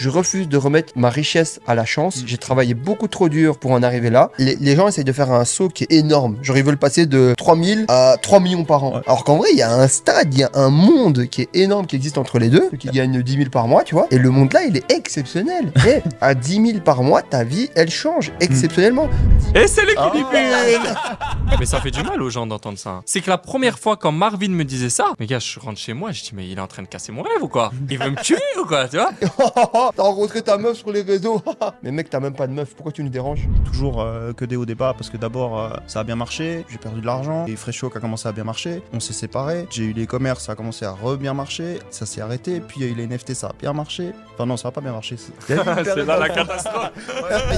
Je refuse de remettre ma richesse à la chance. J'ai travaillé beaucoup trop dur pour en arriver là. Les gens essayent de faire un saut qui est énorme. Genre, ils veulent passer de 3000 à 3 millions par an. Ouais. Alors qu'en vrai, il y a un stade, il y a un monde qui est énorme qui existe entre les deux. Ceux qui gagnent 10 000 par mois, tu vois. Et le monde là, il est exceptionnel. Et à 10 000 par mois, ta vie, elle change exceptionnellement. Et c'est l'équilibre. Mais ça fait du mal aux gens d'entendre ça. C'est que la première fois quand Marvin me disait ça, mais gars, je rentre chez moi, je dis mais il est en train de casser mon rêve ou quoi? Il veut me tuer ou quoi, tu vois? T'as rencontré ta meuf sur les réseaux. Mais mec, t'as même pas de meuf, pourquoi tu nous déranges? Toujours que des hauts débats parce que d'abord ça a bien marché, j'ai perdu de l'argent, et Fresho qui a commencé à bien marcher, on s'est séparés, j'ai eu les commerces, ça a commencé à bien marcher, ça s'est arrêté, puis il y a eu les NFT, ça a bien marché. Enfin non, ça a pas bien marché. C'est là la catastrophe.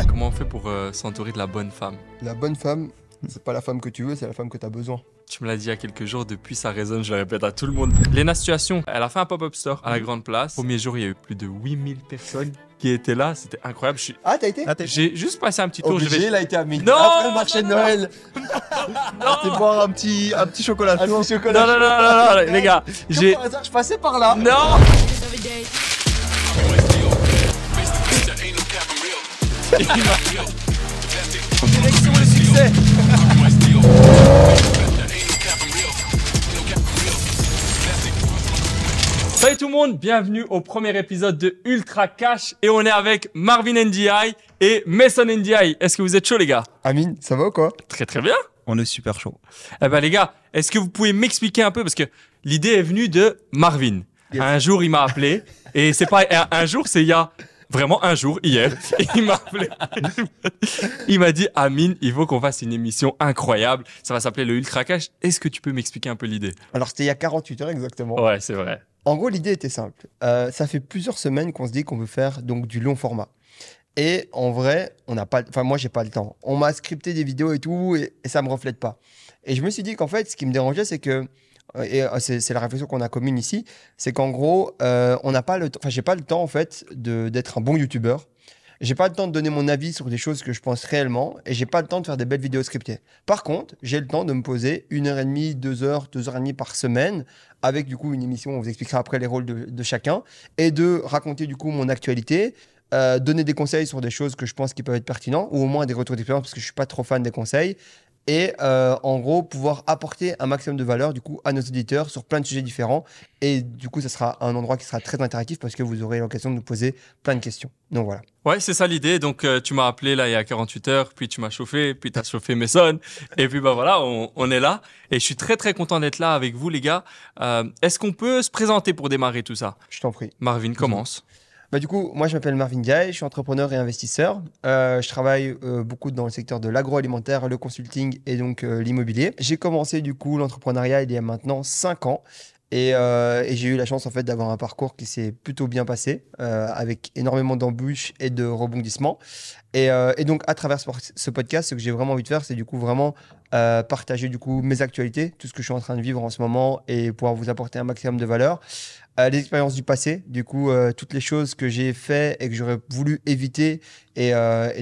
Comment on fait pour s'entourer de la bonne femme? La bonne femme, c'est pas la femme que tu veux, c'est la femme que t'as besoin. Tu me l'as dit il y a quelques jours, depuis ça résonne, je le répète à tout le monde. Léna Situation, elle a fait un pop-up store à la Grande Place. Premier jour, il y a eu plus de 8000 personnes qui étaient là, c'était incroyable. Ah, t'as été? J'ai juste passé un petit tour. Obligé, il a été à midi. Non, après le marché de Noël. C'est boire un petit chocolat. Un petit chocolat. Non, les gars. Comme par hasard, je passais par là. Non. Direction le succès. Salut tout le monde, bienvenue au premier épisode de Ultra Cash et on est avec Marvin NDI et Mason NDI. Est-ce que vous êtes chaud les gars? Amine, ça va ou quoi? Très très bien. On est super chaud. Eh ben les gars, est-ce que vous pouvez m'expliquer un peu parce que l'idée est venue de Marvin. Yes. Un jour il m'a appelé et c'est pas un jour, c'est il y a vraiment un jour, hier, il m'a appelé. Il m'a dit, Amine, il faut qu'on fasse une émission incroyable. Ça va s'appeler le Ultra Cash. Est-ce que tu peux m'expliquer un peu l'idée? Alors, c'était il y a 48 heures exactement. Ouais, c'est vrai. En gros, l'idée était simple. Ça fait plusieurs semaines qu'on se dit qu'on veut faire donc du long format. Et en vrai, on n'a pas, enfin moi j'ai pas le temps. On m'a scripté des vidéos et tout, et ça me reflète pas. Et je me suis dit qu'en fait, ce qui me dérangeait, c'est que et c'est la réflexion qu'on a commune ici, c'est qu'en gros, on n'a pas le temps, enfin j'ai pas le temps en fait d'être un bon youtubeur. J'ai pas le temps de donner mon avis sur des choses que je pense réellement, et j'ai pas le temps de faire des belles vidéos scriptées. Par contre, j'ai le temps de me poser 1h30, 2h, 2h30 par semaine, avec du coup une émission, on vous expliquera après les rôles de chacun, et de raconter du coup mon actualité, donner des conseils sur des choses que je pense qui peuvent être pertinents, ou au moins des retours d'expérience, parce que je suis pas trop fan des conseils. Et en gros, pouvoir apporter un maximum de valeur du coup à nos auditeurs sur plein de sujets différents. Et du coup, ça sera un endroit qui sera très interactif parce que vous aurez l'occasion de nous poser plein de questions. Donc voilà. Ouais, c'est ça l'idée. Donc tu m'as appelé là il y a 48 heures, puis tu m'as chauffé, puis tu as chauffé Mason. Et puis bah voilà, on est là. Et je suis très très content d'être là avec vous les gars. Est-ce qu'on peut se présenter pour démarrer tout ça? Je t'en prie. Marvin, commence. Bah, du coup, moi je m'appelle Marvin Ndiaye, je suis entrepreneur et investisseur. Je travaille beaucoup dans le secteur de l'agroalimentaire, le consulting et donc l'immobilier. J'ai commencé du coup l'entrepreneuriat il y a maintenant 5 ans. Et j'ai eu la chance en fait d'avoir un parcours qui s'est plutôt bien passé, avec énormément d'embûches et de rebondissements. Et donc à travers ce podcast, ce que j'ai vraiment envie de faire, c'est du coup vraiment partager du coup mes actualités, tout ce que je suis en train de vivre en ce moment et pouvoir vous apporter un maximum de valeur. Les expériences du passé, du coup toutes les choses que j'ai fait et que j'aurais voulu éviter et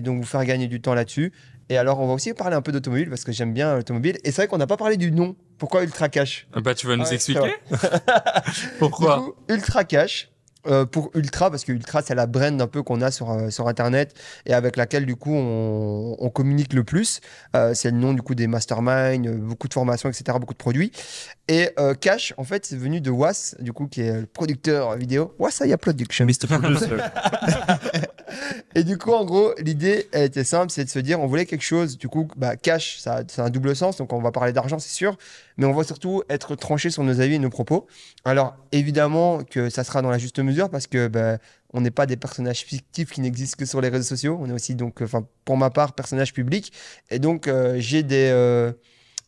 donc vous faire gagner du temps là-dessus. Et alors on va aussi parler un peu d'automobile parce que j'aime bien l'automobile. Et c'est vrai qu'on n'a pas parlé du nom. Pourquoi Ultra Cash? Bah tu vas nous expliquer. Pourquoi? Du coup, Ultra Cash. Pour Ultra, parce que Ultra, c'est la brand un peu qu'on a sur Internet et avec laquelle, du coup, on communique le plus. C'est le nom, du coup, des masterminds, beaucoup de formations, etc., beaucoup de produits. Et Cash, en fait, c'est venu de Was, du coup, qui est le producteur vidéo. Wasaya Production. Mr. Producer. Et du coup, en gros, l'idée, elle était simple, c'est de se dire, on voulait quelque chose, du coup, bah, cash, ça a un double sens, donc on va parler d'argent, c'est sûr, mais on va surtout être tranché sur nos avis et nos propos. Alors, évidemment que ça sera dans la juste mesure, parce que bah, on n'est pas des personnages fictifs qui n'existent que sur les réseaux sociaux, on est aussi, donc, pour ma part, personnage public, et donc, j'ai des...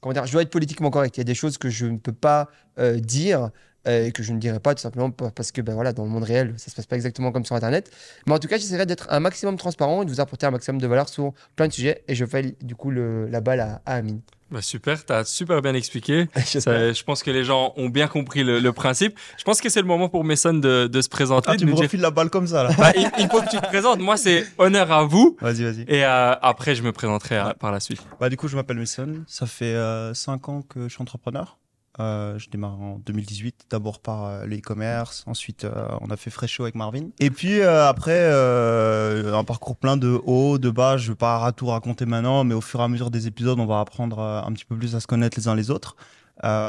comment dire, je dois être politiquement correct, il y a des choses que je ne peux pas dire, et que je ne dirai pas tout simplement parce que ben voilà, dans le monde réel, ça se passe pas exactement comme sur Internet. Mais en tout cas, j'essaierai d'être un maximum transparent et de vous apporter un maximum de valeur sur plein de sujets. Et je fais du coup la balle à Amine. Bah super, tu as super bien expliqué. Je pense que les gens ont bien compris le principe. Je pense que c'est le moment pour Mason de se présenter. Ah, tu me refiles la balle comme ça là. Bah, il faut que tu te présentes. Moi, c'est honneur à vous. Vas-y. Et après, je me présenterai par la suite. Bah, du coup, je m'appelle Mason. Ça fait 5 ans que je suis entrepreneur. Je démarre en 2018, d'abord par le e-commerce, ensuite on a fait Fresho avec Marvin. Et puis après, un parcours plein de hauts, de bas, je ne vais pas tout raconter maintenant, mais au fur et à mesure des épisodes, on va apprendre un petit peu plus à se connaître les uns les autres.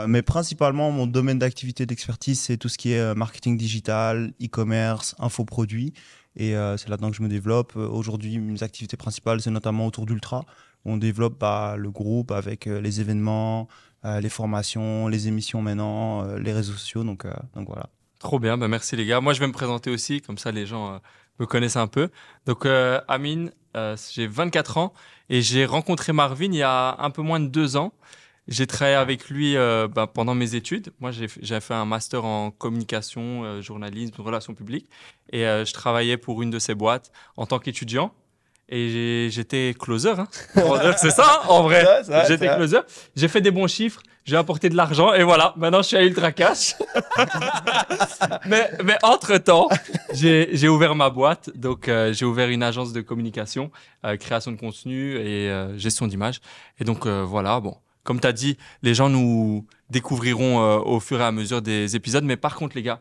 Mais principalement, mon domaine d'activité d'expertise, c'est tout ce qui est marketing digital, e-commerce, infoproduits. Et c'est là-dedans que je me développe. Aujourd'hui, mes activités principales, c'est notamment autour d'Ultra. On développe le groupe avec les événements, les formations, les émissions maintenant, les réseaux sociaux. Donc voilà. Trop bien, bah merci les gars. Moi, je vais me présenter aussi, comme ça les gens me connaissent un peu. Donc, Amine, j'ai 24 ans et j'ai rencontré Marvin il y a un peu moins de 2 ans. J'ai travaillé avec lui pendant mes études. Moi, j'ai fait un master en communication, journalisme, relations publiques. Et je travaillais pour une de ces boîtes en tant qu'étudiant. Et j'étais closer, hein. C'est ça, hein, en vrai. J'étais closer. J'ai fait des bons chiffres, j'ai apporté de l'argent et voilà. Maintenant, je suis à Ultra Cash. mais entre-temps, j'ai ouvert ma boîte. Donc, j'ai ouvert une agence de communication, création de contenu et gestion d'image. Et donc, voilà, bon. Comme tu as dit, les gens nous découvriront au fur et à mesure des épisodes. Mais par contre, les gars,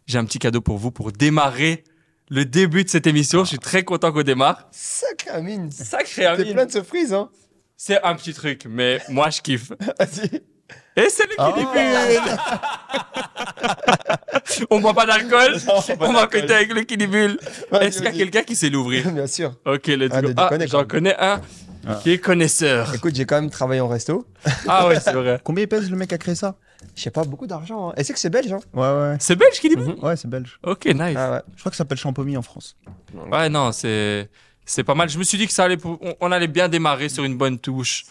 j'ai un petit cadeau pour vous pour démarrer le début de cette émission. Je suis très content qu'on démarre. Sacré Amine. Sacré Amine. T'es plein de surprises, hein. C'est un petit truc, mais moi, je kiffe. Vas-y. Et c'est le Kidibule. On boit pas d'alcool. On va côté avec le Kidibule. Est-ce qu'il y a quelqu'un qui sait l'ouvrir? Bien sûr. Ok, let's go. J'en connais un qui est connaisseur. Écoute, j'ai quand même travaillé en resto. Ah ouais, c'est vrai. Combien il pèse le mec qui a créé ça? Je sais pas, beaucoup d'argent. Hein. Et c'est que c'est belge, hein. Ouais. C'est belge Kidibule? Ouais, c'est belge. Ok, nice. Ah ouais. Je crois que ça s'appelle Champomy en France. Ouais, non, c'est pas mal. Je me suis dit que ça allait on allait bien démarrer sur une bonne touche.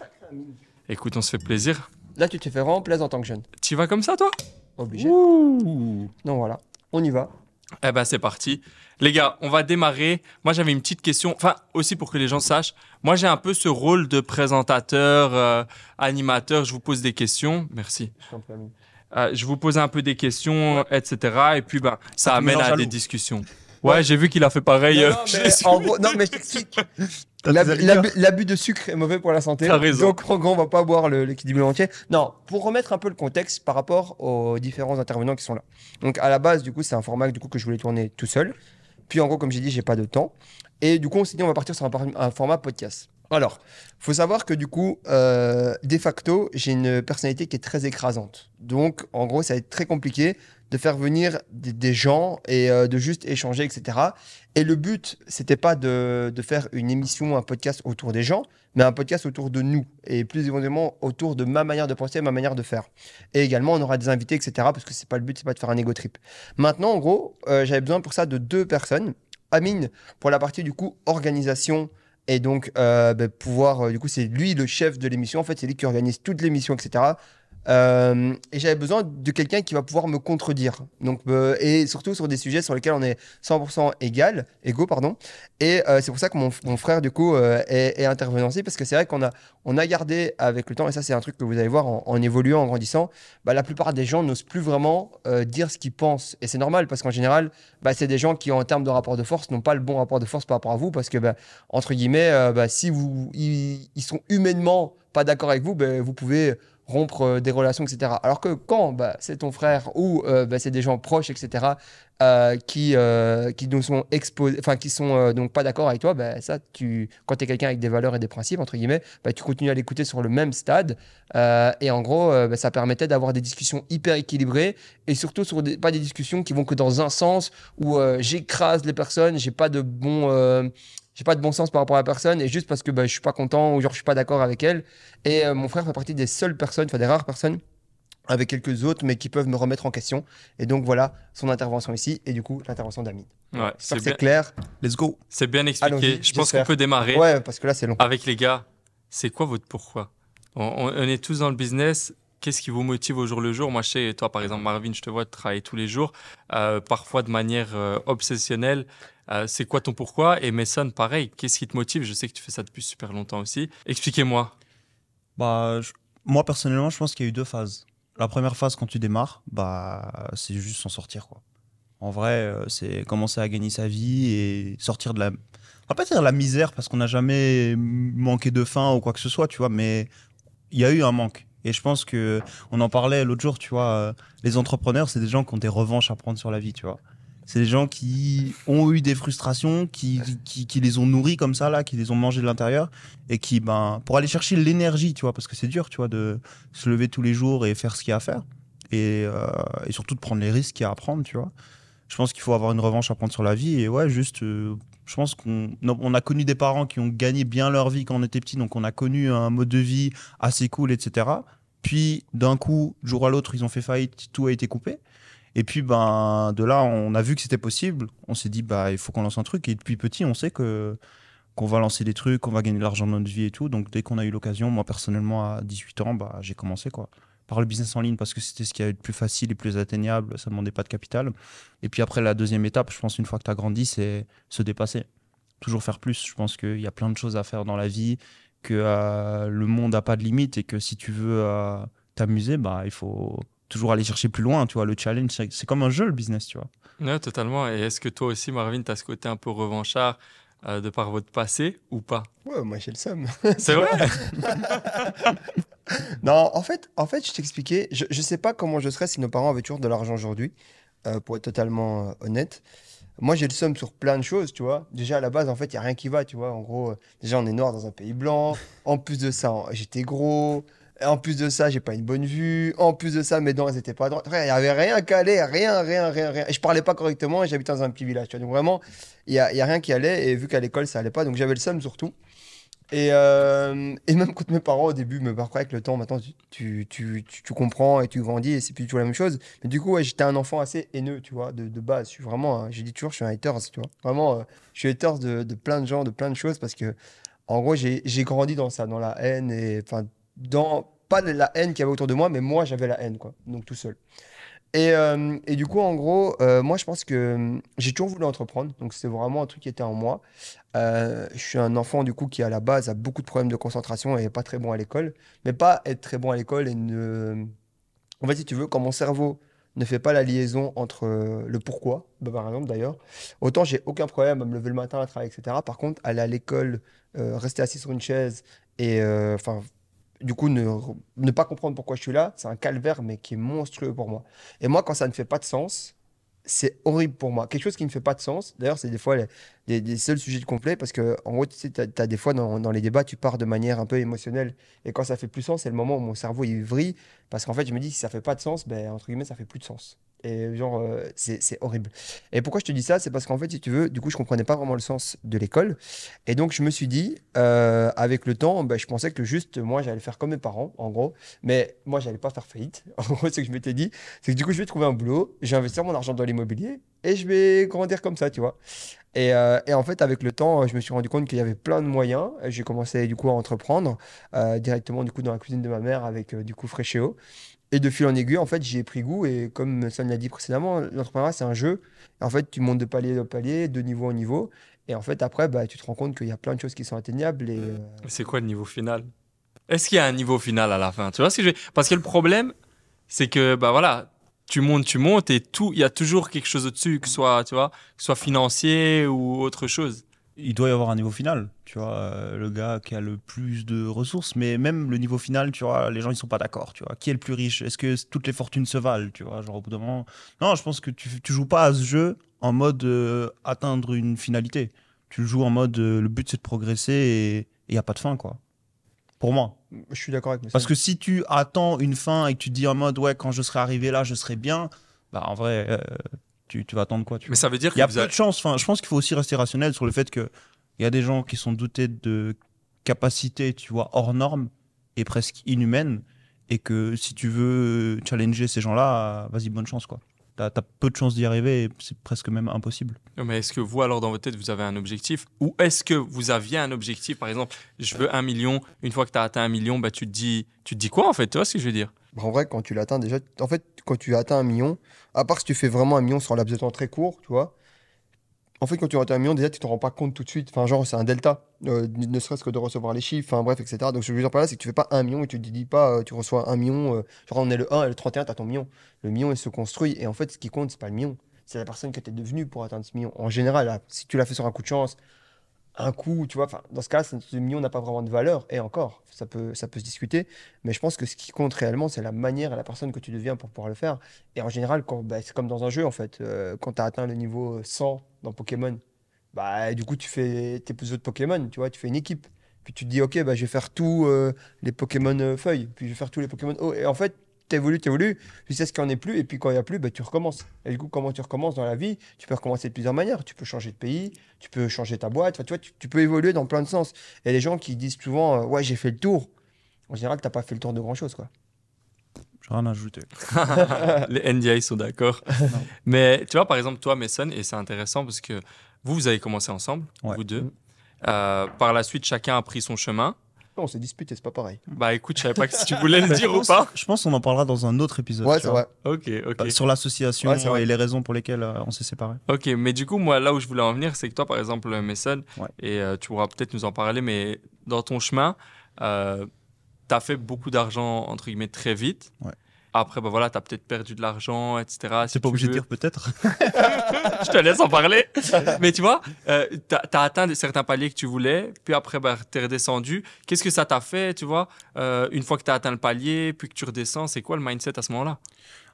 Écoute, on se fait plaisir. Là, tu te fais vraiment plaisir en tant que jeune. Tu vas comme ça, toi? Obligé. Ouh. Donc voilà, on y va. Eh ben, c'est parti. Les gars, on va démarrer. Moi, j'avais une petite question. Enfin, aussi pour que les gens sachent. Moi, j'ai un peu ce rôle de présentateur, animateur. Je vous pose des questions. Merci. Je vous pose un peu des questions, etc. Et puis, ça amène à des discussions. Ouais, j'ai vu qu'il a fait pareil. Non, mais en gros, non, mais je t'explique. L'abus de sucre est mauvais pour la santé. T'as raison. Donc, en gros, on va pas boire le Kidibule entier. Non, pour remettre un peu le contexte par rapport aux différents intervenants qui sont là. Donc, à la base, du coup, c'est un format que je voulais tourner tout seul. Puis, en gros, comme j'ai dit, j'ai pas de temps. Et du coup, on s'est dit, on va partir sur un format podcast. Alors, faut savoir que du coup, de facto, j'ai une personnalité qui est très écrasante. Donc, en gros, ça va être très compliqué de faire venir des gens et de juste échanger, etc. Et le but, c'était pas de faire une émission, un podcast autour des gens, mais un podcast autour de nous et plus éventuellement autour de ma manière de penser, ma manière de faire. Et également, on aura des invités, etc. Parce que c'est pas le but, c'est pas de faire un ego trip. Maintenant, en gros, j'avais besoin pour ça de 2 personnes. Amine, pour la partie du coup organisation. Et donc, pouvoir, du coup, c'est lui le chef de l'émission. En fait, c'est lui qui organise toute l'émission, etc. Et j'avais besoin de quelqu'un qui va pouvoir me contredire. Donc, et surtout sur des sujets sur lesquels on est 100% égaux, pardon. Et c'est pour ça que mon frère, du coup, est intervenu aussi. Parce que c'est vrai qu'on a gardé avec le temps, et ça, c'est un truc que vous allez voir en évoluant, en grandissant, la plupart des gens n'osent plus vraiment dire ce qu'ils pensent. Et c'est normal parce qu'en général, c'est des gens qui, en termes de rapport de force, n'ont pas le bon rapport de force par rapport à vous. Parce que, entre guillemets, si ils sont humainement pas d'accord avec vous, vous pouvez rompre des relations, etc. Alors que quand c'est ton frère ou c'est des gens proches, etc., qui nous sont exposés, enfin qui sont donc pas d'accord avec toi, ça, quand tu es quelqu'un avec des valeurs et des principes, entre guillemets, tu continues à l'écouter sur le même stade. Et en gros, ça permettait d'avoir des discussions hyper équilibrées et surtout pas des discussions qui vont que dans un sens où j'écrase les personnes, j'ai pas de bon sens par rapport à la personne et juste parce que je suis pas content ou genre je suis pas d'accord avec elle. Et mon frère fait partie des seules personnes, enfin des rares personnes avec quelques autres, mais qui peuvent me remettre en question. Et donc voilà son intervention ici et du coup l'intervention d'Amine. Ouais, c'est clair. Let's go. C'est bien expliqué. Allons-y, je pense qu'on peut démarrer. Ouais, parce que là c'est long. Avec les gars, c'est quoi votre pourquoi? On est tous dans le business. Qu'est-ce qui vous motive au jour le jour? Moi, je sais, toi, par exemple, Marvin, je te vois travailler tous les jours, parfois de manière obsessionnelle. C'est quoi ton pourquoi? Et Mason, pareil, qu'est-ce qui te motive? Je sais que tu fais ça depuis super longtemps aussi. Expliquez-moi. Moi, personnellement, je pense qu'il y a eu 2 phases. La première phase, quand tu démarres, c'est juste s'en sortir, quoi. En vrai, c'est commencer à gagner sa vie et sortir de la... On va pas dire la misère, parce qu'on n'a jamais manqué de faim ou quoi que ce soit, tu vois, mais il y a eu un manque. Et je pense que on en parlait l'autre jour, tu vois, les entrepreneurs, c'est des gens qui ont des revanches à prendre sur la vie, tu vois. C'est des gens qui ont eu des frustrations, qui les ont nourris comme ça, là, qui les ont mangés de l'intérieur, et qui, ben, pour aller chercher l'énergie, tu vois, parce que c'est dur, tu vois, de se lever tous les jours et faire ce qu'il y a à faire, et surtout de prendre les risques qu'il y a à prendre, tu vois. Je pense qu'il faut avoir une revanche à prendre sur la vie, et ouais, juste, je pense on a connu des parents qui ont gagné bien leur vie quand on était petit, donc on a connu un mode de vie assez cool, etc. Puis, d'un coup, du jour à l'autre, ils ont fait faillite, tout a été coupé. Et puis, ben, de là, on a vu que c'était possible. On s'est dit, bah, il faut qu'on lance un truc. Et depuis petit, on sait qu'on va lancer des trucs, qu'on va gagner de l'argent dans notre vie et tout. Donc, dès qu'on a eu l'occasion, moi, personnellement, à 18 ans, bah, j'ai commencé, quoi. Par le business en ligne, parce que c'était ce qui avait le plus facile et plus atteignable. Ça ne demandait pas de capital. Et puis après, la deuxième étape, je pense, une fois que tu as grandi, c'est se dépasser. Toujours faire plus. Je pense qu'il y a plein de choses à faire dans la vie, que le monde n'a pas de limite et que si tu veux t'amuser, bah, il faut toujours aller chercher plus loin, tu vois. Le challenge, c'est comme un jeu, le business, tu vois. Ouais, totalement. Et est-ce que toi aussi, Marvin, tu as ce côté un peu revanchard de par votre passé ou pas? Ouais, moi j'ai le seum. C'est vrai? Non, en fait, je t'expliquais, je sais pas comment je serais si nos parents avaient toujours de l'argent aujourd'hui, pour être totalement honnête. Moi, j'ai le seum sur plein de choses, tu vois. Déjà, à la base, en fait, il n'y a rien qui va, tu vois. En gros, déjà, on est noir dans un pays blanc. En plus de ça, j'étais gros. Et en plus de ça, j'ai pas une bonne vue. En plus de ça, mes dents, elles étaient pas droites. Frère, il n'y avait rien qui allait, rien, rien, rien, rien. Et je parlais pas correctement et j'habitais dans un petit village, tu vois. Donc vraiment, il y a rien qui allait. Et vu qu'à l'école, ça allait pas, donc j'avais le seum surtout. Et même quand mes parents au début me parcouraient avec le temps, maintenant tu comprends et tu grandis et c'est plus toujours la même chose. Mais du coup, ouais, j'étais un enfant assez haineux, tu vois, de base. Je suis vraiment, j'ai dit toujours, je suis un haters, tu vois. Vraiment, je suis haters de plein de gens, de plein de choses parce que, en gros, j'ai grandi dans ça, dans la haine et, enfin, pas de la haine qu'il y avait autour de moi, mais moi, j'avais la haine, quoi. Donc tout seul. Et du coup, en gros, moi, je pense que j'ai toujours voulu entreprendre. Donc, c'est vraiment un truc qui était en moi. Je suis un enfant, du coup, qui, à la base, a beaucoup de problèmes de concentration et n'est pas très bon à l'école. Mais pas être très bon à l'école et ne... En fait, si tu veux, quand mon cerveau ne fait pas la liaison entre le pourquoi, bah, par exemple, d'ailleurs, autant j'ai aucun problème à me lever le matin, à travailler, etc. Par contre, aller à l'école, rester assis sur une chaise et, enfin, du coup, ne pas comprendre pourquoi je suis là, c'est un calvaire, mais qui est monstrueux pour moi. Et moi, quand ça ne fait pas de sens, c'est horrible pour moi. Quelque chose qui ne fait pas de sens, d'ailleurs, c'est des fois des seuls sujets de complet, parce que, en gros, tu sais, t'as des fois dans les débats, tu pars de manière un peu émotionnelle. Et quand ça fait plus sens, c'est le moment où mon cerveau il vrille, parce qu'en fait, je me dis, si ça fait pas de sens, ben, entre guillemets, ça fait plus de sens. Et genre, c'est horrible. Et pourquoi je te dis ça? C'est parce qu'en fait, si tu veux, du coup, je comprenais pas vraiment le sens de l'école. Et donc, je me suis dit, avec le temps, ben, je pensais que juste, moi, j'allais faire comme mes parents, en gros. Mais moi, j'allais pas faire faillite. En gros, ce que je m'étais dit, c'est que du coup, je vais trouver un boulot, je vais investir mon argent dans l'immobilier et je vais grandir comme ça, tu vois. Et en fait, avec le temps, je me suis rendu compte qu'il y avait plein de moyens. J'ai commencé, du coup, à entreprendre directement, du coup, dans la cuisine de ma mère avec, du coup, Fréchéo. Et de fil en aiguille, en fait, j'y ai pris goût. Et comme Sam l'a dit précédemment, l'entrepreneuriat, c'est un jeu. Et en fait, tu montes de palier en palier, de niveau en niveau. Et en fait, après, bah, tu te rends compte qu'il y a plein de choses qui sont atteignables. C'est quoi le niveau final? Est-ce qu'il y a un niveau final à la fin? Tu vois ce que je veux dire? Parce que le problème, c'est que, bah voilà, tu montes et tout, il y a toujours quelque chose au-dessus, que ce soit, tu vois, que ce soit financier ou autre chose. Il doit y avoir un niveau final, tu vois, le gars qui a le plus de ressources, mais même le niveau final, tu vois, les gens ils sont pas d'accord, tu vois. Qui est le plus riche? Est-ce que toutes les fortunes se valent, tu vois, genre au bout d'un moment. Non, je pense que tu joues pas à ce jeu en mode atteindre une finalité. Tu le joues en mode le but c'est de progresser et il y a pas de fin, quoi. Pour moi. Je suis d'accord avec Parce ça. que si tu attends une fin et que tu te dis en mode ouais, quand je serai arrivé là, je serai bien, bah en vrai, tu vas attendre quoi, tu Mais vois. ça veut dire Il que y a vous peu avez... de chance. Enfin, je pense qu'il faut aussi rester rationnel sur le fait que il y a des gens qui sont dotés de capacités, tu vois, hors normes et presque inhumaines, et que si tu veux challenger ces gens-là, vas-y, bonne chance, quoi. T'as peu de chances d'y arriver, et c'est presque même impossible. Mais est-ce que vous, alors, dans votre tête, vous avez un objectif? Ou est-ce que vous aviez un objectif? Par exemple, je veux 1 million. Une fois que tu as atteint 1 million, bah, tu te dis quoi, en fait? Tu vois ce que je veux dire? Bah, en vrai, quand tu l'atteins déjà, en fait, quand tu atteins 1 million, à part si tu fais vraiment 1 million sur un laps de temps très court, tu vois, en fait, quand tu atteins 1 million, déjà, tu t'en rends pas compte tout de suite. Enfin, genre, c'est un delta, ne serait-ce que de recevoir les chiffres, enfin, bref, etc. Donc, ce que je veux dire par là, c'est que tu fais pas 1 million et tu te dis pas, tu reçois 1 million, genre, on est le 1 et le 31, tu as ton million. Le million, il se construit. Et en fait, ce qui compte, c'est pas le million. C'est la personne que tu es devenue pour atteindre ce million. En général, là, si tu l'as fait sur un coup de chance, un coup, tu vois. Enfin, dans ce cas, ce million n'a pas vraiment de valeur. Et encore, ça peut se discuter. Mais je pense que ce qui compte réellement, c'est la manière et la personne que tu deviens pour pouvoir le faire. Et en général, bah, c'est comme dans un jeu, en fait. Quand tu as atteint le niveau 100 dans Pokémon, bah, du coup, tu fais tes autres Pokémon, tu vois, tu fais une équipe. Puis tu te dis, ok, bah, je vais faire tous les Pokémon feuilles. Puis je vais faire tous les Pokémon eau. Et en fait, t'évolues, tu sais ce qu'il n'y en est plus. Et puis quand il n'y a plus, bah, tu recommences. Et du coup, comment tu recommences dans la vie? Tu peux recommencer de plusieurs manières. Tu peux changer de pays, tu peux changer ta boîte. Enfin, tu vois, tu peux évoluer dans plein de sens. Et les gens qui disent souvent, ouais, j'ai fait le tour. En général, t'as pas fait le tour de grand-chose, quoi. J'ai rien à ajouter. Les NDI sont d'accord. Non. Mais tu vois, par exemple, toi, Mason, et c'est intéressant parce que vous avez commencé ensemble, Ouais. vous deux. Mm. Par la suite, chacun a pris son chemin. Non, on s'est disputé, c'est pas pareil. Bah écoute, je savais pas si tu voulais le Bah, dire ou pas. je pense qu'on en parlera dans un autre épisode. Ouais, tu c'est vois. vrai. Ok, ok. Sur l'association Ouais, c'est vrai. et les raisons pour lesquelles on s'est séparés. Ok, mais du coup, moi, là où je voulais en venir, c'est que toi, par exemple, Mason, Ouais. et tu pourras peut-être nous en parler, mais dans ton chemin, tu as fait beaucoup d'argent, entre guillemets, très vite. Ouais. Après, bah voilà, tu as peut-être perdu de l'argent, etc. C'est pas obligé de dire peut-être. Je te laisse en parler. Mais tu vois, tu as atteint certains paliers que tu voulais, puis après, bah, tu es redescendu. Qu'est-ce que ça t'a fait, tu vois, une fois que tu as atteint le palier, puis que tu redescends, c'est quoi le mindset à ce moment-là?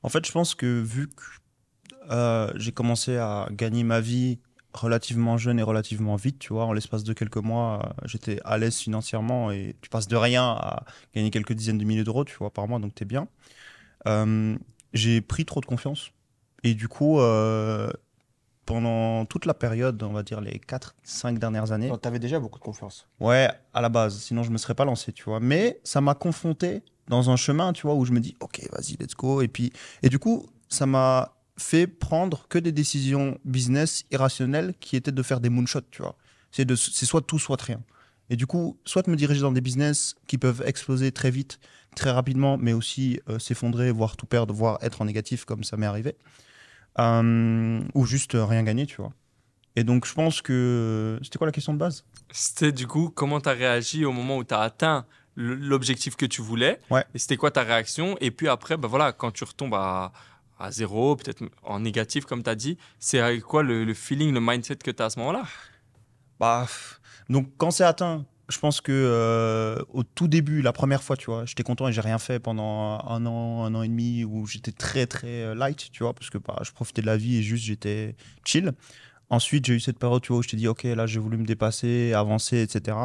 En fait, je pense que vu que j'ai commencé à gagner ma vie relativement jeune et relativement vite, tu vois, en l'espace de quelques mois, j'étais à l'aise financièrement et tu passes de rien à gagner quelques dizaines de milliers d'euros, tu vois, par mois, donc t'es bien. J'ai pris trop de confiance et du coup, pendant toute la période, on va dire les 4-5 dernières années, Non, t'avais déjà beaucoup de confiance. ouais, à la base, sinon je me serais pas lancé, tu vois. Mais ça m'a confronté dans un chemin, tu vois, où je me dis, ok, vas-y, let's go. Et du coup, ça m'a fait prendre que des décisions business irrationnelles qui étaient de faire des moonshots, tu vois. C'est soit tout, soit rien. Et du coup, soit me diriger dans des business qui peuvent exploser très vite, très rapidement, mais aussi s'effondrer, voire tout perdre, voire être en négatif, comme ça m'est arrivé. Ou juste rien gagner, tu vois. Et donc, je pense que... C'était quoi la question de base? C'était du coup, comment tu as réagi au moment où tu as atteint l'objectif que tu voulais? Ouais. Et c'était quoi ta réaction? Et puis après, bah voilà, quand tu retombes à zéro, peut-être en négatif, comme tu as dit, c'est quoi le feeling, le mindset que tu as à ce moment-là? Bah, donc quand c'est atteint, je pense que au tout début, la première fois, tu vois, j'étais content et j'ai rien fait pendant un an et demi où j'étais très très light, tu vois, parce que bah, je profitais de la vie et juste j'étais chill. Ensuite, j'ai eu cette période, tu vois, où je t'ai dit, ok, là, j'ai voulu me dépasser, avancer, etc.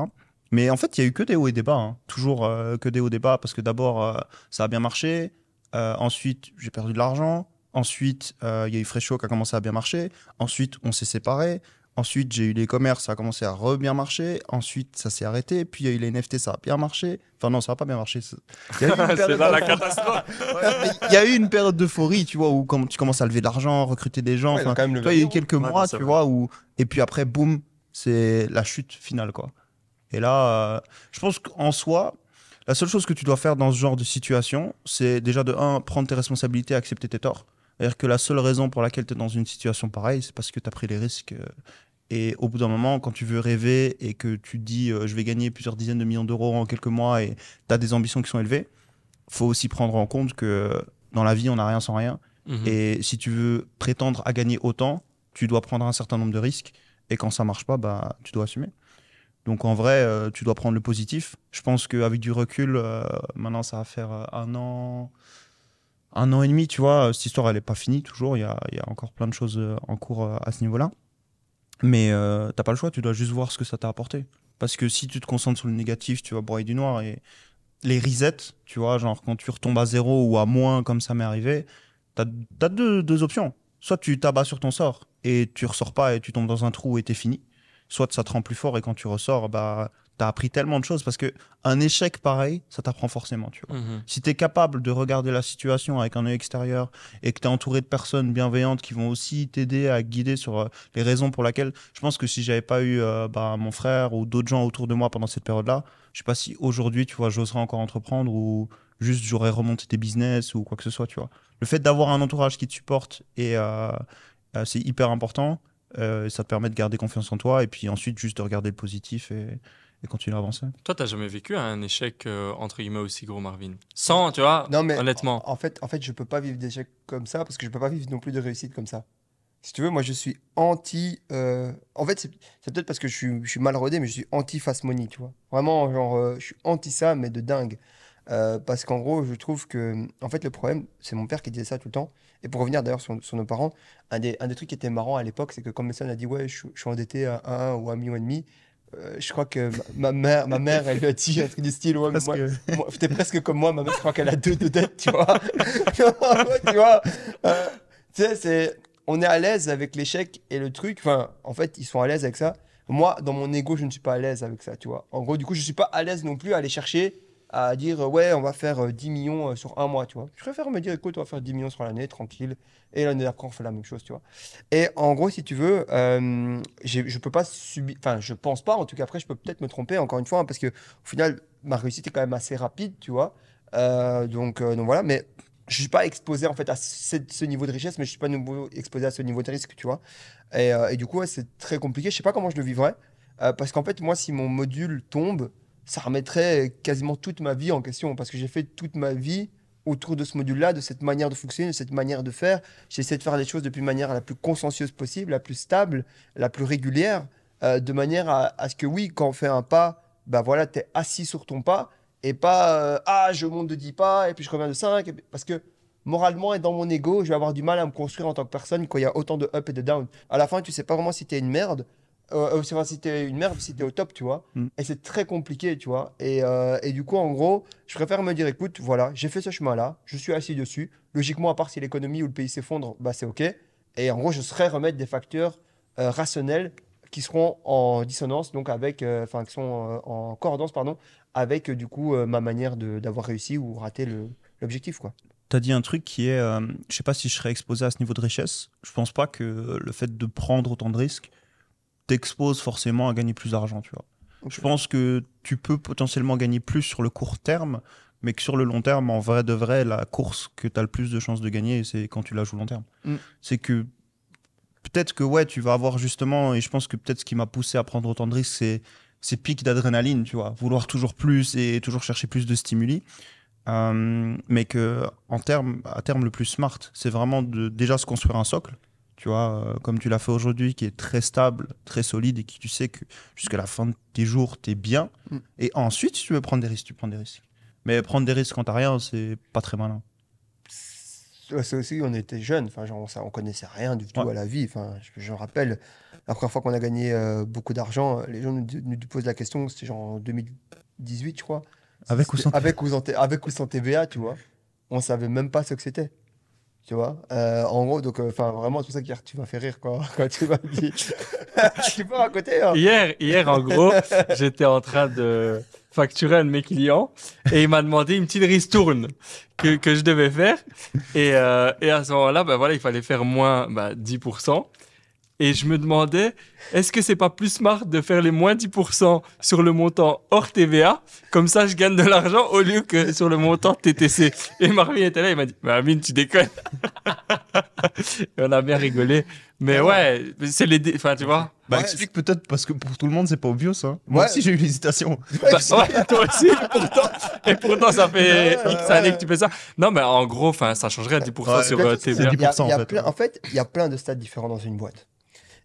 Mais en fait, il y a eu que des hauts et des bas, hein. Toujours que des hauts et des bas, parce que d'abord, ça a bien marché. Ensuite, j'ai perdu de l'argent. Ensuite, il y a eu Fresho qui a commencé à bien marcher. Ensuite, on s'est séparés. Ensuite, j'ai eu les commerces, ça a commencé à bien marcher. Ensuite, ça s'est arrêté. Puis, il y a eu les NFT, ça a bien marché. Enfin, non, ça n'a pas bien marché. Il y a eu une C'est période là la catastrophe. il y a eu une période d'euphorie, tu vois, où quand tu commences à lever de l'argent, recruter des gens. Ouais, il a Enfin, quand même levé toi, il y a eu zéro. quelques Ouais, mois, c'est tu vrai. vois, où... Et puis après, boum, c'est la chute finale, quoi. Et là, je pense qu'en soi, la seule chose que tu dois faire dans ce genre de situation, c'est déjà de prendre tes responsabilités, accepter tes torts. C'est-à-dire que la seule raison pour laquelle tu es dans une situation pareille, c'est parce que tu as pris les risques. Et au bout d'un moment, quand tu veux rêver et que tu te dis je vais gagner plusieurs dizaines de millions d'euros en quelques mois et tu as des ambitions qui sont élevées, faut aussi prendre en compte que dans la vie, on n'a rien sans rien. Mhm. Et si tu veux prétendre à gagner autant, tu dois prendre un certain nombre de risques. Et quand ça marche pas, bah, tu dois assumer. Donc en vrai, tu dois prendre le positif. Je pense qu'avec du recul, maintenant ça va faire un an et demi, tu vois. Cette histoire, elle n'est pas finie toujours. Il y a encore plein de choses en cours à ce niveau-là. Mais t'as pas le choix, tu dois juste voir ce que ça t'a apporté. Parce que si tu te concentres sur le négatif, tu vas broyer du noir. Et les resets, tu vois, genre quand tu retombes à zéro ou à moins, comme ça m'est arrivé, t'as deux options. Soit tu t'abats sur ton sort et tu ressors pas et tu tombes dans un trou et t'es fini. Soit ça te rend plus fort et quand tu ressors, bah, t'as appris tellement de choses parce que un échec pareil, ça t'apprend forcément, tu vois. Mhm. Si tu es capable de regarder la situation avec un œil extérieur et que tu es entouré de personnes bienveillantes qui vont aussi t'aider à guider sur les raisons pour lesquelles, je pense que si j'avais pas eu bah, mon frère ou d'autres gens autour de moi pendant cette période-là, je sais pas si aujourd'hui, tu vois, j'oserais encore entreprendre ou juste j'aurais remonté des business ou quoi que ce soit, tu vois. Le fait d'avoir un entourage qui te supporte et c'est hyper important. Ça te permet de garder confiance en toi et puis ensuite juste de regarder le positif et continuer à avancer. Toi, t'as jamais vécu un échec entre guillemets aussi gros, Marvin? Sans, tu vois, Non, mais honnêtement. en fait, je peux pas vivre d'échecs comme ça parce que je peux pas vivre non plus de réussite comme ça. Si tu veux, moi, je suis anti. En fait, c'est peut-être parce que je suis mal rodé, mais je suis anti fast money, tu vois. Vraiment, genre, je suis anti ça, mais de dingue. Parce qu'en gros, je trouve que. En fait, le problème, c'est mon père qui disait ça tout le temps. Et pour revenir d'ailleurs sur nos parents, un des trucs qui était marrant à l'époque, c'est que quand Messon a dit, ouais, je suis endetté à 1 ou 1,5 million, je crois que ma mère, elle lui a dit un truc du style, ouais, mais Parce que t'es presque comme moi, ma mère, je crois qu'elle a deux de dette, tu vois. Tu vois, euh, tu sais, on est à l'aise avec l'échec et le truc. Enfin, en fait, ils sont à l'aise avec ça. Moi, dans mon ego, je ne suis pas à l'aise avec ça, tu vois. En gros, du coup, je ne suis pas à l'aise non plus à aller chercher, à dire, ouais, on va faire 10 millions sur un mois, tu vois. Je préfère me dire, écoute, on va faire 10 millions sur l'année, tranquille. Et l'année d'après, on fait la même chose, tu vois. Et en gros, si tu veux, je peux pas subir. Enfin, je pense pas, en tout cas, après, je peux peut-être me tromper, encore une fois, hein, parce que au final, ma réussite est quand même assez rapide, tu vois. Donc voilà, mais je suis pas exposé en fait à ce niveau de richesse, mais je suis pas exposé à ce niveau de risque, tu vois. Et du coup, ouais, c'est très compliqué. Je sais pas comment je le vivrais, parce qu'en fait, moi, si mon module tombe, ça remettrait quasiment toute ma vie en question, parce que j'ai fait toute ma vie autour de ce module-là, de cette manière de fonctionner, de cette manière de faire. J'essaie de faire les choses depuis une manière la plus consciencieuse possible, la plus stable, la plus régulière, de manière à ce que oui, quand on fait un pas, bah voilà, tu es assis sur ton pas et pas ah, je monte de 10 pas et puis je reviens de 5. Parce que moralement et dans mon ego, je vais avoir du mal à me construire en tant que personne quand il y a autant de up et de down. À la fin, tu sais pas vraiment si tu es une merde, si tu es une merde, si tu es au top, tu vois. Mm. Et c'est très compliqué, tu vois. Et du coup, en gros, je préfère me dire, écoute, voilà, j'ai fait ce chemin-là, je suis assis dessus. Logiquement, à part si l'économie ou le pays s'effondre, bah c'est OK. Et en gros, je serai remettre des facteurs rationnels qui seront en dissonance, donc avec, enfin, qui sont en concordance, pardon, avec du coup ma manière d'avoir réussi ou raté l'objectif, quoi. tu as dit un truc qui est, je sais pas si je serais exposé à ce niveau de richesse. Je pense pas que le fait de prendre autant de risques t'expose forcément à gagner plus d'argent, tu vois. Ok. Je pense que tu peux potentiellement gagner plus sur le court terme, mais que sur le long terme, en vrai de vrai, la course que tu as le plus de chances de gagner, c'est quand tu la joues long terme. Mm. C'est que peut-être que ouais, tu vas avoir justement, et je pense que peut-être ce qui m'a poussé à prendre autant de risques, c'est ces pics d'adrénaline, tu vois, vouloir toujours plus et toujours chercher plus de stimuli. Mais que à terme, le plus smart, c'est vraiment de déjà se construire un socle, tu vois, comme tu l'as fait aujourd'hui, qui est très stable, très solide et qui tu sais que jusqu'à la fin de tes jours, tu es bien. Mm. Et ensuite, si tu veux prendre des risques, tu prends des risques. Mais prendre des risques quand t'as rien, c'est pas très malin. C'est aussi, on était jeunes, enfin, genre, on connaissait rien du tout Ouais. à la vie. Enfin, je me rappelle, la première fois qu'on a gagné beaucoup d'argent, les gens nous posent la question, c'était genre en 2018, je crois. Avec ou C'était sans avec ou sans TVA, tu vois. On savait même pas ce que c'était. Tu vois, en gros, donc, enfin, vraiment, c'est pour ça que tu m'as fait rire quand tu m'as dit. Tu peux raconter, hein. Hier, en gros, j'étais en train de facturer un de mes clients et il m'a demandé une petite ristourne que je devais faire. Et à ce moment-là, ben voilà, il fallait faire moins 10%. Et je me demandais, est-ce que c'est pas plus smart de faire les moins 10% sur le montant hors TVA? Comme ça, je gagne de l'argent au lieu que sur le montant TTC. Et Marvin était là, il m'a dit, mais Amine, tu déconnes. Et on a bien rigolé. Mais ouais, c'est enfin, tu vois. Bah, Ouais, explique peut-être, parce que pour tout le monde, c'est pas obvious. Hein. Moi Ouais. aussi, j'ai eu l'hésitation. Bah, ouais, toi aussi, et pourtant, ça fait Ouais, X ouais. années que tu fais ça. Non, mais en gros, enfin, ça changerait à 10% Ouais, sur Peut-être c'est TVA. 10%, il y a en fait, plein, ouais. en fait, il y a plein de stades différents dans une boîte.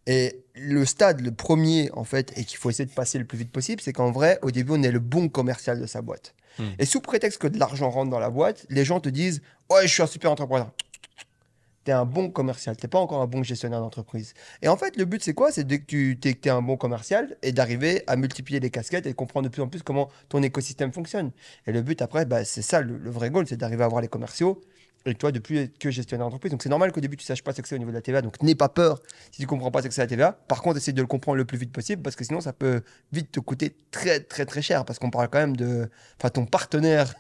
Et le stade, le premier, en fait, et qu'il faut essayer de passer le plus vite possible, c'est qu'en vrai, au début, on est le bon commercial de sa boîte. Et sous prétexte que de l'argent rentre dans la boîte, les gens te disent, ouais, je suis un super entrepreneur. T'es un bon commercial, t'es pas encore un bon gestionnaire d'entreprise. Et en fait, le but, c'est quoi? C'est dès que tu es un bon commercial et d'arriver à multiplier les casquettes et de comprendre de plus en plus comment ton écosystème fonctionne. Et le but, après, bah, c'est ça, le vrai goal, c'est d'arriver à avoir les commerciaux et toi, de plus être que gestionnaire d'entreprise. Donc, c'est normal qu'au début, tu saches pas ce que c'est au niveau de la TVA. Donc, n'aie pas peur si tu comprends pas ce que c'est la TVA. Par contre, essaye de le comprendre le plus vite possible parce que sinon, ça peut vite te coûter très, très, très cher parce qu'on parle quand même de ton partenaire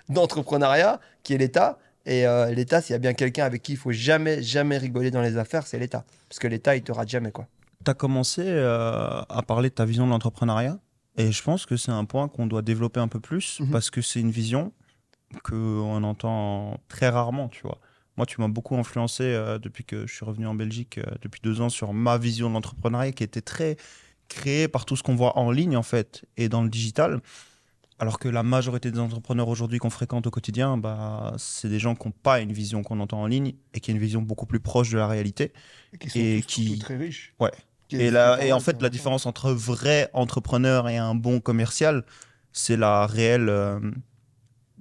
d'entrepreneuriat qui est l'État. Et l'État, s'il y a bien quelqu'un avec qui il faut jamais, jamais rigoler dans les affaires, c'est l'État. Parce que l'État, il te rate jamais, quoi. Tu as commencé à parler de ta vision de l'entrepreneuriat. Et je pense que c'est un point qu'on doit développer un peu plus Mhm. parce que c'est une vision qu'on entend très rarement, tu vois. Moi, tu m'as beaucoup influencé depuis que je suis revenu en Belgique depuis 2 ans sur ma vision de l'entrepreneuriat qui était très créée par tout ce qu'on voit en ligne, en fait, et dans le digital. Alors que la majorité des entrepreneurs aujourd'hui qu'on fréquente au quotidien, bah, c'est des gens qui n'ont pas une vision qu'on entend en ligne et qui ont une vision beaucoup plus proche de la réalité. Qui sont Et tous qui- surtout très riches. Ouais. Qui est- Et en fait, la différence entre vrai entrepreneur et un bon commercial, c'est la réelle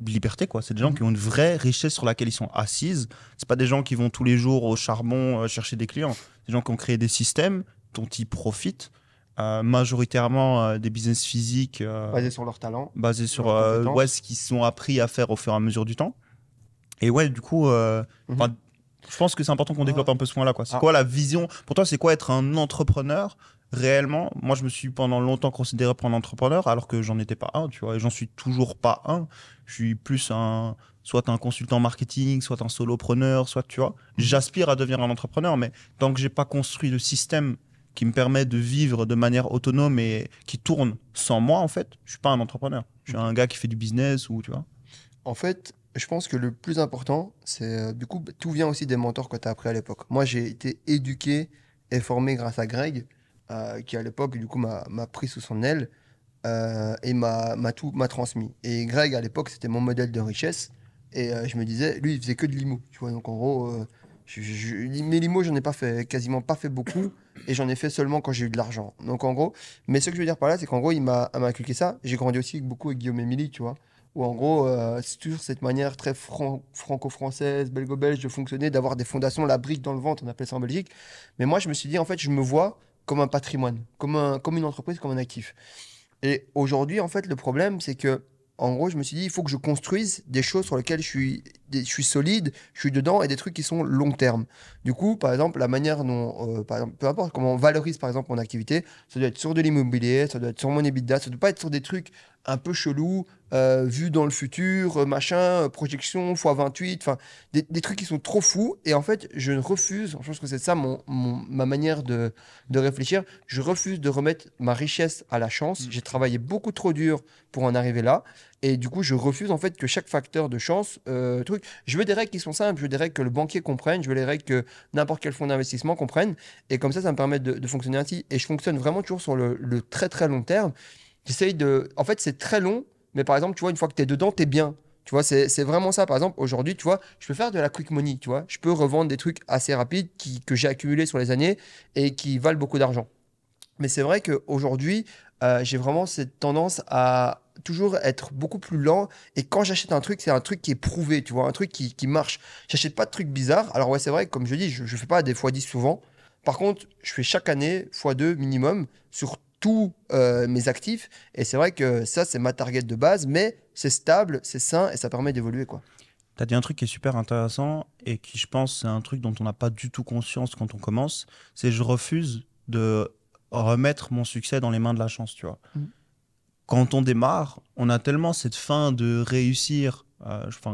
liberté, quoi. C'est des gens qui ont une vraie richesse sur laquelle ils sont assises. C'est pas des gens qui vont tous les jours au charbon chercher des clients. C'est des gens qui ont créé des systèmes dont ils profitent. Majoritairement des business physiques basés sur leur talent. basés sur leurs compétences. ouais, ce qu'ils sont appris à faire au fur et à mesure du temps. Et ouais, du coup, Mhm. je pense que c'est important qu'on développe un peu ce point-là, quoi. C'est Ah. quoi la vision? Pour toi, c'est quoi être un entrepreneur réellement? Moi, je me suis pendant longtemps considéré pour un entrepreneur, alors que j'en étais pas un, tu vois, et j'en suis toujours pas un. Je suis plus soit un consultant marketing, soit un solopreneur, soit, tu vois. J'aspire à devenir un entrepreneur, mais tant que j'ai pas construit le système qui me permet de vivre de manière autonome et qui tourne sans moi, en fait, je suis pas un entrepreneur. Je suis un gars qui fait du business ou, tu vois. En fait, je pense que le plus important, c'est du coup, tout vient aussi des mentors que tu as appris à l'époque. Moi, j'ai été éduqué et formé grâce à Greg, qui à l'époque, du coup, m'a pris sous son aile et m'a transmis. Et Greg, à l'époque, c'était mon modèle de richesse. Et je me disais, lui, il faisait que de l'IMO. Tu vois, donc en gros, mes limos, j'en ai pas fait, quasiment pas fait beaucoup. Et j'en ai fait seulement quand j'ai eu de l'argent. Donc en gros, mais ce que je veux dire par là, c'est qu'en gros, elle m'a inculqué ça. J'ai grandi aussi beaucoup avec Guillaume Émilie, tu vois. Où en gros, c'est toujours cette manière très franco-française, belgo-belge de fonctionner, d'avoir des fondations, la brique dans le ventre, on appelle ça en Belgique. Mais moi, je me suis dit, en fait, je me vois comme un patrimoine, comme une entreprise, comme un actif. Et aujourd'hui, en fait, le problème, c'est que, en gros, je me suis dit, il faut que je construise des choses sur lesquelles je suis solide, je suis dedans, et des trucs qui sont long terme. Du coup, par exemple, la manière dont, par exemple, peu importe comment on valorise, par exemple, mon activité, ça doit être sur de l'immobilier, ça doit être sur mon EBITDA, ça doit pas être sur des trucs un peu chelous, vus dans le futur, machin, projection x28, enfin, des trucs qui sont trop fous. Et en fait, je refuse, je pense que c'est ça ma manière de réfléchir, je refuse de remettre ma richesse à la chance. J'ai travaillé beaucoup trop dur pour en arriver là. Et du coup, je refuse en fait que chaque facteur de chance, je veux des règles qui sont simples, je veux des règles que le banquier comprenne, je veux les règles que n'importe quel fonds d'investissement comprenne. Et comme ça me permet de fonctionner ainsi. Et je fonctionne vraiment toujours sur le très très long terme. J'essaye de. En fait, c'est très long, mais par exemple, tu vois, une fois que tu es dedans, tu es bien. Tu vois, c'est vraiment ça. Par exemple, aujourd'hui, tu vois, je peux faire de la quick money, tu vois. Je peux revendre des trucs assez rapides que j'ai accumulés sur les années et qui valent beaucoup d'argent. Mais c'est vrai qu'aujourd'hui, j'ai vraiment cette tendance à toujours être beaucoup plus lent. Et quand j'achète un truc, c'est un truc qui est prouvé, tu vois, un truc qui marche. J'achète pas de trucs bizarres. Alors ouais, c'est vrai, comme je dis, je ne fais pas des x10 souvent. Par contre, je fais chaque année x2 minimum sur tous mes actifs. Et c'est vrai que ça, c'est ma target de base. Mais c'est stable, c'est sain et ça permet d'évoluer, quoi. Tu as dit un truc qui est super intéressant et qui, je pense, c'est un truc dont on n'a pas du tout conscience quand on commence. C'est je refuse de remettre mon succès dans les mains de la chance, tu vois. Quand on démarre, on a tellement cette faim de réussir.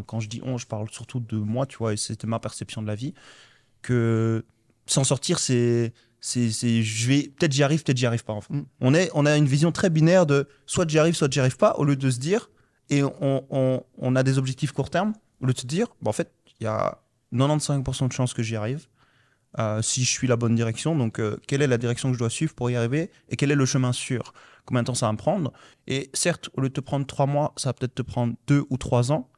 Quand je dis on, je parle surtout de moi, tu vois, et c'était ma perception de la vie, que s'en sortir, peut-être j'y arrive, peut-être j'y arrive pas. En fait. On a une vision très binaire de soit j'y arrive, soit j'y arrive pas, au lieu de se dire, et on a des objectifs court terme, au lieu de se dire, bah, en fait, il y a 95% de chances que j'y arrive. Si je suis la bonne direction, donc quelle est la direction que je dois suivre pour y arriver et quel est le chemin sûr, combien de temps ça va me prendre. Et certes, au lieu de te prendre 3 mois, ça va peut-être te prendre 2 ou 3 ans,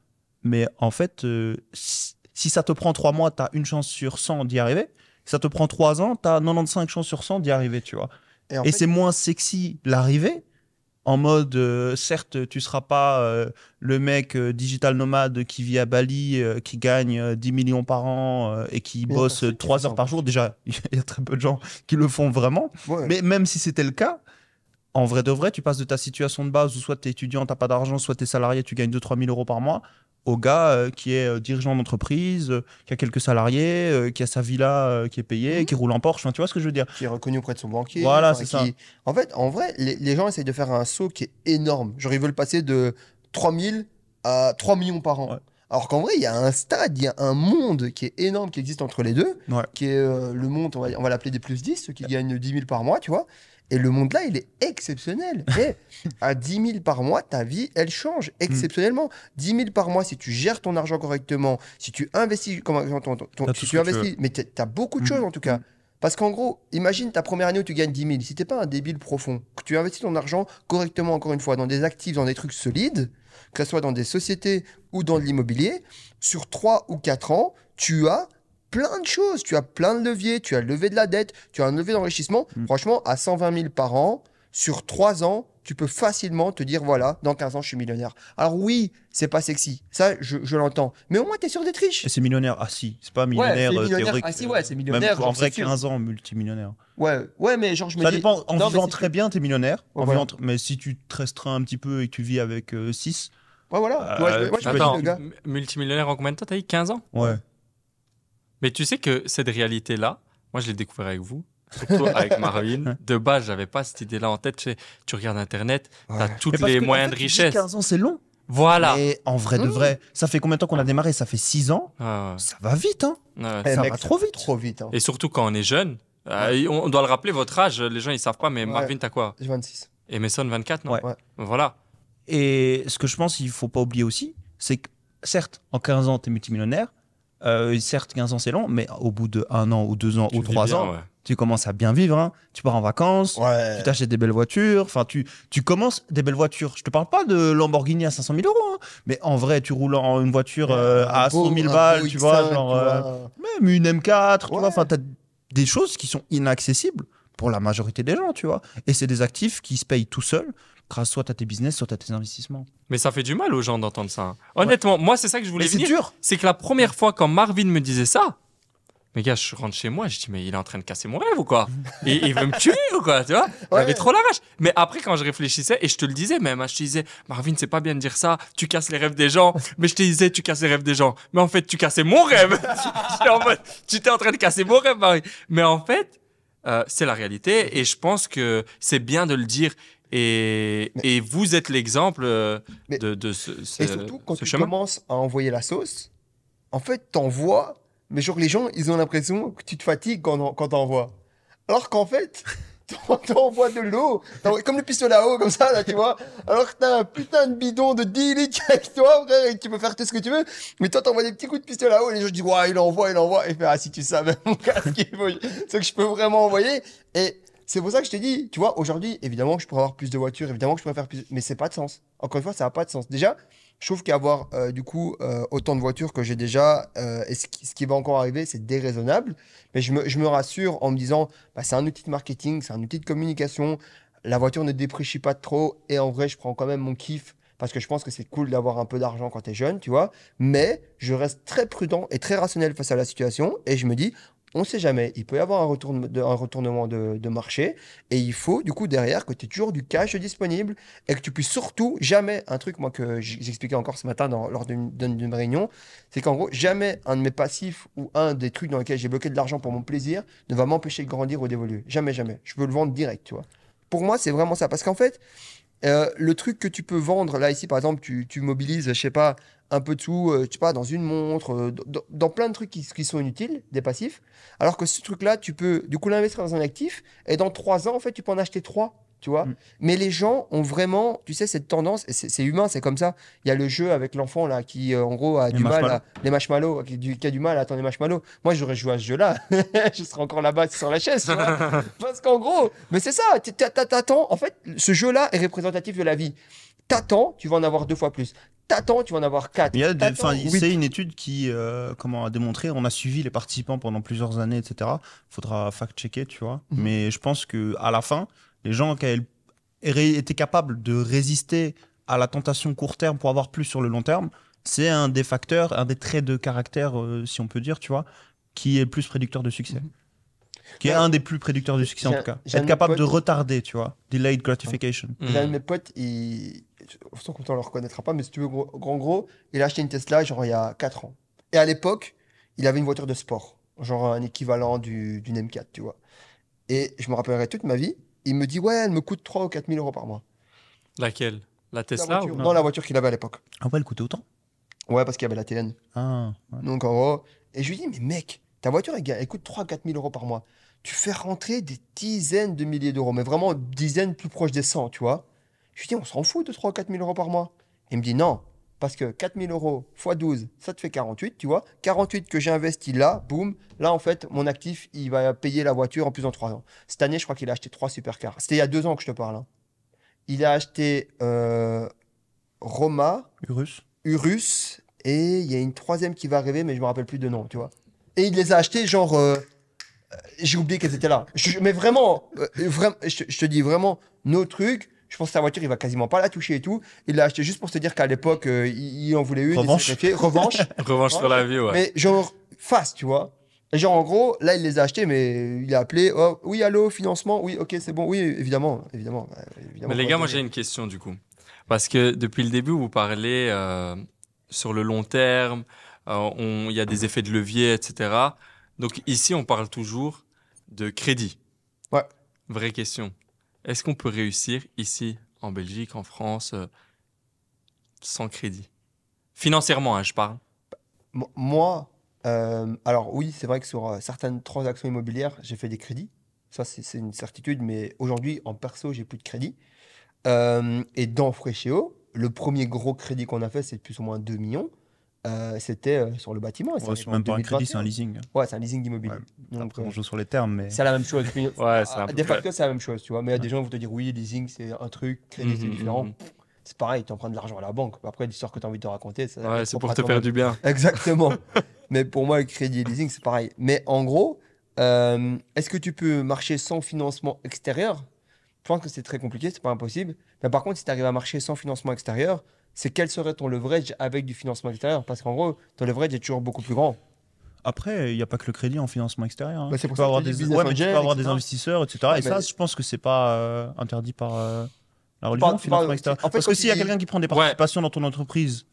mais en fait, si ça te prend 3 mois, tu as une chance sur 100 d'y arriver. Si ça te prend 3 ans, tu as 95 chances sur 100 d'y arriver, tu vois. Et c'est moins sexy l'arrivée, en mode, certes, tu seras pas le mec digital nomade qui vit à Bali, qui gagne 10 millions par an et qui bosse 3 heures par jour. Déjà, il y a très peu de gens qui le font vraiment. Ouais. Mais même si c'était le cas, en vrai de vrai, tu passes de ta situation de base où soit tu es étudiant, tu n'as pas d'argent, soit tu es salarié, tu gagnes 2-3 000 euros par mois, au gars qui est dirigeant d'entreprise, qui a quelques salariés, qui a sa villa qui est payée, qui roule en Porsche, tu vois ce que je veux dire. Qui est reconnu auprès de son banquier. Voilà, c'est ça. En fait, en vrai, les gens essayent de faire un saut qui est énorme. Genre, ils veulent passer de 3 000 à 3 millions par an. Ouais. Alors qu'en vrai, il y a un stade, il y a un monde qui est énorme qui existe entre les deux, qui est le monde, on va l'appeler des plus 10, ceux qui gagnent 10 000 par mois, tu vois. Et le monde là, il est exceptionnel. Et à 10 000 par mois, ta vie, elle change exceptionnellement. 10 000 par mois, si tu gères ton argent correctement, si tu investis, mais tu as beaucoup de choses en tout cas. Parce qu'en gros, imagine ta première année où tu gagnes 10 000. Si tu n'es pas un débile profond, que que tu investis ton argent correctement, encore une fois, dans des actifs, dans des trucs solides, que ce soit dans des sociétés ou dans de l'immobilier, sur 3 ou 4 ans, tu as plein de choses. Tu as plein de leviers, tu as levé de la dette, tu as un levier d'enrichissement. Franchement, à 120 000 par an, sur 3 ans, tu peux facilement te dire, voilà, dans 15 ans, je suis millionnaire. Alors oui, c'est pas sexy. Ça, je l'entends. Mais au moins, tu es sûr d'être riche. Et c'est millionnaire. Ah si, c'est pas millionnaire c'est millionnaire. théorique. Ah si, ouais, c'est millionnaire. Même en genre, vrai, c'est sûr. 15 ans, multimillionnaire. Ouais, mais genre, je me Ça dis... dépend. En Non, mais vivant c'est très sûr. bien, t'es millionnaire. Ouais, En voilà. vivant mais si tu te restreins un petit peu et que tu vis avec 6, Ouais, voilà. Moi, je me dis, Attends, le gars. multimillionnaire en combien de temps? T'as dit 15 ans? ouais. Mais tu sais que cette réalité-là, moi, je l'ai découvert avec vous. Surtout avec Marvin. De base, j'avais pas cette idée-là en tête. Tu regardes Internet, t'as Ouais. toutes Mais parce les que, moyens en de fait, tu dis richesse. 15 ans, c'est long. Voilà. Mais en vrai de vrai, ça fait combien de temps qu'on a démarré? Ça fait 6 ans. Ouais, Ça va vite, hein. ouais. Eh, ça mec, va trop vite. Trop vite. Hein. Et surtout quand on est jeune. On doit le rappeler, votre âge, les gens ils savent pas, mais Ouais. Marvin, t'as quoi? J'ai 26. Et Mason, 24, non? Ouais. Ouais. Voilà. Et ce que je pense qu'il faut pas oublier aussi, c'est que certes, en 15 ans, tu es multimillionnaire. Certes, 15 ans, c'est long, mais au bout de 1 an ou 2 ans Tu ou vis 3 bien, ans, ouais. tu commences à bien vivre. Hein. Tu pars en vacances, Ouais. tu t'achètes des belles voitures. Enfin, tu commences des belles voitures. Je te parle pas de Lamborghini à 500 000 euros, hein, mais en vrai, tu roules en une voiture à 100 000 balles, tu vois, genre même une M4, tu Ouais. vois. Enfin, t'as des choses qui sont inaccessibles pour la majorité des gens, tu vois. Et c'est des actifs qui se payent tout seuls grâce soit à tes business, soit à tes investissements. Mais ça fait du mal aux gens d'entendre ça. Hein. Honnêtement, moi, c'est ça que je voulais Mais c'est venir. dur. C'est que la première fois, quand Marvin me disait ça, mais gars, je rentre chez moi, je dis, mais il est en train de casser mon rêve ou quoi? Et il veut me tuer ou quoi? Tu vois? J'avais trop la rage. Mais après, quand je réfléchissais, et je te le disais même, hein, je te disais, Marvin, c'est pas bien de dire ça, tu casses les rêves des gens. Mais je te disais, tu casses les rêves des gens. Mais en fait, tu cassais mon rêve. J'étais en mode, tu étais en train de casser mon rêve, Marvin. Mais en fait, c'est la réalité, et je pense que c'est bien de le dire. Et vous êtes l'exemple Mais- de Et surtout, quand ce tu chemin. commences à envoyer la sauce, en fait, t'envoies, mais genre les gens, ils ont l'impression que tu te fatigues quand t'envoies. Alors qu'en fait, t'envoies de l'eau, comme le pistolet à eau, comme ça, là, tu vois. Alors que t'as un putain de bidon de 10 litres avec toi, frère, et tu peux faire tout ce que tu veux. Mais toi, t'envoies des petits coups de pistolet à eau, et les gens disent, ouais, il envoie. Et fait, ah, si tu savais, mon gars, ce que je peux vraiment envoyer. Et c'est pour ça que je t'ai dit, tu vois, aujourd'hui, évidemment, je pourrais avoir plus de voitures, évidemment que je pourrais faire plus, mais c'est pas de sens. Encore une fois, ça n'a pas de sens. Déjà, je trouve qu'avoir du coup autant de voitures que j'ai déjà, et ce qui va encore arriver, c'est déraisonnable. Mais je me rassure en me disant, bah, c'est un outil de marketing, c'est un outil de communication. La voiture ne déprécie pas trop, et en vrai, je prends quand même mon kiff parce que je pense que c'est cool d'avoir un peu d'argent quand tu es jeune, tu vois. Mais je reste très prudent et très rationnel face à la situation, et je me dis, on ne sait jamais, il peut y avoir un retournement de marché, et il faut du coup derrière que tu aies toujours du cash disponible et que tu puisses surtout jamais, un truc moi que j'expliquais encore ce matin lors d'une réunion, c'est qu'en gros jamais un de mes passifs ou un des trucs dans lesquels j'ai bloqué de l'argent pour mon plaisir ne va m'empêcher de grandir ou d'évoluer. Jamais, jamais. Je peux le vendre direct, tu vois. Pour moi, c'est vraiment ça. Parce qu'en fait, le truc que tu peux vendre, là, ici, par exemple, tu mobilises, je sais pas, un peu de sous, je sais pas, dans une montre, dans plein de trucs qui sont inutiles, des passifs. Alors que ce truc-là, tu peux, du coup, l'investir dans un actif, et dans 3 ans, en fait, tu peux en acheter 3, tu vois. Mais les gens ont vraiment, tu sais, cette tendance, et c'est humain, c'est comme ça. Il y a le jeu avec l'enfant, là, qui, en gros, a Les du mal marshmallows. les marshmallows, qui a du mal à attendre les marshmallows. Moi, j'aurais joué à ce jeu-là. Je serais encore là-bas sur la chaise, tu vois. Parce qu'en gros, mais c'est ça, t'attends, en fait, ce jeu-là est représentatif de la vie. T'attends, tu vas en avoir 2 fois plus. T'attends, tu vas en avoir 4. Il y a T'attends, 8. c'est une étude qui comment a démontré, on a suivi les participants pendant plusieurs années, etc. Faudra fact-checker, tu vois. Mais je pense que à la fin, les gens qui étaient capables de résister à la tentation court terme pour avoir plus sur le long terme, c'est un des facteurs, un des traits de caractère, si on peut dire, tu vois, qui est le plus prédicteur de succès. Qui est un des plus prédicteurs du succès en tout cas. Être capable de retarder, tu vois. Delayed gratification. J'ai un de mes potes, sans qu'on ne le reconnaîtra pas, mais si tu veux, gros, il a acheté une Tesla genre il y a 4 ans. Et à l'époque, il avait une voiture de sport, genre un équivalent d'une M4, tu vois. Et je me rappellerai toute ma vie, il me dit, ouais, elle me coûte 3 ou 4 000 euros par mois. Laquelle? La La Tesla voiture, ou... non, la voiture qu'il avait à l'époque. Ah ouais, elle coûtait autant. Ouais, parce qu'il y avait la TN. Ah, ouais. Donc en gros, et je lui dis, mais mec, ta voiture, elle coûte 3 4 000 euros par mois. Tu fais rentrer des dizaines de milliers d'euros, mais vraiment dizaines plus proches des 100, tu vois. Je lui dis, on s'en fout de 3 4 000 euros par mois. Il me dit, non, parce que 4 000 euros x 12, ça te fait 48, tu vois. 48 que j'ai investi là, boum, là en fait, mon actif, il va payer la voiture en plus dans 3 ans. Cette année, je crois qu'il a acheté 3 supercars. C'était il y a 2 ans que je te parle. Hein. il a acheté Roma, Urus. Urus, et il y a une troisième qui va arriver, mais je me rappelle plus de nom, tu vois. Et il les a achetés genre... j'ai oublié qu'elles étaient là. Mais vraiment, je te dis vraiment, nos trucs, je pense que sa voiture, il va quasiment pas la toucher et tout. Il l'a acheté juste pour se dire qu'à l'époque, il en voulait une. Revanche. Revanche. Revanche sur la vie, ouais. Mais genre, face, tu vois. Et genre, en gros, là, il les a achetés, mais il a appelé. Oh, oui, allô, financement. Oui, ok, c'est bon. Oui, évidemment. Évidemment. Mais les gars, moi, j'ai une question, du coup. Parce que depuis le début, vous parlez sur le long terme, il y a des effets de levier, etc. Donc ici, on parle toujours de crédit. Ouais. Vraie question. Est-ce qu'on peut réussir ici, en Belgique, en France, sans crédit? Financièrement, hein, je parle. Moi, alors oui, c'est vrai que sur certaines transactions immobilières, j'ai fait des crédits. Ça, c'est une certitude. Mais aujourd'hui, en perso, j'ai plus de crédit. Et dans Fréchéo, le premier gros crédit qu'on a fait, c'est plus ou moins 2 millions. C'était sur le bâtiment. Et ça Ouais, arrive c'est en même pas un crédit, c'est un 2021. leasing. Ouais, c'est un leasing d'immobilier. Ouais. Donc, Après, on joue sur les termes, mais. c'est la même chose. Ouais, c'est un peu De près. facto, c'est la même chose, tu vois. Mais il y a des gens qui vont te dire, oui, leasing, c'est un truc, crédit, c'est différent. C'est pareil, tu empruntes de l'argent à la banque. Après, l'histoire que tu as envie de te raconter, ça Ouais, c'est pour te faire du bien. Exactement. Mais pour moi, le crédit et leasing, c'est pareil. Mais en gros, est-ce que tu peux marcher sans financement extérieur? Je pense que c'est très compliqué, c'est pas impossible. Mais par contre, si tu arrives à marcher sans financement extérieur, c'est quel serait ton leverage avec du financement extérieur? Parce qu'en gros, ton leverage est toujours beaucoup plus grand. Après, il n'y a pas que le crédit en financement extérieur. Hein. Bah, c'est Tu pour peux ça que avoir je te dis des, business ouais, mais tu angel, peux avoir des etc. investisseurs, etc. Ouais, Et ça, mais- je pense que c'est pas interdit par la religion, le tu financement parles- extérieur. en fait, Parce quand que tu s'il y a dis- quelqu'un qui prend des participations dans ton entreprise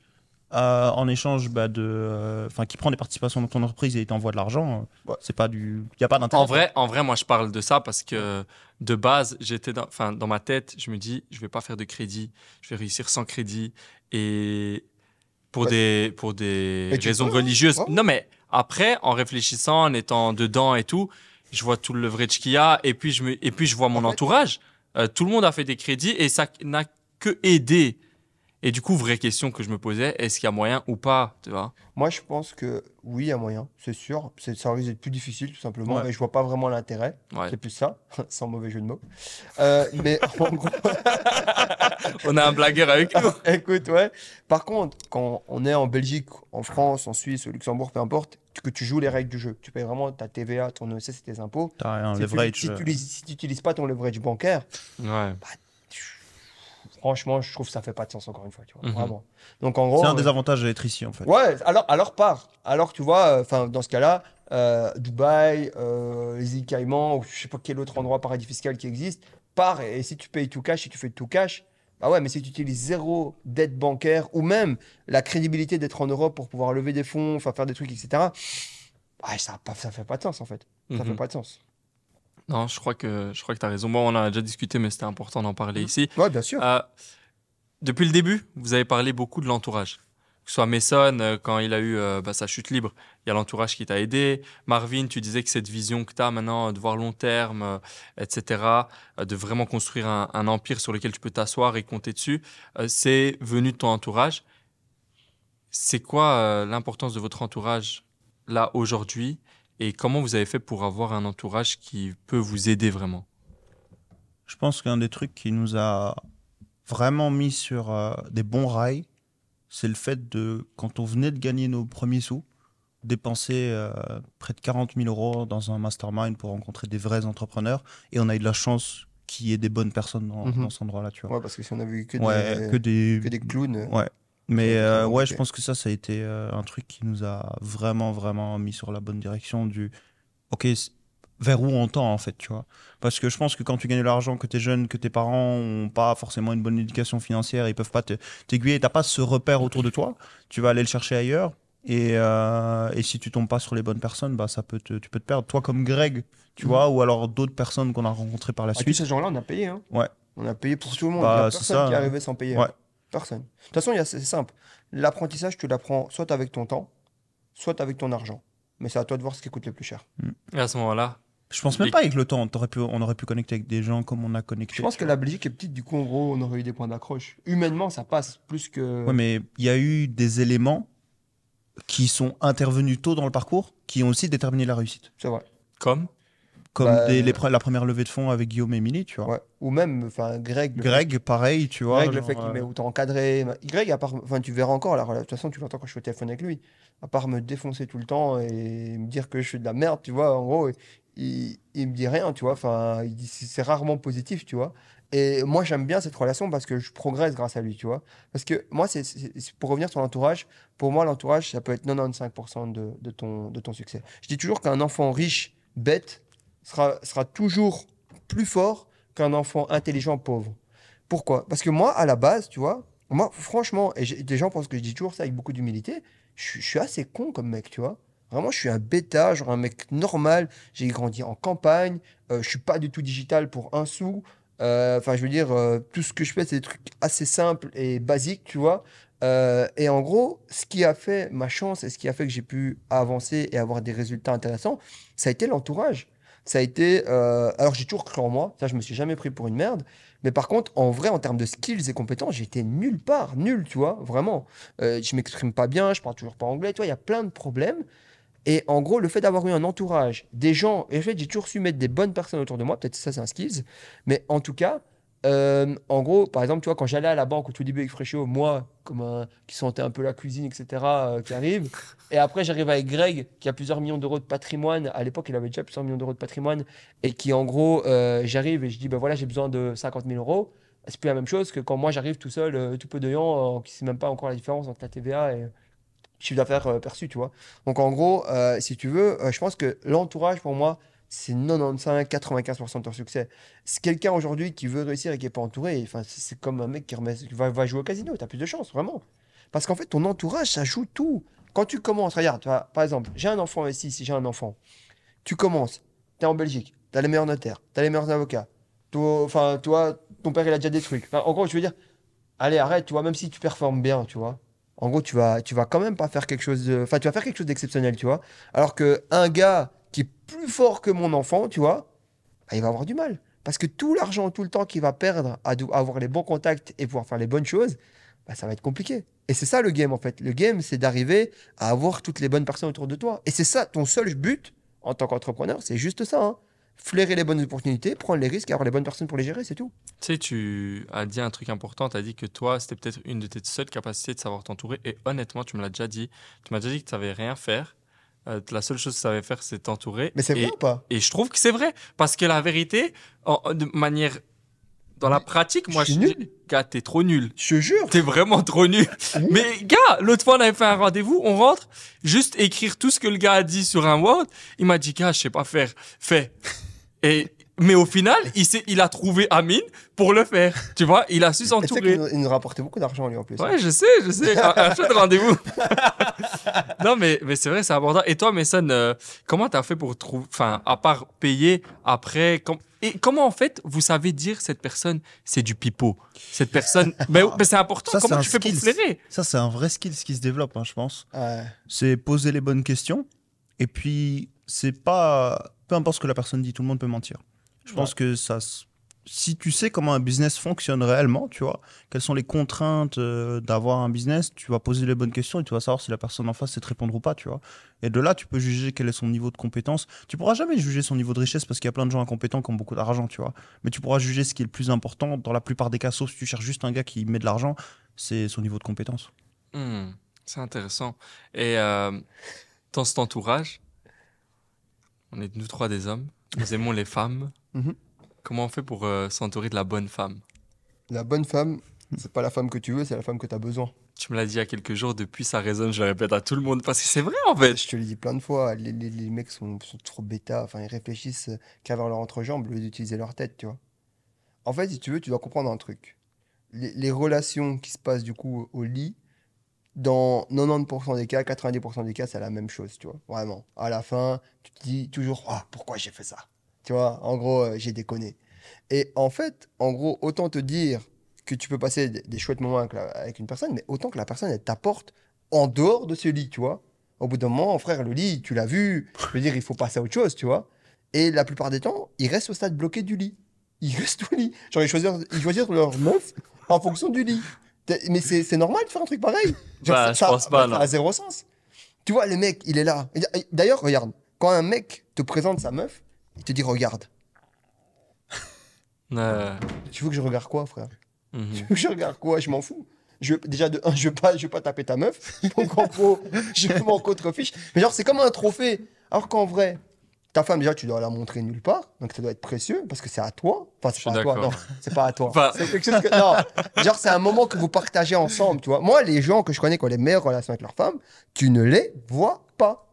en échange enfin, qui prend des participations dans ton entreprise et il t'envoie de l'argent, Ouais. c'est pas du, il y a pas d'intérêt. En vrai, moi, je parle de ça parce que de base, dans ma tête, je me dis, je vais pas faire de crédit, je vais réussir sans crédit et pour des Mais tu raisons peux, hein. religieuses. Ouais. Non, mais après, en réfléchissant, en étant dedans et tout, je vois tout le leverage qu'il y a et puis je vois mon En fait- entourage. Tout le monde a fait des crédits et ça n'a que aidé. Et du coup, vraie question que je me posais, est-ce qu'il y a moyen ou pas, tu vois? Moi, je pense que oui, il y a moyen, c'est sûr. Ça risque d'être plus difficile, tout simplement. Ouais. Mais je vois pas vraiment l'intérêt. Ouais. C'est plus ça, sans mauvais jeu de mots. Mais en gros, On a un blagueur avec nous. écoute, ouais. Par contre, quand on est en Belgique, en France, en Suisse, au Luxembourg, peu importe, que tu joues les règles du jeu, tu payes vraiment ta TVA, ton EC, c'est tes impôts. T'as un Si tu leverage. n'utilises pas ton leverage bancaire, Ouais. franchement, je trouve que ça fait pas de sens, encore une fois, tu vois, Mhm. vraiment. Donc, en gros, C'est un des avantages d'être ici, en fait. ouais, alors part. Alors, tu vois, enfin, dans ce cas-là, Dubaï, les îles Caïmans, ou je sais pas quel autre endroit paradis fiscal qui existe, part. Et si tu payes tout cash, si tu fais tout cash, bah ouais, mais si tu utilises zéro dette bancaire, ou même la crédibilité d'être en Europe pour pouvoir lever des fonds, enfin, faire des trucs, etc., ah, ça fait pas de sens, en fait. Ça fait Mhm. pas de sens. Non, je crois que tu as raison. Bon, on en a déjà discuté, mais c'était important d'en parler ici. Ouais, bien sûr. Depuis le début, vous avez parlé beaucoup de l'entourage. Que ce soit Mason, quand il a eu sa chute libre, il y a l'entourage qui t'a aidé. Marvin, tu disais que cette vision que tu as maintenant de voir long terme, etc., de vraiment construire un empire sur lequel tu peux t'asseoir et compter dessus, c'est venu de ton entourage. C'est quoi l'importance de votre entourage là aujourd'hui et comment vous avez fait pour avoir un entourage qui peut vous aider vraiment? Je pense qu'un des trucs qui nous a vraiment mis sur des bons rails, c'est le fait de, quand on venait de gagner nos premiers sous, dépenser près de 40 000 euros dans un mastermind pour rencontrer des vrais entrepreneurs. Et on a eu de la chance qu'il y ait des bonnes personnes dans cet endroit-là, tu vois. Ouais, parce que si on avait eu Ouais, que des clowns. Ouais. Mais ça va ouais, compliqué. je pense que ça a été un truc qui nous a vraiment, vraiment mis sur la bonne direction du OK, vers où on tend en fait, tu vois. Parce que je pense que quand tu gagnes de l'argent, que tu es jeune, que tes parents n'ont pas forcément une bonne éducation financière, ils peuvent pas t'aiguiller, tu n'as pas ce repère autour de toi, tu vas aller le chercher ailleurs. Et si tu tombes pas sur les bonnes personnes, bah, tu peux te perdre. Toi comme Greg, tu vois, ou alors d'autres personnes qu'on a rencontrées par la Ah, tous suite. ces gens-là, on a payé. Hein. Ouais. On a payé pour tout le monde. Bah, Il n'y a c'est personne ça, qui est hein. arrivé sans payer. Ouais. Hein. Personne. De toute façon, c'est simple. L'apprentissage, tu l'apprends soit avec ton temps, soit avec ton argent. Mais c'est à toi de voir ce qui coûte le plus cher. Et à ce moment-là, Je pense même pas avec le temps. On aurait pu connecter avec des gens comme on a connecté. Je pense tu que vois. la Belgique est petite, du coup, en gros, on aurait eu des points d'accroche. Humainement, ça passe plus que. Ouais, mais il y a eu des éléments qui sont intervenus tôt dans le parcours qui ont aussi déterminé la réussite. C'est vrai. comme Comme Bah, la première levée de fonds avec Guillaume et Émilie, tu vois. Ouais. Ou même, enfin, Greg. Greg, pareil, tu vois. Greg, le genre, fait qu'il m'ait autant encadré. Greg, à part, enfin, tu verras encore, là, de toute façon, tu l'entends quand je suis au téléphone avec lui. À part me défoncer tout le temps et me dire que je suis de la merde, tu vois, en gros, il me dit rien, tu vois. Enfin, c'est rarement positif, tu vois. Et moi, j'aime bien cette relation parce que je progresse grâce à lui, tu vois. Parce que moi, pour revenir sur l'entourage, pour moi, l'entourage, ça peut être 95% de ton succès. Je dis toujours qu'un enfant riche, bête, sera toujours plus fort qu'un enfant intelligent, pauvre. Pourquoi? Parce que moi, à la base, tu vois, moi, franchement, et des gens pensent que je dis toujours ça avec beaucoup d'humilité, je suis assez con comme mec, tu vois. Vraiment, je suis un bêta, genre un mec normal. J'ai grandi en campagne. Je suis pas du tout digital pour un sou. Enfin, je veux dire, tout ce que je fais, c'est des trucs assez simples et basiques, tu vois. Et en gros, ce qui a fait ma chance et ce qui a fait que j'ai pu avancer et avoir des résultats intéressants, ça a été l'entourage. Ça a été. Alors, j'ai toujours cru en moi. Ça, je me suis jamais pris pour une merde. Mais par contre, en vrai, en termes de skills et compétences, j'étais nulle part. Nul, tu vois, vraiment. Je m'exprime pas bien, je parle toujours pas anglais. Tu vois, il y a plein de problèmes. Et en gros, le fait d'avoir eu un entourage, des gens, et en fait, j'ai toujours su mettre des bonnes personnes autour de moi, peut-être ça c'est un skills, mais en tout cas, en gros, par exemple, tu vois, quand j'allais à la banque au tout début avec Fréchio, moi, qui sentais un peu la cuisine, etc., qui arrive, et après j'arrive avec Greg, qui a plusieurs millions d'euros de patrimoine, à l'époque il avait déjà plusieurs millions d'euros de patrimoine, et qui en gros, j'arrive et je dis, ben voilà, j'ai besoin de 50 000 euros, c'est plus la même chose que quand moi j'arrive tout seul, tout peu de gens, qui ne sait même pas encore la différence entre la TVA et chiffre d'affaires perçu, tu vois. Donc en gros, si tu veux, je pense que l'entourage pour moi, c'est 95-95% de ton succès. C'est quelqu'un aujourd'hui qui veut réussir et qui n'est pas entouré. Enfin, c'est comme un mec qui va jouer au casino, tu as plus de chance, vraiment. Parce qu'en fait, ton entourage, ça joue tout. Quand tu commences, regarde, tu vois, par exemple, j'ai un enfant ici, si j'ai un enfant, tu commences, tu es en Belgique, tu as les meilleurs notaires, tu as les meilleurs avocats. Enfin, toi, ton père, il a déjà des trucs. Enfin, en gros, je veux dire, allez, arrête, tu vois, même si tu performes bien, tu vois. En gros, tu vas quand même pas faire quelque chose de... Enfin, tu vas faire quelque chose d'exceptionnel, tu vois. Alors que un gars qui est plus fort que mon enfant, tu vois, bah, il va avoir du mal. Parce que tout l'argent, tout le temps qu'il va perdre à avoir les bons contacts et pouvoir faire les bonnes choses, bah, ça va être compliqué. Et c'est ça le game, en fait. Le game, c'est d'arriver à avoir toutes les bonnes personnes autour de toi. Et c'est ça, ton seul but en tant qu'entrepreneur, c'est juste ça, hein. Flairer les bonnes opportunités, prendre les risques et avoir les bonnes personnes pour les gérer, c'est tout. Tu sais, tu as dit un truc important. Tu as dit que toi, c'était peut-être une de tes seules capacités de savoir t'entourer. Et honnêtement, tu me l'as déjà dit. Tu m'as déjà dit que tu savais rien faire. La seule chose que tu savais faire, c'est t'entourer. Mais c'est vrai ou pas? Et je trouve que c'est vrai. Parce que la vérité, de manière. Dans la pratique, moi, je suis je dis, nul. gars, t'es trop nul. Je te jure. T'es vraiment trop nul. Oui. Mais gars, l'autre fois, on avait fait un rendez-vous. On rentre, juste écrire tout ce que le gars a dit sur un Word. Il m'a dit, gars, je sais pas faire. Fais. Mais au final, il a trouvé Amine pour le faire. Tu vois, il a su Et tu sais s'entourer. qu'il nous rapportait beaucoup d'argent, lui, en plus. Ouais, je sais. Un chouette rendez-vous. Non, mais c'est vrai, c'est important. Et toi, Mason, comment t'as fait pour trouver, enfin, à part payer après, et comment en fait vous savez dire cette personne c'est du pipeau, cette personne, mais c'est important. Ça, Comment c'est tu un fais pour skills. flairer? Ça, c'est un vrai skill qui se développe, hein, je pense. Ouais. C'est poser les bonnes questions. Et puis, c'est pas... Peu importe ce que la personne dit, tout le monde peut mentir. Je pense que si tu sais comment un business fonctionne réellement, tu vois, quelles sont les contraintes d'avoir un business, tu vas poser les bonnes questions et tu vas savoir si la personne en face sait te répondre ou pas, tu vois. Et de là, tu peux juger quel est son niveau de compétence. Tu pourras jamais juger son niveau de richesse parce qu'il y a plein de gens incompétents qui ont beaucoup d'argent, tu vois. Mais tu pourras juger ce qui est le plus important. Dans la plupart des cas, sauf si tu cherches juste un gars qui met de l'argent, c'est son niveau de compétence. C'est intéressant. Et dans cet entourage, on est nous trois des hommes, nous aimons les femmes. Mhm. Comment on fait pour s'entourer de la bonne femme? La bonne femme, c'est pas la femme que tu veux, c'est la femme que tu as besoin. Tu me l'as dit il y a quelques jours, depuis ça résonne, je le répète à tout le monde, parce que c'est vrai en fait. Je te l'ai dit plein de fois, les mecs sont trop bêta, enfin ils réfléchissent qu'à leur entrejambe au lieu d'utiliser leur tête, tu vois. En fait, si tu veux, tu dois comprendre un truc. Les relations qui se passent du coup au lit, dans 90% des cas, 90% des cas, c'est la même chose, tu vois. Vraiment. À la fin, tu te dis toujours, ah, pourquoi j'ai fait ça? Tu vois, en gros, j'ai déconné. Et en fait, en gros, autant te dire que tu peux passer des chouettes moments avec une personne, mais autant que la personne, elle t'apporte en dehors de ce lit, tu vois. Au bout d'un moment, frère, le lit, tu l'as vu, je veux dire, il faut passer à autre chose, tu vois. Et la plupart des temps, ils restent au stade bloqué du lit. Ils restent au lit. Genre, ils choisissent leur meuf en fonction du lit. Mais c'est normal de faire un truc pareil. Genre, Bah, je pense pas, non. Ça a zéro sens. Tu vois, le mec, il est là. D'ailleurs, regarde, quand un mec te présente sa meuf, Il te dit regarde. Tu veux que je regarde quoi, frère? Mhm. Tu veux que je regarde quoi? Je m'en fous. Déjà, de un, je vais pas taper ta meuf. Donc, en gros, je m'en contrefiche. Mais genre, c'est comme un trophée. Alors qu'en vrai, ta femme, déjà, tu dois la montrer nulle part. Donc, ça doit être précieux parce que c'est à toi. Enfin, Je c'est suis pas à toi. d'accord. Non, c'est pas à toi. Enfin- C'est quelque chose que. Non. Genre, c'est un moment que vous partagez ensemble, tu vois. Moi, les gens que je connais qui ont les meilleures relations avec leur femme, tu ne les vois pas.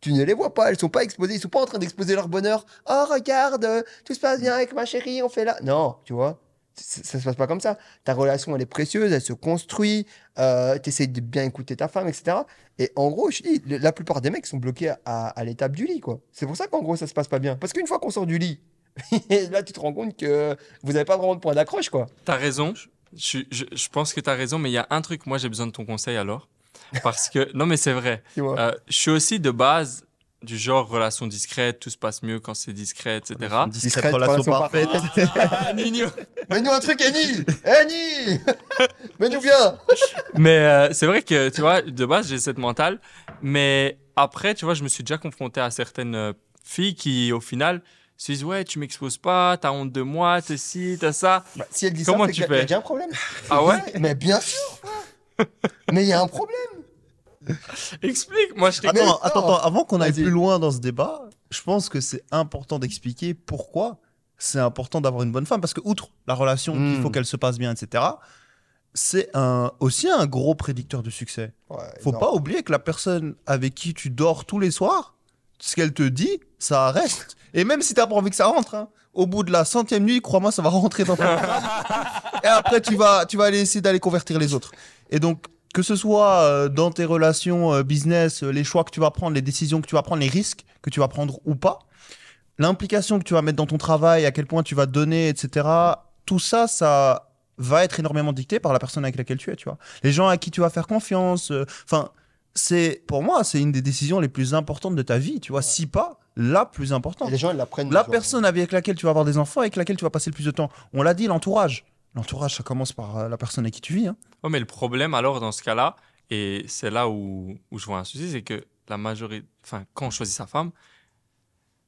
Tu ne les vois pas, elles sont pas exposées, ils sont pas en train d'exposer leur bonheur. Oh, regarde, tout se passe bien avec ma chérie, on fait là. Non, tu vois, ça se passe pas comme ça. Ta relation, elle est précieuse, elle se construit, tu essaies de bien écouter ta femme, etc. Et en gros, je te dis, la plupart des mecs sont bloqués à l'étape du lit, quoi. C'est pour ça qu'en gros, ça se passe pas bien. Parce qu'une fois qu'on sort du lit, là, tu te rends compte que vous avez pas vraiment de point d'accroche, quoi. T'as raison. Je pense que t'as raison, mais il y a un truc, moi j'ai besoin de ton conseil alors. Parce que, non mais c'est vrai. Tu vois. Je suis aussi de base du genre relation discrète, tout se passe mieux quand c'est discret, etc. Discrète, relation parfaite. Ah, Nino. Mets-nous un truc, Annie. Annie. Mets-nous bien. Mais c'est vrai que, tu vois, de base, j'ai cette mentale. Mais après, tu vois, je me suis déjà confronté à certaines filles qui, au final, se disent, ouais, tu m'exposes pas, t'as honte de moi, t'es ci, t'as ça. Bah, si elle dit Comment ça, c'est tu qu'il y a fais déjà un problème. Ah ouais? Mais bien sûr. Mais il y a un problème. Explique, moi je t'écoute. Attends, avant qu'on aille Vas-y. plus loin dans ce débat, je pense que c'est important d'expliquer pourquoi c'est important d'avoir une bonne femme. Parce que, outre la relation, qu'il faut qu'elle se passe bien, etc., c'est aussi un gros prédicteur de succès. Ouais, Faut non. pas oublier que la personne avec qui tu dors tous les soirs, ce qu'elle te dit, ça reste. Et même si t'as pas envie que ça rentre, hein, au bout de la 100e nuit, crois-moi, ça va rentrer dans ta tête. Et après, tu vas aller essayer d'aller convertir les autres. Et donc, que ce soit dans tes relations business, les choix que tu vas prendre, les décisions que tu vas prendre, les risques que tu vas prendre ou pas, l'implication que tu vas mettre dans ton travail, à quel point tu vas te donner, etc. Tout ça, ça va être énormément dicté par la personne avec laquelle tu es, tu vois. Les gens à qui tu vas faire confiance. Enfin, pour moi, c'est une des décisions les plus importantes de ta vie, tu vois. Si pas, la plus Et importante. les gens, ils la prennent. La genre. personne avec laquelle tu vas avoir des enfants, avec laquelle tu vas passer le plus de temps. On l'a dit, l'entourage. L'entourage, ça commence par la personne avec qui tu vis. Hein. Ouais, mais le problème alors dans ce cas-là, et c'est là où je vois un souci, c'est que la majorité, enfin, quand on choisit sa femme,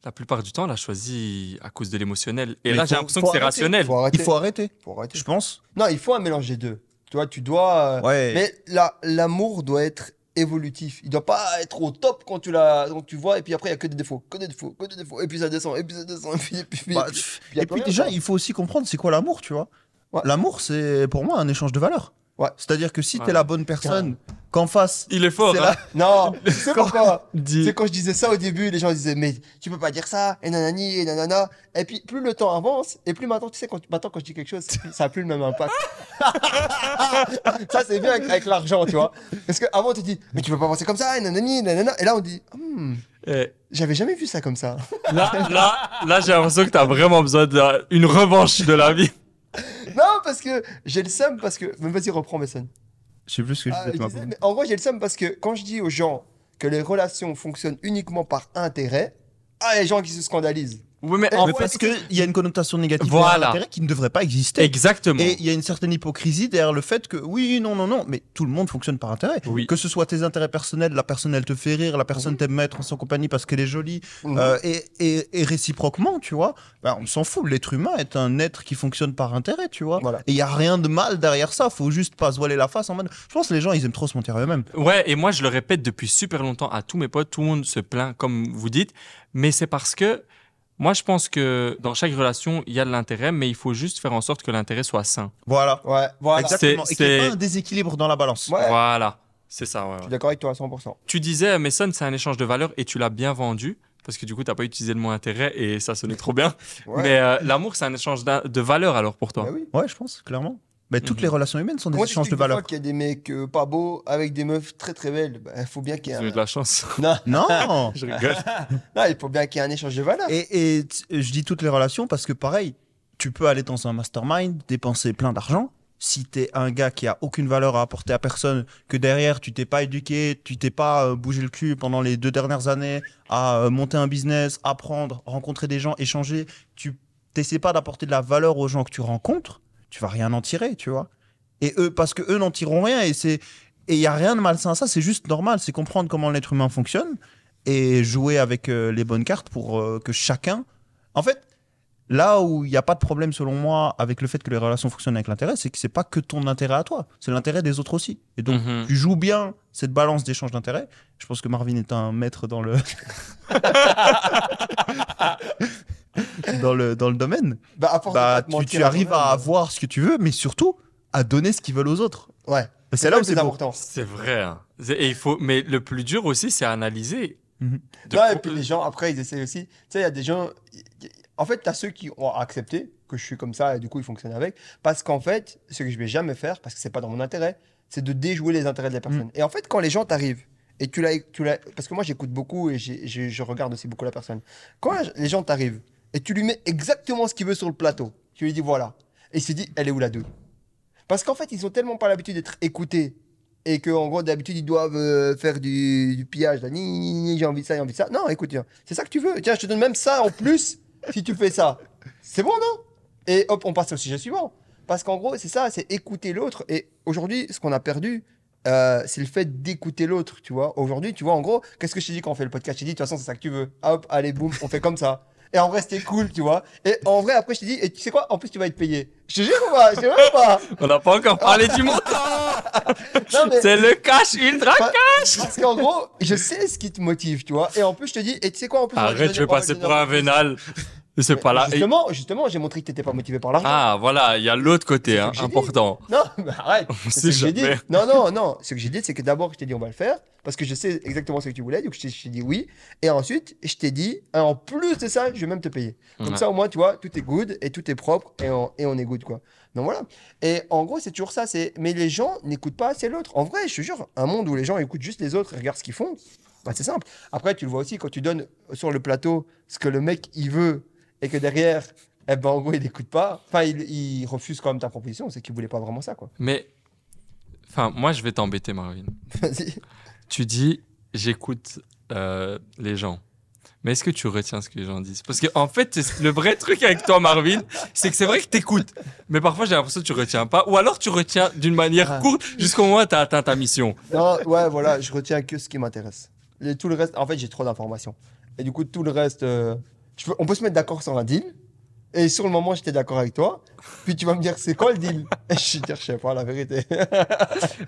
la plupart du temps, on l'a choisi à cause de l'émotionnel. Et Mais là, j'ai faut- l'impression Faut que c'est arrêter, rationnel. Faut arrêter. Il faut arrêter, Faut arrêter. je pense. Non, il faut un mélange des deux. Tu vois, tu dois. Ouais. Mais l'amour doit être évolutif. Il doit pas être au top quand donc tu vois, et puis après, il y a que des défauts, que des défauts, que des défauts. Et puis ça descend, et puis ça descend, et puis. Bah, il y a et plus puis rien, déjà, quoi. il faut aussi comprendre c'est quoi l'amour, tu vois. Ouais. L'amour, c'est pour moi un échange de valeurs. Ouais. C'est-à-dire que si Ouais. t'es la bonne personne, qu'en face, Il est fort, c'est hein. Non, tu sais pourquoi? Dis- C'est quand je disais ça au début, les gens disaient, mais tu peux pas dire ça, et nanani, et nanana. Et puis, plus le temps avance, et plus maintenant, tu sais, maintenant, quand je dis quelque chose, ça a plus le même impact. Ça, c'est bien avec l'argent, tu vois. Parce qu'avant, tu dis, mais tu peux pas penser comme ça, et nanani, et nanana. Et là, on dit, Eh, j'avais jamais vu ça comme ça. là, j'ai l'impression que t'as vraiment besoin d'une revanche de la vie. Non, parce que j'ai le seum, parce que. Mais vas-y, reprends mes scènes. je sais plus ce que Ah, je je disais. disais, mais en gros, j'ai le seum parce que quand je dis aux gens que les relations fonctionnent uniquement par intérêt, il y a des gens qui se scandalisent. Oui, mais Eh, en Mais ouais, fait, parce qu'il y a une connotation négative Voilà. derrière l'intérêt qui ne devrait pas exister. exactement. Et il y a une certaine hypocrisie derrière le fait que oui, non, mais tout le monde fonctionne par intérêt. Oui. Que ce soit tes intérêts personnels, la personne elle te fait rire, la personne t'aime mettre en son compagnie parce qu'elle est jolie, et réciproquement, tu vois, bah, on s'en fout. L'être humain est un être qui fonctionne par intérêt, tu vois. Voilà. Et il y a rien de mal derrière ça. Faut juste pas se voiler la face en mode. Je pense que les gens ils aiment trop se mentir à eux-mêmes. Ouais, et moi je le répète depuis super longtemps à tous mes potes, tout le monde se plaint comme vous dites, mais c'est parce que moi je pense que dans chaque relation il y a de l'intérêt, mais il faut juste faire en sorte que l'intérêt soit sain. Voilà. Ouais, voilà. Exactement. C'est- Et qu'il n'y ait c'est- pas un déséquilibre dans la balance. Ouais. Voilà, c'est ça. Ouais, Je ouais. suis d'accord avec toi à 100%. Tu disais, Mason, c'est un échange de valeurs et tu l'as bien vendu. Parce que du coup, tu n'as pas utilisé le mot intérêt et ça sonnait trop bien. Ouais. Mais l'amour, c'est un échange de valeurs alors pour toi. Bah oui. Ouais, je pense, clairement. Mais toutes Mhm. les relations humaines sont des Moi, échanges de des fois valeurs. qu'il y a des mecs pas beaux avec des meufs très très belles. Il faut bien qu'il y ait J'ai eu de la chance. Non, Non. Je rigole. non, il faut bien qu'il y ait un échange de valeurs. Et je dis toutes les relations parce que pareil, tu peux aller dans un mastermind, dépenser plein d'argent. Si t'es un gars qui a aucune valeur à apporter à personne, que derrière tu t'es pas éduqué, tu t'es pas bougé le cul pendant les 2 dernières années à monter un business, apprendre, rencontrer des gens, échanger, tu t'essaies pas d'apporter de la valeur aux gens que tu rencontres, tu vas rien en tirer, tu vois. Et eux, parce que eux n'en tireront rien et il y a rien de malsain à ça, c'est juste normal, c'est comprendre comment l'être humain fonctionne et jouer avec les bonnes cartes pour que chacun En fait, là où il n'y a pas de problème, selon moi, avec le fait que les relations fonctionnent avec l'intérêt, c'est que c'est pas que ton intérêt à toi, c'est l'intérêt des autres aussi. Et donc, Mhm. tu joues bien cette balance d'échange d'intérêts. Je pense que Marvin est un maître dans le, dans le domaine. Bah, à force de pas te Tu mentir arrives toi-même, à avoir ce que tu veux, mais surtout à donner ce qu'ils veulent aux autres. Ouais. Et c'est là où le c'est plus beau. important. C'est vrai. Hein. Et il faut... Mais le plus dur aussi, c'est analyser. Mhm. De- Ouais, et puis les gens, après, ils essaient aussi. Tu sais, il y a des gens. En fait, tu as ceux qui ont accepté que je suis comme ça et du coup, ils fonctionnent avec. Parce qu'en fait, ce que je vais jamais faire, parce que c'est pas dans mon intérêt, c'est de déjouer les intérêts de la personne. Et en fait, quand les gens t'arrivent et parce que moi, j'écoute beaucoup et je regarde aussi beaucoup la personne. Quand les gens t'arrivent et tu lui mets exactement ce qu'il veut sur le plateau, tu lui dis voilà. Et il se dit, elle est où la douille? Parce qu'en fait, ils ont tellement pas l'habitude d'être écoutés et qu'en gros, d'habitude, ils doivent faire du pillage. Là, j'ai envie de ça, j'ai envie de ça. Non, écoute, tiens, c'est ça que tu veux. Tiens, je te donne même ça en plus si tu fais ça. C'est bon, non? Et hop, on passe au sujet suivant. Parce qu'en gros, c'est ça, c'est écouter l'autre. Et aujourd'hui, ce qu'on a perdu, c'est le fait d'écouter l'autre, tu vois. Aujourd'hui, tu vois, en gros, qu'est-ce que je t'ai dit quand on fait le podcast? Je t'ai dit, de toute façon, c'est ça que tu veux. Hop, allez, boum, on fait comme ça. Et en vrai, c'était cool, tu vois. Et en vrai, après, je t'ai dit, et tu sais quoi? En plus, tu vas être payé. Je te jure ou pas? Je te jure ou pas? On n'a pas encore parlé du montant. Non, mais- C'est le cash ultra. Parce qu'en gros, je sais ce qui te motive, tu vois. Et en plus, je te dis, et tu sais quoi, en plus, on va te Arrête, je donner- vais on va passer te pour donner un vénal. C'est pas là. Justement, j'ai montré que t'étais pas motivé par l'argent. Ah, voilà, il y a l'autre côté, C'est ce hein, que j'ai dit. important. Non, mais arrête. On C'est sait ce que j'ai dit. jamais. Non. Ce que j'ai dit, c'est que d'abord, je t'ai dit, on va le faire. Parce que je sais exactement ce que tu voulais. Donc, je t'ai dit oui. Et ensuite, je t'ai dit, en plus de ça, je vais même te payer. Comme Ouais. ça, au moins, tu vois, tout est good et tout est propre et on est good, quoi. Donc, voilà. Et en gros, c'est toujours ça. Mais les gens n'écoutent pas assez l'autre. En vrai, je te jure, un monde où les gens écoutent juste les autres et regardent ce qu'ils font, bah, c'est simple. Après, tu le vois aussi quand tu donnes sur le plateau ce que le mec, il veut et que derrière, eh ben, en gros, il n'écoute pas. Enfin, il refuse quand même ta proposition. C'est qu'il voulait pas vraiment ça, quoi. Mais, enfin, moi, je vais t'embêter, Marvin. Vas-y. Tu dis, j'écoute les gens. Mais est-ce que tu retiens ce que les gens disent? Parce que en fait, le vrai truc avec toi, Marvin, c'est que c'est vrai que t'écoutes. Mais parfois, j'ai l'impression que tu retiens pas. Ou alors, tu retiens d'une manière Ah. courte jusqu'au moment où tu as atteint ta mission. Non, ouais, voilà, je retiens que ce qui m'intéresse. Tout le reste, en fait, j'ai trop d'informations. Et du coup, tout le reste, on peut se mettre d'accord sur un deal. Et sur le moment, j'étais d'accord avec toi. Puis tu vas me dire, c'est quoi le deal? Et je vais dire, je sais pas, la vérité.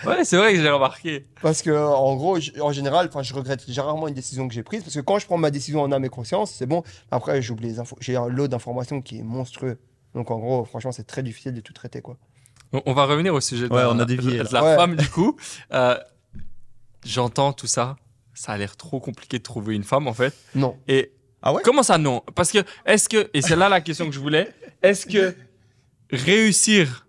Ouais, c'est vrai que j'ai remarqué. Parce que, en gros, en général, je regrette rarement une décision que j'ai prise. Parce que quand je prends ma décision en âme et conscience, c'est bon. Après, j'oublie les infos. J'ai un lot d'informations qui est monstrueux. Donc, en gros, franchement, c'est très difficile de tout traiter, quoi. On va revenir au sujet de Ouais, la, on a dévié, de là. la Ouais. femme, du coup. J'entends tout ça. Ça a l'air trop compliqué de trouver une femme, en fait. Non. Et Ah ouais? comment ça, non? Parce que, et c'est là la question que je voulais, est-ce que réussir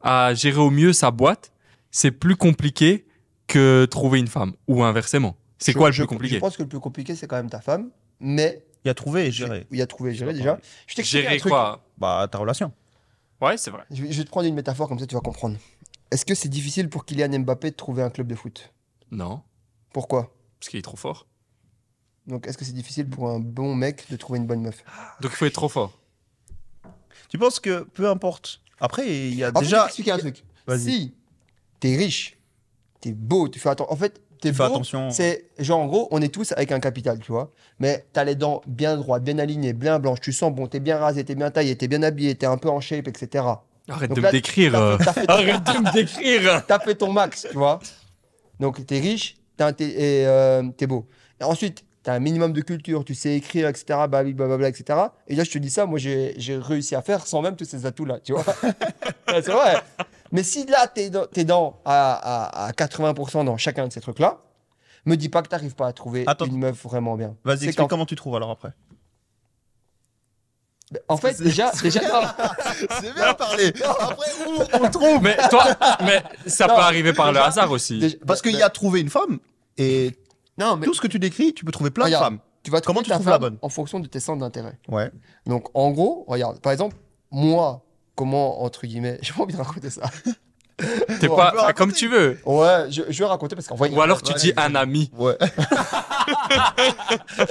à gérer au mieux sa boîte, c'est plus compliqué que trouver une femme? Ou inversement? C'est quoi le plus compliqué? Je pense que le plus compliqué, c'est quand même ta femme. Mais, Il y a trouvé et géré. il y a trouvé et géré déjà. Je t'explique un Gérer truc. quoi? Bah, ta relation. Ouais, c'est vrai. Je vais te prendre une métaphore, comme ça tu vas comprendre. Est-ce que c'est difficile pour Kylian Mbappé de trouver un club de foot? Non, Pourquoi? parce qu'il est trop fort. Donc, est-ce que c'est difficile pour un bon mec de trouver une bonne meuf? Donc il faut être trop fort. Tu penses que peu importe. Après, il y a En fait, je vais déjà. t'expliquer un truc. Vas-y. Si t'es riche, t'es beau, tu fais attention. En fait, t'es Fais beau. attention. C'est genre, en gros, on est tous avec un capital, tu vois. Mais t'as les dents bien droites, bien alignées, bien blanches, tu sens bon, t'es bien rasé, t'es bien taillé, t'es bien habillé, t'es un peu en shape, etc. Arrête Donc de là, me décrire. t'as fait- Arrête de me décrire. T'as fait ton max, tu vois. Donc, t'es riche, t'es beau. Et ensuite, t'as un minimum de culture, tu sais écrire, etc., blablabla, etc. Et là, je te dis ça, moi, j'ai réussi à faire sans même tous ces atouts-là, tu vois. Ouais, c'est vrai. Mais si là, t'es dans à 80% dans chacun de ces trucs-là, me dis pas que t'arrives pas à trouver Attends. une meuf vraiment bien. Vas-y, C'est explique qu'en- comment tu trouves alors après. En fait, déjà, C'est bien parlé. Après, où on le trouve? Mais ça Non, peut arriver par le déjà- hasard aussi. déjà- Parce qu'il y a trouvé une femme et non, mais tout ce que tu décris, tu peux trouver plein Regarde. de femmes. tu vas comment trouver tu ta trouves la femme bonne en fonction de tes centres d'intérêt. Ouais. Donc, en gros, regarde, par exemple, moi, comment, entre guillemets, j'ai pas envie de raconter ça. T'es on pas peut raconter. comme tu veux. Ouais, je vais raconter parce qu'en vrai. Ou alors tu Ouais, dis vas-y. un ami. Ouais.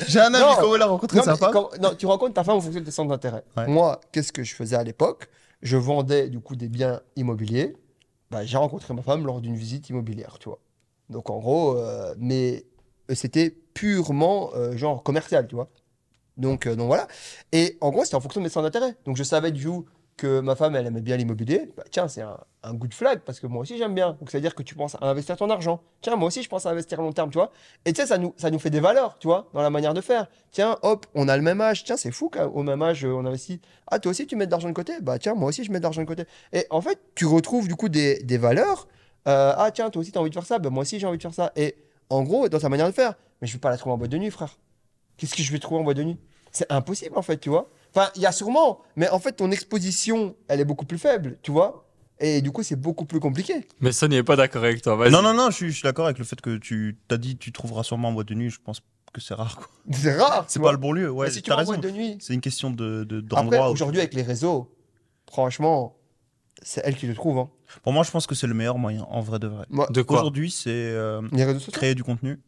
J'ai un ami, Non. comment il a rencontré Non, sa mais femme? non, tu rencontres ta femme en fonction de tes centres d'intérêt. Ouais. Moi, qu'est-ce que je faisais à l'époque? Je vendais du coup des biens immobiliers. Bah, j'ai rencontré ma femme lors d'une visite immobilière, tu vois. Donc en gros, mais c'était purement genre commercial, tu vois. Donc voilà. Et en gros, c'était en fonction de mes centres d'intérêt. Donc je savais du coup que ma femme, elle aimait bien l'immobilier. Bah, tiens, c'est un good flag parce que moi aussi j'aime bien. Donc ça veut dire que tu penses à investir ton argent. Tiens, moi aussi je pense à investir à long terme, tu vois. Et tu sais, ça nous fait des valeurs, tu vois, dans la manière de faire. Tiens, hop, on a le même âge. Tiens, c'est fou qu'au même âge, on investit. Ah, toi aussi tu mets de l'argent de côté? Bah tiens, moi aussi je mets de l'argent de côté. Et en fait, tu retrouves du coup des valeurs. Ah tiens, toi aussi tu as envie de faire ça? Bah moi aussi j'ai envie de faire ça. Et en gros, dans sa manière de faire. Mais je vais pas la trouver en boîte de nuit, frère. Qu'est-ce que je vais trouver en boîte de nuit? C'est impossible en fait, tu vois. Enfin, il y a sûrement, mais en fait, ton exposition, elle est beaucoup plus faible, tu vois. Et du coup, c'est beaucoup plus compliqué. Mais ça n'est pas d'accord avec toi. Vas-y. Non, je suis d'accord avec le fait que tu t'as dit tu trouveras sûrement en boîte de nuit. Je pense que c'est rare, quoi. C'est rare. C'est tu pas vois. le bon lieu. Ouais, Mais si tu t'as vas en raison. boîte de nuit. C'est une question Après, d'endroit. aujourd'hui, avec les réseaux, franchement, c'est elle qui le trouve. Hein. Pour moi, je pense que c'est le meilleur moyen, en vrai de vrai. Moi, De quoi? Aujourd'hui, c'est les réseaux sociaux. créer du contenu.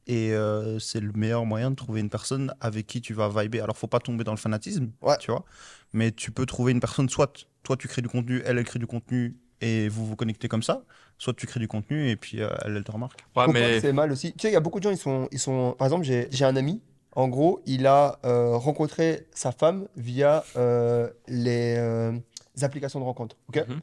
Et c'est le meilleur moyen de trouver une personne avec qui tu vas vibrer. Alors, faut pas tomber dans le fanatisme, Ouais. tu vois. Mais tu peux trouver une personne, soit toi tu crées du contenu, elle crée du contenu et vous vous connectez comme ça. Soit tu crées du contenu et puis elle te remarque. Ouais, Je comprends mais que c'est mal aussi. Tu sais, il y a beaucoup de gens, ils sont. Par exemple, j'ai un ami. En gros, il a rencontré sa femme via les applications de rencontre. Ok. Mhm.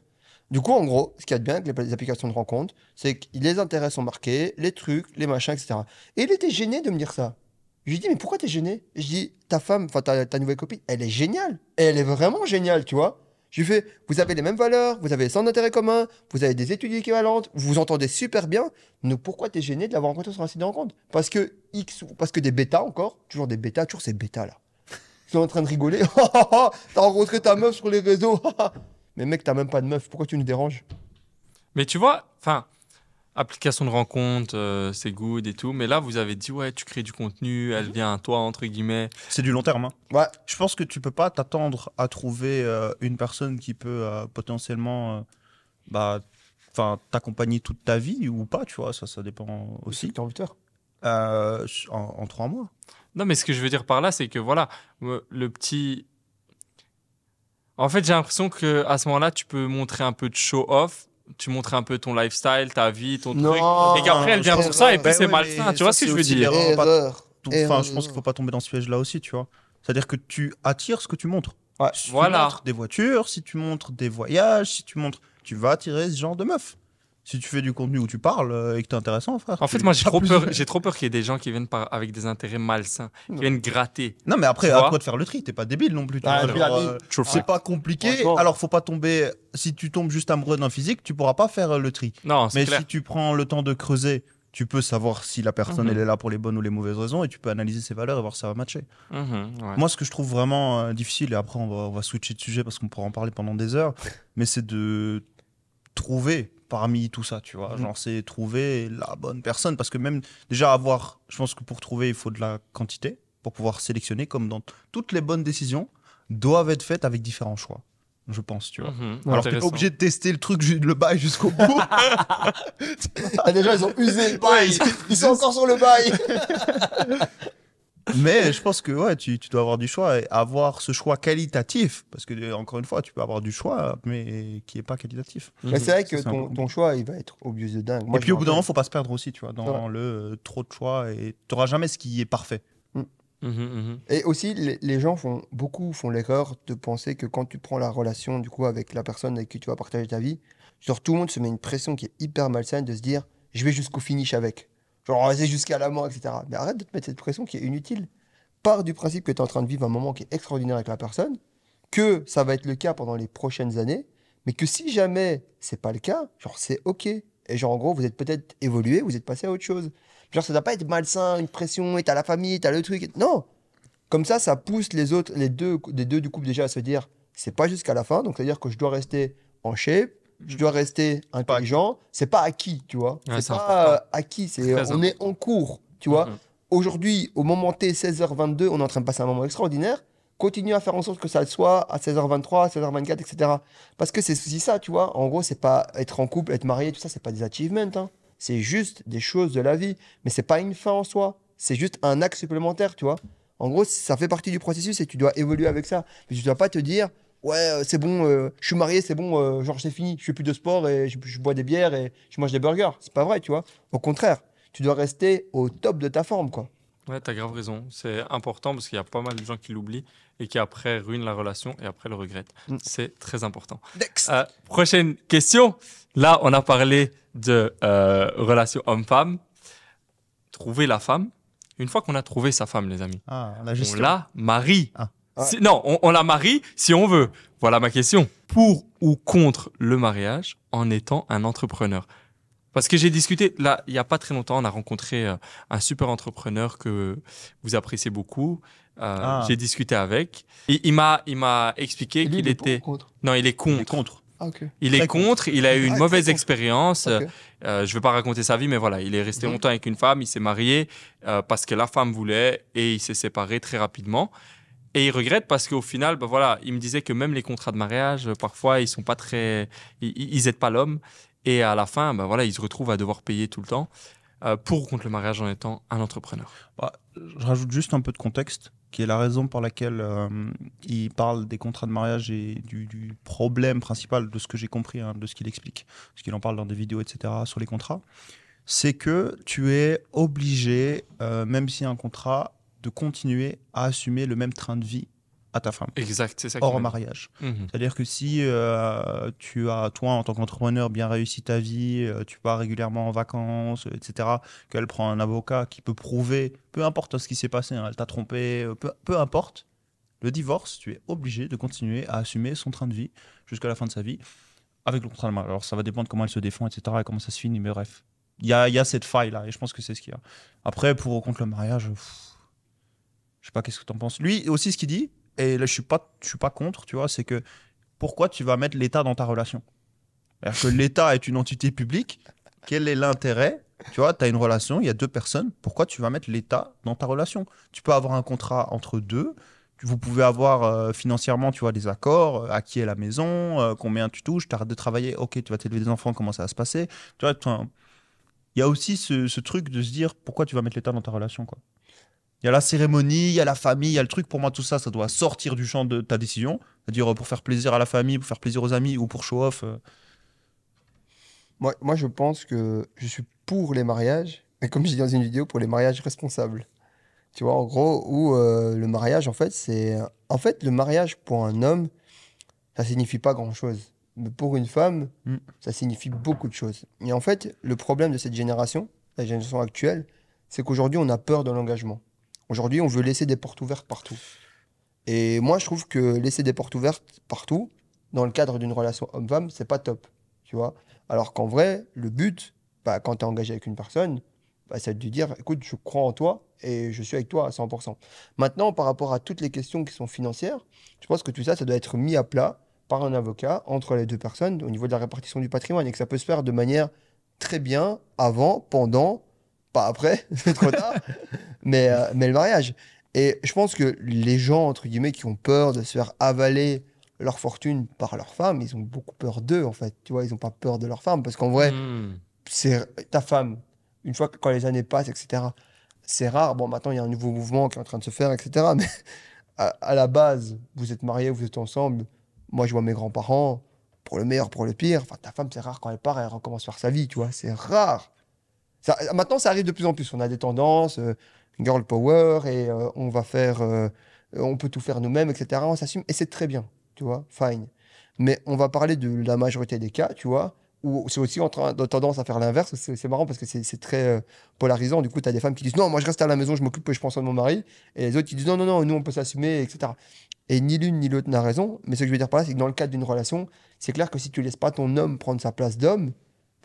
Du coup, en gros, ce qu'il y a de bien avec les applications de rencontre, c'est que les intérêts sont marqués, les trucs, les machins, etc. Et il était gêné de me dire ça. Je lui dis, mais pourquoi t'es gêné? Je dis, ta femme, enfin ta nouvelle copine, elle est géniale. Et elle est vraiment géniale, tu vois. Je lui fais, vous avez les mêmes valeurs, vous avez des centres d'intérêt communs, vous avez des études équivalentes, vous vous entendez super bien. Donc pourquoi t'es gêné de l'avoir rencontré sur un site de rencontre? Parce que des bêtas encore, toujours des bêtas, toujours ces bêtas là. Ils sont en train de rigoler. T'as rencontré ta meuf sur les réseaux. Mais mec, t'as même pas de meuf, pourquoi tu nous déranges? Mais tu vois, enfin, application de rencontre, c'est good et tout. Mais là, vous avez dit, ouais, tu crées du contenu, elle vient à toi, entre guillemets. C'est du long terme. Hein. Ouais. Je pense que tu peux pas t'attendre à trouver une personne qui peut potentiellement bah, t'accompagner toute ta vie ou pas, tu vois. Ça dépend Aussi aussi. que t'as envie de faire. En 3 mois. Non, mais ce que je veux dire par là, c'est que voilà, le petit. En fait, j'ai l'impression que à ce moment-là, tu peux montrer un peu de show-off, tu montres un peu ton lifestyle, ta vie, ton Non, truc, et qu'après elle vient non, pour ça, et puis ben c'est ouais, malsain. mais Tu vois ça, ce que c'est je veux aussi dire? l'erreur. Erreur. Enfin, je pense qu'il faut pas tomber dans ce piège-là aussi, tu vois. C'est-à-dire que tu attires ce que tu montres. Ouais. Si Voilà. tu montres des voitures, si tu montres des voyages, si tu montres, tu vas attirer ce genre de meuf. Si tu fais du contenu où tu parles et que t'es intéressant, frère. En fait, moi, j'ai trop peur qu'il y ait des gens qui viennent avec des intérêts malsains, qui viennent gratter. Non, mais après, Tu à vois toi de faire le tri. T'es pas débile non plus. Tu Ah, vois, et puis, genre, Ali, c'est pas compliqué. Franchement. Alors, faut pas tomber. Si tu tombes juste amoureux d'un physique, tu pourras pas faire le tri. Non, c'est Mais clair. si tu prends le temps de creuser, tu peux savoir si la personne Mhm. elle est là pour les bonnes ou les mauvaises raisons et tu peux analyser ses valeurs et voir si ça va matcher. Mhm, ouais. Moi, ce que je trouve vraiment difficile, et après on va switcher de sujet parce qu'on pourra en parler pendant des heures, mais c'est de trouver parmi tout ça, tu vois. Mhm. Genre, c'est trouver la bonne personne parce que même déjà je pense que pour trouver, il faut de la quantité pour pouvoir sélectionner, comme dans toutes les bonnes décisions, doivent être faites avec différents choix, je pense, tu vois. Mhm, Alors, t'es pas intéressant. obligé de tester le truc, le bail jusqu'au bout. Ah, déjà, ils ont usé le bail. Ils sont encore sur le bail. Mais je pense que ouais, tu dois avoir du choix et avoir ce choix qualitatif. Parce que, encore une fois, tu peux avoir du choix, mais qui n'est pas qualitatif. Mais c'est vrai que Ça, c'est un peu ton choix, il va être obvious de dingue. Moi, et puis je au me bout d'un moment, rappelle- faut pas se perdre aussi, tu vois, dans trop de choix et tu n'auras jamais ce qui est parfait. Mhm, mhm. Et aussi, les gens beaucoup font l'erreur de penser que quand tu prends la relation du coup avec la personne avec qui tu vas partager ta vie, genre tout le monde se met une pression qui est hyper malsaine de se dire je vais jusqu'au finish avec. Genre on va jusqu'à la mort, etc. Mais arrête de te mettre cette pression qui est inutile. Pars du principe que tu es en train de vivre un moment qui est extraordinaire avec la personne, que ça va être le cas pendant les prochaines années, mais que si jamais c'est pas le cas, genre c'est ok. Et genre en gros, vous êtes peut-être évolué, vous êtes passé à autre chose. Genre ça doit pas être malsain, une pression, et t'as la famille, t'as le truc. Non! Comme ça pousse les deux du couple déjà à se dire, c'est pas jusqu'à la fin, donc c'est-à-dire que je dois rester en shape, je dois rester intelligent, c'est pas acquis, tu vois. Ouais, c'est c'est pas important. acquis, Très on est en cours, tu vois. Mhm. Aujourd'hui, au moment T, 16h22, on est en train de passer un moment extraordinaire. Continue à faire en sorte que ça le soit à 16h23, à 16h24, etc. Parce que c'est aussi ça, tu vois. En gros, c'est pas être en couple, être marié, tout ça, c'est pas des achievements, hein. C'est juste des choses de la vie. Mais c'est pas une fin en soi. C'est juste un axe supplémentaire, tu vois. En gros, ça fait partie du processus et tu dois évoluer avec ça. Mais tu dois pas te dire, ouais, c'est bon, je suis marié, c'est bon, genre c'est fini, je fais plus de sport et je bois des bières et je mange des burgers. C'est pas vrai, tu vois. Au contraire, tu dois rester au top de ta forme, quoi. Ouais, t'as grave raison. C'est important parce qu'il y a pas mal de gens qui l'oublient et qui après ruinent la relation et après le regrettent. C'est très important. Next. Prochaine question. Là, on a parlé de relation homme-femme. Trouver la femme. Une fois qu'on a trouvé sa femme, les amis, Ah, la on gestion. la marie. Ah. Non, on la marie si on veut. Voilà ma question. Pour ou contre le mariage en étant un entrepreneur? Parce que j'ai discuté, là, il n'y a pas très longtemps, on a rencontré un super entrepreneur que vous appréciez beaucoup. J'ai discuté avec. Et il m'a expliqué Et lui, qu'il il est pour était... ou contre? Non, il est Il est contre. contre. Ah, ok. Il est Très contre, il a eu une Ah, mauvaise très contre. expérience. Ok. Je ne vais pas raconter sa vie, mais voilà, il est resté Mhm. longtemps avec une femme, il s'est marié parce que la femme voulait et il s'est séparé très rapidement. Et il regrette parce qu'au final, ben voilà, il me disait que même les contrats de mariage, parfois, ils sont pas très, ils aident pas l'homme. Et à la fin, ben voilà, il se retrouve à devoir payer tout le temps pour ou contre le mariage en étant un entrepreneur. Bah, je rajoute juste un peu de contexte, qui est la raison pour laquelle il parle des contrats de mariage et du problème principal de ce que j'ai compris, hein, de ce qu'il explique, parce qu'il en parle dans des vidéos, etc., sur les contrats. C'est que tu es obligé, même s'il y a un contrat, de continuer à assumer le même train de vie à ta femme, Exact, c'est ça. hors mariage. C'est-à-dire que si tu as, toi, en tant qu'entrepreneur, bien réussi ta vie, tu pars régulièrement en vacances, etc., qu'elle prend un avocat qui peut prouver, peu importe ce qui s'est passé, hein, elle t'a trompé, peu importe, le divorce, tu es obligé de continuer à assumer son train de vie jusqu'à la fin de sa vie avec le contrat de mariage. Alors, ça va dépendre de comment elle se défend, etc., et comment ça se finit, mais bref. Il y a cette faille-là, et je pense que c'est ce qu'il y a. Après, pour ou contre le mariage, je sais pas, qu'est-ce que tu en penses. Lui aussi, ce qu'il dit, et là, je suis pas contre, tu vois, c'est que pourquoi tu vas mettre l'État dans ta relation? C'est-à-dire que l'État est une entité publique. Quel est l'intérêt? Tu vois, tu as une relation, il y a deux personnes. Pourquoi tu vas mettre l'État dans ta relation? Tu peux avoir un contrat entre deux. Vous pouvez avoir financièrement, tu vois, des accords. À qui est la maison? Combien tu touches? Tu arrêtes de travailler. Ok, tu vas t'élever des enfants. Comment ça va se passer? Tu vois, il y a aussi ce truc de se dire pourquoi tu vas mettre l'État dans ta relation, quoi. Il y a la cérémonie, il y a la famille, il y a le truc. Pour moi, tout ça, ça doit sortir du champ de ta décision. C'est-à-dire pour faire plaisir à la famille, pour faire plaisir aux amis ou pour show off. Moi, je pense que je suis pour les mariages, mais comme je dis dans une vidéo, pour les mariages responsables. Tu vois, en gros, où le mariage, en fait, c'est... En fait, le mariage pour un homme, ça signifie pas grand-chose. Mais pour une femme, ça signifie beaucoup de choses. Et en fait, le problème de cette génération, la génération actuelle, c'est qu'aujourd'hui, on a peur de l'engagement. Aujourd'hui, on veut laisser des portes ouvertes partout. Et moi, je trouve que laisser des portes ouvertes partout, dans le cadre d'une relation homme-femme, c'est pas top. Tu vois? Alors qu'en vrai, le but, bah, quand tu es engagé avec une personne, bah, c'est de lui dire, écoute, je crois en toi et je suis avec toi à 100%. Maintenant, par rapport à toutes les questions qui sont financières, je pense que tout ça, ça doit être mis à plat par un avocat entre les deux personnes au niveau de la répartition du patrimoine et que ça peut se faire de manière très bien avant, pendant, pas après, c'est trop tard, mais le mariage. Et je pense que les gens, entre guillemets, qui ont peur de se faire avaler leur fortune par leur femme, ils ont beaucoup peur d'eux, en fait. Tu vois, ils n'ont pas peur de leur femme. Parce qu'en vrai, c'est ta femme. Une fois que quand les années passent, etc., c'est rare. Bon, maintenant, il y a un nouveau mouvement qui est en train de se faire, etc. Mais à la base, vous êtes mariés, vous êtes ensemble. Moi, je vois mes grands-parents, pour le meilleur, pour le pire. Enfin, ta femme, c'est rare quand elle part, elle recommence à faire sa vie, tu vois. C'est rare. Maintenant, ça arrive de plus en plus. On a des tendances, girl power, et on va faire, on peut tout faire nous-mêmes, etc. On s'assume, et c'est très bien, tu vois, fine. Mais on va parler de la majorité des cas, tu vois, où c'est aussi en train de tendance à faire l'inverse. C'est marrant parce que c'est très polarisant. Du coup, tu as des femmes qui disent non, moi je reste à la maison, je m'occupe et je pense à mon mari, et les autres qui disent non, non, non, nous on peut s'assumer, etc. Et ni l'une ni l'autre n'a raison. Mais ce que je veux dire par là, c'est que dans le cadre d'une relation, c'est clair que si tu laisses pas ton homme prendre sa place d'homme,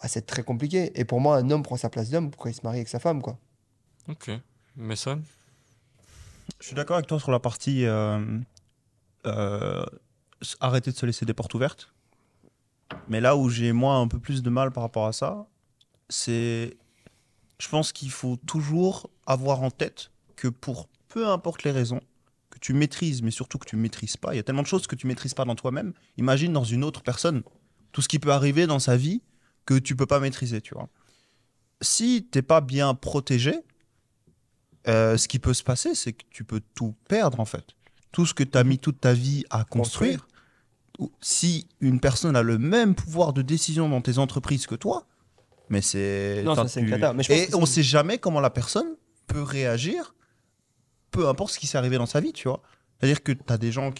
bah, c'est très compliqué. Et pour moi, un homme prend sa place d'homme pour qu'il se marie avec sa femme, quoi. Ok. Mais ça, Je suis d'accord avec toi sur la partie arrêter de se laisser des portes ouvertes. Mais là où j'ai moi un peu plus de mal par rapport à ça, c'est, je pense qu'il faut toujours avoir en tête que pour peu importe les raisons que tu maîtrises, mais surtout que tu maîtrises pas, il y a tellement de choses que tu maîtrises pas dans toi-même. Imagine dans une autre personne tout ce qui peut arriver dans sa vie que tu peux pas maîtriser, tu vois. Si t'es pas bien protégé, ce qui peut se passer, c'est que tu peux tout perdre en fait. Tout ce que tu as mis toute ta vie à construire. Si une personne a le même pouvoir de décision dans tes entreprises que toi, mais c'est... Non, ça c'est une cata. Mais je pense Et que on sait jamais comment la personne peut réagir peu importe ce qui s'est arrivé dans sa vie, tu vois. C'est-à-dire que tu as des gens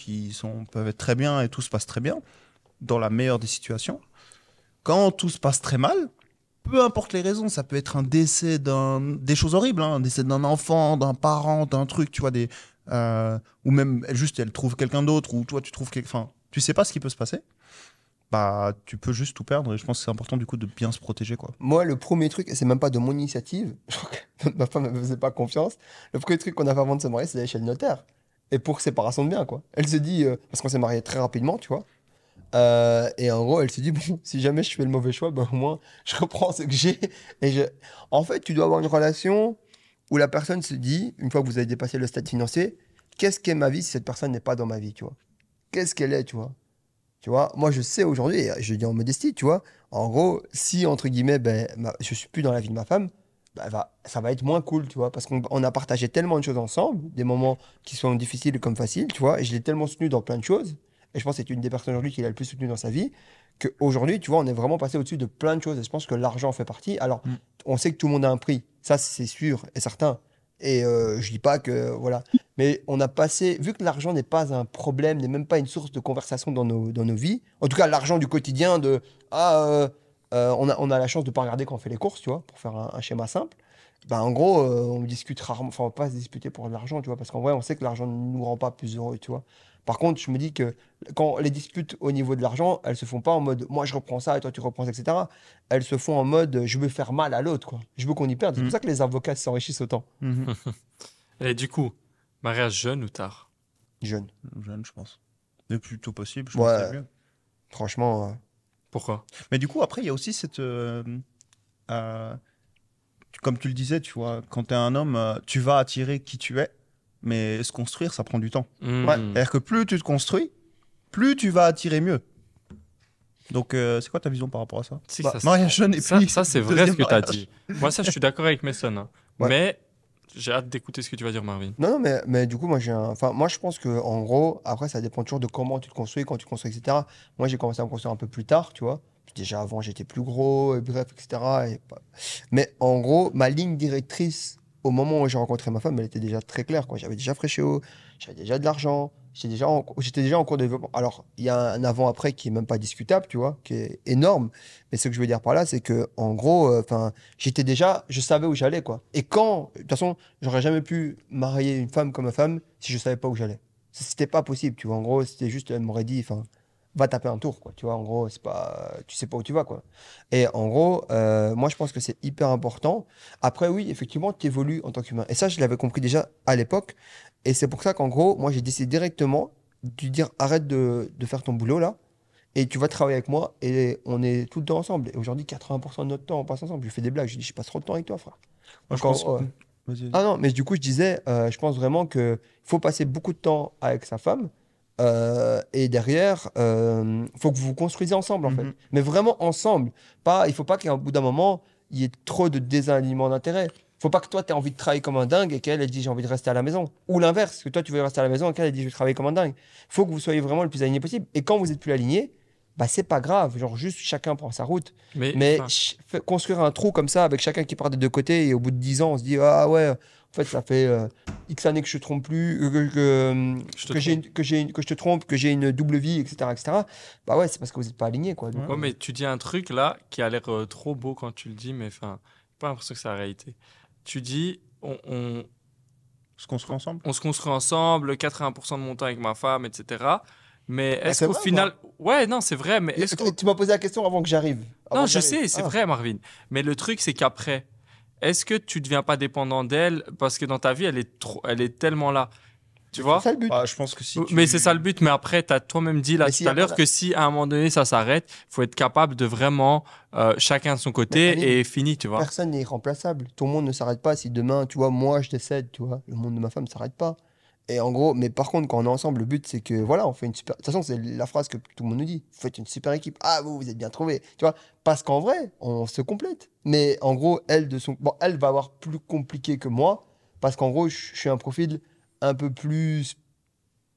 peuvent être très bien et tout se passe très bien, dans la meilleure des situations. Quand tout se passe très mal, peu importe les raisons, ça peut être un décès des choses horribles, hein, un décès d'un enfant, d'un parent, d'un truc, tu vois, ou même juste elle trouve quelqu'un d'autre, ou toi tu trouves enfin, tu sais pas ce qui peut se passer. Bah, tu peux juste tout perdre et je pense que c'est important du coup de bien se protéger, quoi. Moi, le premier truc, et c'est même pas de mon initiative, je crois que ma femme ne me faisait pas confiance. Le premier truc qu'on a fait avant de se marier, c'est d'aller chez le notaire. Et pour séparation de biens, quoi. Elle se dit, parce qu'on s'est marié très rapidement, tu vois. Et en gros, elle se dit, bon, si jamais je fais le mauvais choix, ben au moins, je reprends ce que j'ai. En fait, tu dois avoir une relation où la personne se dit, une fois que vous avez dépassé le stade financier, qu'est-ce qu'est ma vie si cette personne n'est pas dans ma vie, tu vois. Qu'est-ce qu'elle est, tu vois. Tu vois, moi, je sais aujourd'hui, et je dis en modestie, tu vois, en gros, si, entre guillemets, je suis plus dans la vie de ma femme, ça va être moins cool, tu vois, parce qu'on a partagé tellement de choses ensemble, des moments qui sont difficiles comme faciles, tu vois, et je l'ai tellement soutenu dans plein de choses, et je pense que c'est une des personnes aujourd'hui qui l'a le plus soutenu dans sa vie, qu'aujourd'hui, tu vois, on est vraiment passé au-dessus de plein de choses, et je pense que l'argent en fait partie. Alors, on sait que tout le monde a un prix, ça, c'est sûr et certain, et je dis pas que, voilà, mais on a passé, vu que l'argent n'est pas un problème, n'est même pas une source de conversation dans nos vies, en tout cas, l'argent du quotidien on a la chance de ne pas regarder quand on fait les courses, tu vois, pour faire un schéma simple. Ben, en gros, on discute rarement, enfin, on va pas se disputer pour de l'argent, tu vois, parce qu'en vrai, on sait que l'argent ne nous rend pas plus heureux, tu vois. Par contre, je me dis que quand les disputes au niveau de l'argent, elles se font pas en mode moi je reprends ça et toi tu reprends ça, etc. Elles se font en mode je veux faire mal à l'autre, quoi. Je veux qu'on y perde. C'est pour ça que les avocats s'enrichissent autant. Et du coup, mariage jeune ou tard? Jeune. Jeune, je pense. Le plus tôt possible, je pense que c'est mieux. Franchement. Pourquoi? Mais du coup, après, il y a aussi cette. Comme tu le disais, tu vois, quand tu es un homme, tu vas attirer qui tu es, mais se construire, ça prend du temps. Ouais. C'est-à-dire que plus tu te construis, plus tu vas attirer mieux. Donc, c'est quoi ta vision par rapport à ça? Mariage jeune et puis. Ça c'est vrai ce que tu as dit. Moi, ça, je suis d'accord avec Mason. Hein. Ouais. Mais j'ai hâte d'écouter ce que tu vas dire, Marvin. Non, mais du coup, moi, moi, je pense que en gros, après, ça dépend toujours de comment tu te construis, quand tu te construis, etc. Moi, j'ai commencé à me construire un peu plus tard, tu vois. Déjà, avant, j'étais plus gros, et bref, etc. Mais en gros, ma ligne directrice, au moment où j'ai rencontré ma femme, elle était déjà très claire, quoi. J'avais déjà Fréchéo, j'avais déjà de l'argent, j'étais déjà en cours de développement. Alors, il y a un avant-après qui est même pas discutable, tu vois, qui est énorme. Mais ce que je veux dire par là, c'est que, en gros, je savais où j'allais, quoi. Et de toute façon, j'aurais jamais pu marier une femme comme ma femme si je savais pas où j'allais. C'était pas possible, tu vois. En gros, c'était juste, elle m'aurait dit, va taper un tour, quoi. Tu vois, en gros, tu sais pas où tu vas, quoi. Et en gros, moi, je pense que c'est hyper important. Après, oui, effectivement, tu évolues en tant qu'humain. Et ça, je l'avais compris déjà à l'époque. Et c'est pour ça qu'en gros, moi, j'ai décidé directement de dire arrête de faire ton boulot là. Et tu vas travailler avec moi et on est tout le temps ensemble. Et aujourd'hui, 80% de notre temps, on passe ensemble. Je lui fais des blagues. Je dis, je passe trop de temps avec toi, frère. Moi, je Donc, pense. Vas-y. Ah non, mais du coup, je disais, je pense vraiment qu'il faut passer beaucoup de temps avec sa femme. Et derrière, faut que vous vous construisez ensemble, en fait. Mais vraiment ensemble. Il faut pas qu'au bout d'un moment, il y ait trop de désalignement d'intérêt. Faut pas que toi, tu aies envie de travailler comme un dingue et qu'elle, elle dit j'ai envie de rester à la maison. Ou l'inverse, que toi, tu veux rester à la maison et qu'elle, elle dit je vais travailler comme un dingue. Faut que vous soyez vraiment le plus aligné possible. Et quand vous êtes plus aligné, bah c'est pas grave. Genre, juste chacun prend sa route. Mais construire un trou comme ça avec chacun qui part des deux côtés et au bout de 10 ans, on se dit ah ouais, en fait, ça fait X années que je te trompe plus, que je te trompe, que j'ai une double vie, etc., etc. Bah ouais, c'est parce que vous n'êtes pas aligné, quoi. Donc, Ouais, mais tu dis un truc là qui a l'air trop beau quand tu le dis, mais enfin, pas l'impression que c'est la réalité. Tu dis, on se construit ensemble. On se construit ensemble, 80% de mon temps avec ma femme, etc. Mais est-ce qu'au vrai, final... Ouais, non, c'est vrai, mais est-ce que... Tu m'as posé la question avant que j'arrive. Non, je sais, c'est vrai, Marvin. Mais le truc, c'est qu'après, est-ce que tu ne deviens pas dépendant d'elle parce que dans ta vie, elle est tellement là? Tu vois? C'est ça le but. Bah, je pense que si Mais c'est ça le but. Mais après, tu as toi-même dit là tout à l'heure que si à un moment donné, ça s'arrête, il faut être capable de vraiment chacun de son côté et fini, tu vois? Personne n'est irremplaçable. Tout le monde ne s'arrête pas. Si demain, tu vois, moi, je décède, tu vois, le monde de ma femme ne s'arrête pas. Et en gros, mais par contre, quand on est ensemble, le but, c'est que, voilà, on fait une super... De toute façon, c'est la phrase que tout le monde nous dit. Vous faites une super équipe. Ah, vous êtes bien trouvés. Tu vois, parce qu'en vrai, on se complète. Mais en gros, elle va avoir plus compliqué que moi. Parce qu'en gros, je suis un profil un peu plus...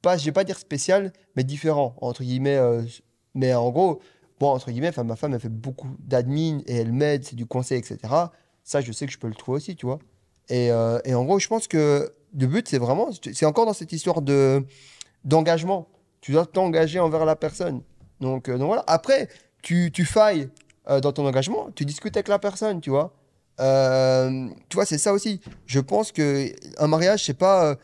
je vais pas dire spécial, mais différent, entre guillemets. Mais en gros, bon, entre guillemets, ma femme, elle fait beaucoup d'admin et elle m'aide, c'est du conseil, etc. Ça, je sais que je peux le trouver aussi, tu vois. Et en gros, je pense que le but, c'est encore dans cette histoire d'engagement. Tu dois t'engager envers la personne. Donc voilà. Après, tu failles dans ton engagement, tu discutes avec la personne, tu vois. Tu vois, c'est ça aussi. Je pense qu'un mariage, c'est pas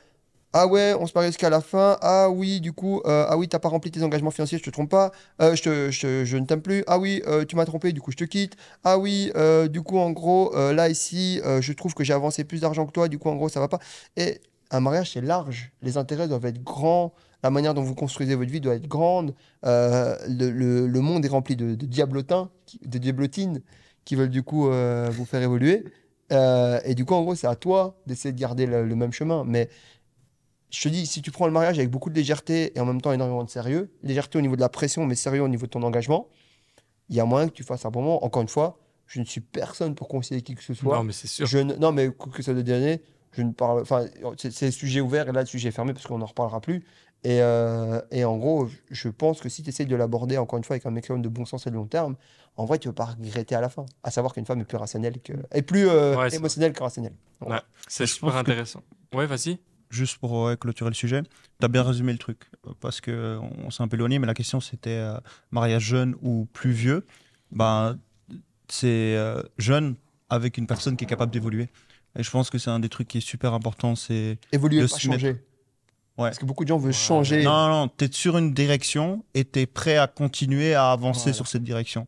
ah ouais, on se marie jusqu'à la fin. Ah oui, du coup, ah oui, t'as pas rempli tes engagements financiers, je te trompe pas. Je ne t'aime plus. Ah oui, tu m'as trompé, du coup, je te quitte. Ah oui, du coup, en gros, là, ici, je trouve que j'ai avancé plus d'argent que toi, du coup, en gros, ça va pas. Et un mariage, c'est large. Les intérêts doivent être grands. La manière dont vous construisez votre vie doit être grande. Le monde est rempli de diablotins, de diablotines qui veulent du coup vous faire évoluer. Et du coup, en gros, c'est à toi d'essayer de garder le même chemin. Mais je te dis, si tu prends le mariage avec beaucoup de légèreté et en même temps énormément de sérieux, légèreté au niveau de la pression, mais sérieux au niveau de ton engagement, il y a moyen que tu fasses un bon moment. Encore une fois, je ne suis personne pour conseiller qui que ce soit. Non, mais c'est sûr. Non, mais que ça de dernier, je ne parle. Enfin, c'est le sujet ouvert et là, le sujet est fermé parce qu'on n'en reparlera plus. Et en gros, je pense que si tu essayes de l'aborder, encore une fois, avec un maximum de bon sens et de long terme, en vrai, tu ne vas pas regretter à la fin. À savoir qu'une femme est plus rationnelle est plus Ouais, c'est émotionnelle que rationnelle. Ouais, c'est Je super pense que- intéressant. Ouais, vas-y. Juste pour clôturer le sujet, tu as bien résumé le truc, parce que on s'est un peu éloigné, mais la question c'était mariage jeune ou plus vieux. Ben, c'est jeune avec une personne qui est capable d'évoluer. Et je pense que c'est un des trucs qui est super important, c'est Évoluer, de pas se mettre- changer. Ouais. Parce que beaucoup de gens veulent Ouais. changer. Non, non, tu es sur une direction et tu es prêt à continuer à avancer Voilà. sur cette direction.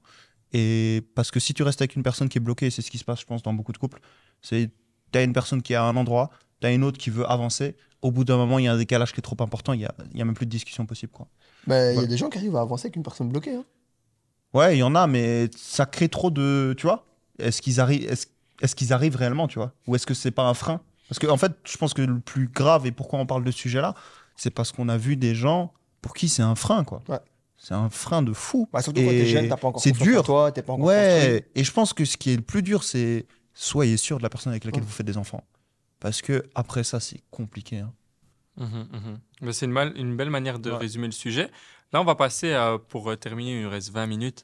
Et parce que si tu restes avec une personne qui est bloquée, c'est ce qui se passe, je pense, dans beaucoup de couples, c'est tu as une personne qui est à un endroit, tu as une autre qui veut avancer. Au bout d'un moment, il y a un décalage qui est trop important, il y a même plus de discussion possible, quoi. Mais il y a Voilà. des gens qui arrivent à avancer avec une personne bloquée. Hein. Ouais, il y en a, mais ça crée trop de. Tu vois? Est-ce qu'ils arrivent réellement, tu vois? Ou est-ce que c'est pas un frein? Parce que, en fait, je pense que le plus grave et pourquoi on parle de ce sujet-là, c'est parce qu'on a vu des gens pour qui c'est un frein, quoi. Ouais. C'est un frein de fou. Bah, surtout quand t'es Et jeune, t'as pas encore c'est confiance en dur. toi, t'es pas encore construit. Ouais, et je pense que ce qui est le plus dur, c'est soyez sûr de la personne avec laquelle Mm. vous faites des enfants. Parce que après ça, c'est compliqué, hein. Mais c'est une belle manière de Ouais. résumer le sujet. Là, on va passer pour terminer, il nous reste 20 minutes.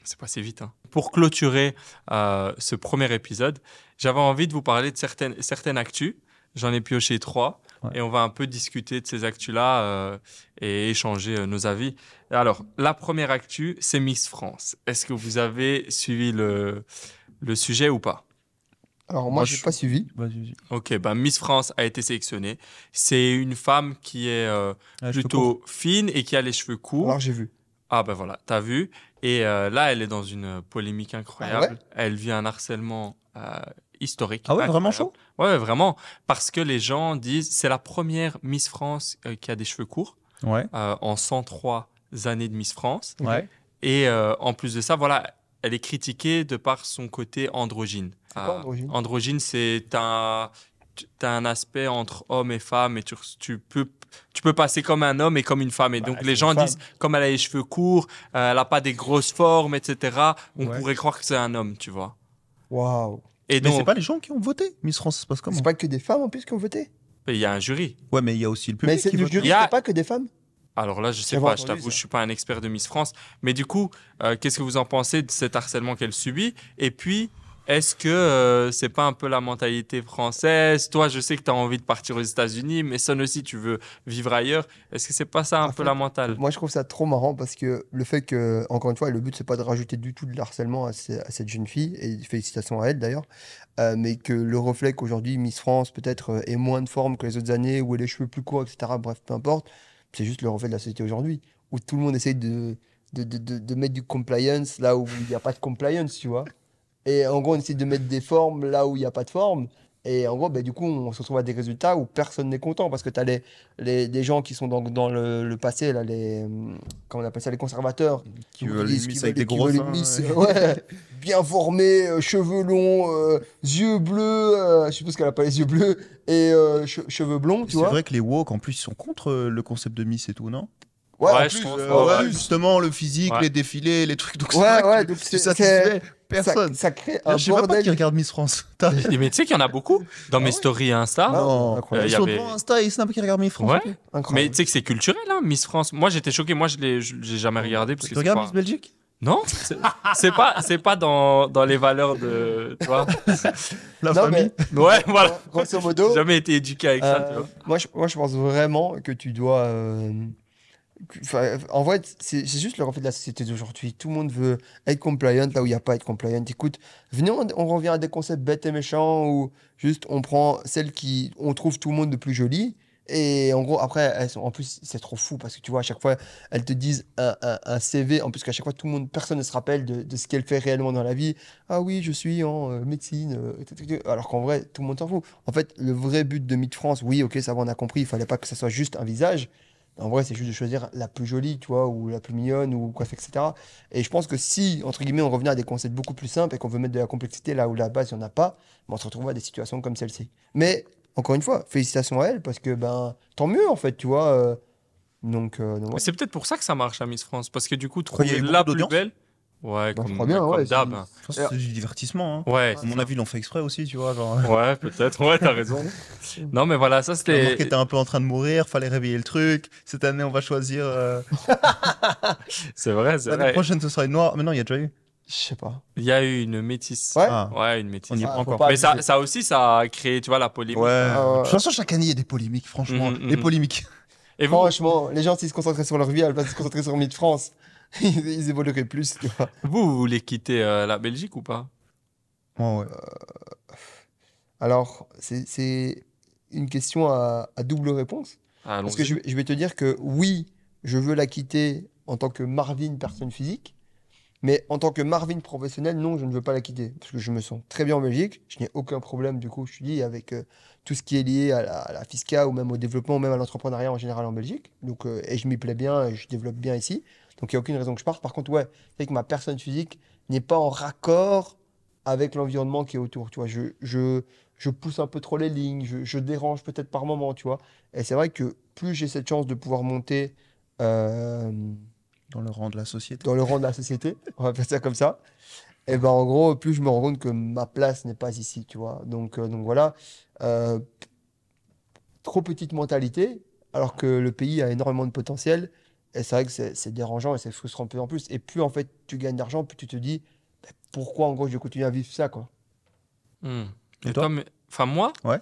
C'est passé vite, hein. Pour clôturer ce premier épisode, j'avais envie de vous parler de certaines actus. J'en ai pioché 3 Ouais. et on va un peu discuter de ces actus-là et échanger nos avis. Alors, la première actu, c'est Miss France. Est-ce que vous avez suivi le sujet ou pas? Alors moi, Moi, j'ai je- pas suivi. Vas-y. Ok, bah Miss France a été sélectionnée. C'est une femme qui est plutôt fine et qui a les cheveux courts. Alors j'ai vu. Ah ben voilà, t'as vu. Et là, elle est dans une polémique incroyable. Ah ouais Elle vit un harcèlement historique. Ah ouais, vraiment incroyable. chaud? Ouais, vraiment. Parce que les gens disent, c'est la première Miss France qui a des cheveux courts Ouais. en 103 années de Miss France. Ouais. Et en plus de ça, voilà, elle est critiquée de par son côté androgyne. C'est quoi, androgyne? Androgyne, c'est t'as un aspect entre homme et femme et tu peux passer comme un homme et comme une femme. Et Bah, donc c'est les une gens femme. disent, comme elle a les cheveux courts, elle n'a pas des grosses formes, etc., on Ouais. pourrait croire que c'est un homme, tu vois. Waouh. Et Mais c'est donc, pas les gens qui ont voté. Miss France, ça se passe comment? C'est pas que des femmes en plus qui ont voté. il y a un jury. Ouais, mais il y a aussi le Mais public c'est qui le vote. jury, Il y a- c'est pas que des femmes. Alors là, je sais J'avais pas, je entendu t'avoue, ça. je suis pas un expert de Miss France. Mais du coup, qu'est-ce que vous en pensez de cet harcèlement qu'elle subit? Et puis, est-ce que c'est pas un peu la mentalité française? Toi, je sais que tu as envie de partir aux États-Unis, mais Son aussi, tu veux vivre ailleurs. Est-ce que c'est pas ça un En peu fait, la mentale? Moi, je trouve ça trop marrant parce que le fait que, encore une fois, le but, c'est pas de rajouter du tout de harcèlement à cette jeune fille, et félicitations à elle d'ailleurs, mais que le reflet qu'aujourd'hui Miss France peut-être est moins de forme que les autres années, où elle a les cheveux plus courts, etc. Bref, peu importe, c'est juste le reflet de la société aujourd'hui, où tout le monde essaye de mettre du compliance là où il n'y a pas de compliance, tu vois. Et en gros, on essaie de mettre des formes là où il n'y a pas de forme. Et en gros, bah, du coup, on se retrouve à des résultats où personne n'est content parce que tu as des gens qui sont dans le passé, là, comment on appelle ça, les conservateurs, Qui veulent une miss avec des qui gros veulent une seins, miss, ouais. ouais, bien formée, cheveux longs, yeux bleus, je suppose qu'elle n'a pas les yeux bleus, et cheveux blonds, tu C'est vois. vrai que les woke, en plus, ils sont contre le concept de Miss et tout, non? Ouais, en Ouais, plus, je trouve, Ouais, ouais. justement, le physique, Ouais. les défilés, les trucs. Donc c'est Ouais, vrai ouais, que donc tu c'est- satisfais personne. ça crée un Je sais même pas bordel. qui regarde Miss France. T'as- Mais tu sais qu'il y en a beaucoup dans mes ouais stories Insta. Ah, Non, incroyable. ils y sont avait- devant Insta et Snap qui regardent Miss France. Ouais. ok. Mais Incroyable. tu sais que c'est culturel, hein, Miss France. Moi, j'étais choqué. Moi, je l'ai jamais regardé parce que Tu c'est regardes pas- Miss Belgique? Non, c'est pas dans les valeurs de, tu vois. La Non, famille. Ouais, voilà. Grosso modo, J'ai jamais été éduqué avec ça, tu vois. moi, je pense vraiment que tu dois. En vrai, c'est juste le reflet de la société d'aujourd'hui. Tout le monde veut être compliant là où il n'y a pas à être compliant. Écoute, venez, on revient à des concepts bêtes et méchants où juste on prend celles qui on trouve tout le monde de plus jolies. Et en gros, après, en plus, c'est trop fou parce que tu vois, à chaque fois, elles te disent un CV. En plus, qu'à chaque fois, personne ne se rappelle de ce qu'elle fait réellement dans la vie. Ah oui, je suis en médecine. Alors qu'en vrai, tout le monde s'en fout. En fait, le vrai but de Meet France, oui, ok, ça va, on a compris. Il fallait pas que ça soit juste un visage. En vrai, c'est juste de choisir la plus jolie, tu vois, ou la plus mignonne, ou quoi, etc. Et je pense que si, entre guillemets, on revenait à des concepts beaucoup plus simples et qu'on veut mettre de la complexité là où la base, il n'y en a pas, ben, on se retrouve à des situations comme celle-ci. Mais, encore une fois, félicitations à elle, parce que, ben, tant mieux, en fait, tu vois. Donc, Mais ouais. c'est peut-être pour ça que ça marche à Miss France, parce que du coup, Quand il y a trouver eu la beaucoup plus d'audience. belle, ouais, Ben, je crois bien, comme ouais. d'hab. Hein. Je pense que c'est du divertissement. Hein. Ouais, À mon avis, ils l'ont fait exprès aussi, tu vois. Genre, ouais, peut-être, ouais, t'as raison. Non, mais voilà, ça la c'était. marque était un peu en train de mourir, fallait réveiller le truc. Cette année, on va choisir. C'est vrai, c'est L'année vrai. prochaine, ce sera une noire. Mais non, il y a déjà eu. Je sais pas. Il y a eu une métisse. Ouais. Ah, Ouais, une métisse. on y est Ah, pas faut encore. pas Mais ça, abuser. ça aussi, ça a créé, tu vois, la polémique. Ouais. Ah, De toute façon, chaque année, il y a des polémiques, franchement. Mhm, Des mhm. polémiques. Et vous, Franchement, les gens, s'ils se concentraient sur leur vie à la place de se concentrer sur Meet France, ils évolueraient plus, tu vois. vous voulez quitter la Belgique ou pas? Ouais, ouais. Alors, c'est une question à double réponse. Parce que Allons-y. je vais te dire que oui, je veux la quitter en tant que Marvin, personne physique, mais en tant que Marvin professionnel, non, je ne veux pas la quitter. Parce que je me sens très bien en Belgique, je n'ai aucun problème, du coup, je te dis, avec tout ce qui est lié à la fisca ou même au développement, ou même à l'entrepreneuriat en général en Belgique. Donc, et je m'y plais bien et je développe bien ici. Donc, il n'y a aucune raison que je parte. Par contre, ouais, c'est que ma personne physique n'est pas en raccord avec l'environnement qui est autour. Tu vois, je pousse un peu trop les lignes, je dérange peut-être par moment, tu vois. Et c'est vrai que plus j'ai cette chance de pouvoir monter euh, Dans le rang de la société. dans le rang de la société, on va faire ça comme ça, et ben en gros, plus je me rends compte que ma place n'est pas ici, tu vois. Donc voilà, Euh, trop petite mentalité, alors que le pays a énormément de potentiel. Et c'est vrai que c'est dérangeant et c'est frustrant de plus en plus. Et plus en fait tu gagnes d'argent, plus tu te dis bah, pourquoi en gros je vais continuer à vivre ça, quoi. Hmm. Et Et toi toi, enfin moi, Ouais.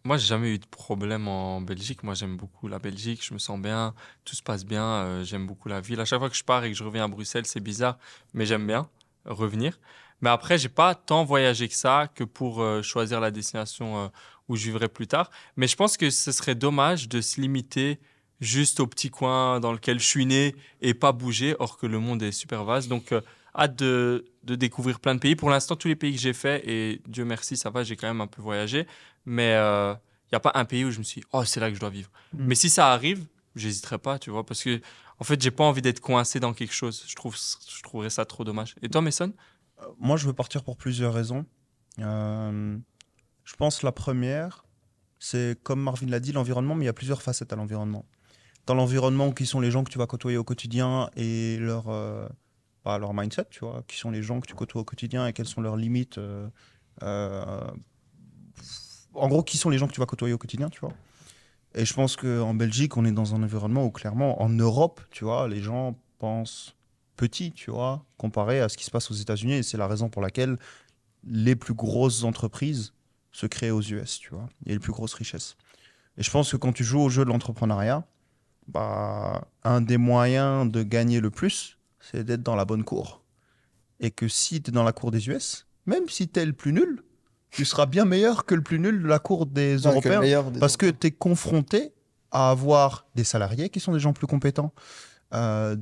moi j'ai jamais eu de problème en Belgique. Moi j'aime beaucoup la Belgique, je me sens bien, tout se passe bien, j'aime beaucoup la ville. À chaque fois que je pars et que je reviens à Bruxelles, c'est bizarre, mais j'aime bien revenir. Mais après, j'ai pas tant voyagé que ça que pour choisir la destination où je vivrai plus tard. Mais je pense que ce serait dommage de se limiter juste au petit coin dans lequel je suis né et pas bouger, or que le monde est super vaste. Donc, hâte de découvrir plein de pays. Pour l'instant, tous les pays que j'ai fait, et Dieu merci, ça va, j'ai quand même un peu voyagé. Mais il n'y a pas un pays où je me suis dit, oh, c'est là que je dois vivre. Mm. Mais si ça arrive, j'hésiterai pas, tu vois, parce que en fait, j'ai pas envie d'être coincé dans quelque chose. Je trouverais ça trop dommage. Et toi, Mason? Moi, je veux partir pour plusieurs raisons. Je pense la première, c'est comme Marvin l'a dit, l'environnement, mais il y a plusieurs facettes à l'environnement. Dans l'environnement, qui sont les gens que tu vas côtoyer au quotidien et leur mindset, tu vois, qui sont les gens que tu côtoies au quotidien et quelles sont leurs limites. En gros, qui sont les gens que tu vas côtoyer au quotidien, tu vois. Et je pense qu'en Belgique, on est dans un environnement où clairement, en Europe, tu vois, les gens pensent petit, tu vois, comparé à ce qui se passe aux États-Unis. Et c'est la raison pour laquelle les plus grosses entreprises se créent aux US, tu vois. Il y a les plus grosses richesses. Et je pense que quand tu joues au jeu de l'entrepreneuriat, bah, un des moyens de gagner le plus, c'est d'être dans la bonne cour. Et que si tu es dans la cour des US, même si tu es le plus nul, tu seras bien meilleur que le plus nul de la cour des Non, que le Européens. meilleur des Parce que tu es confronté à avoir des salariés qui sont des gens plus compétents, un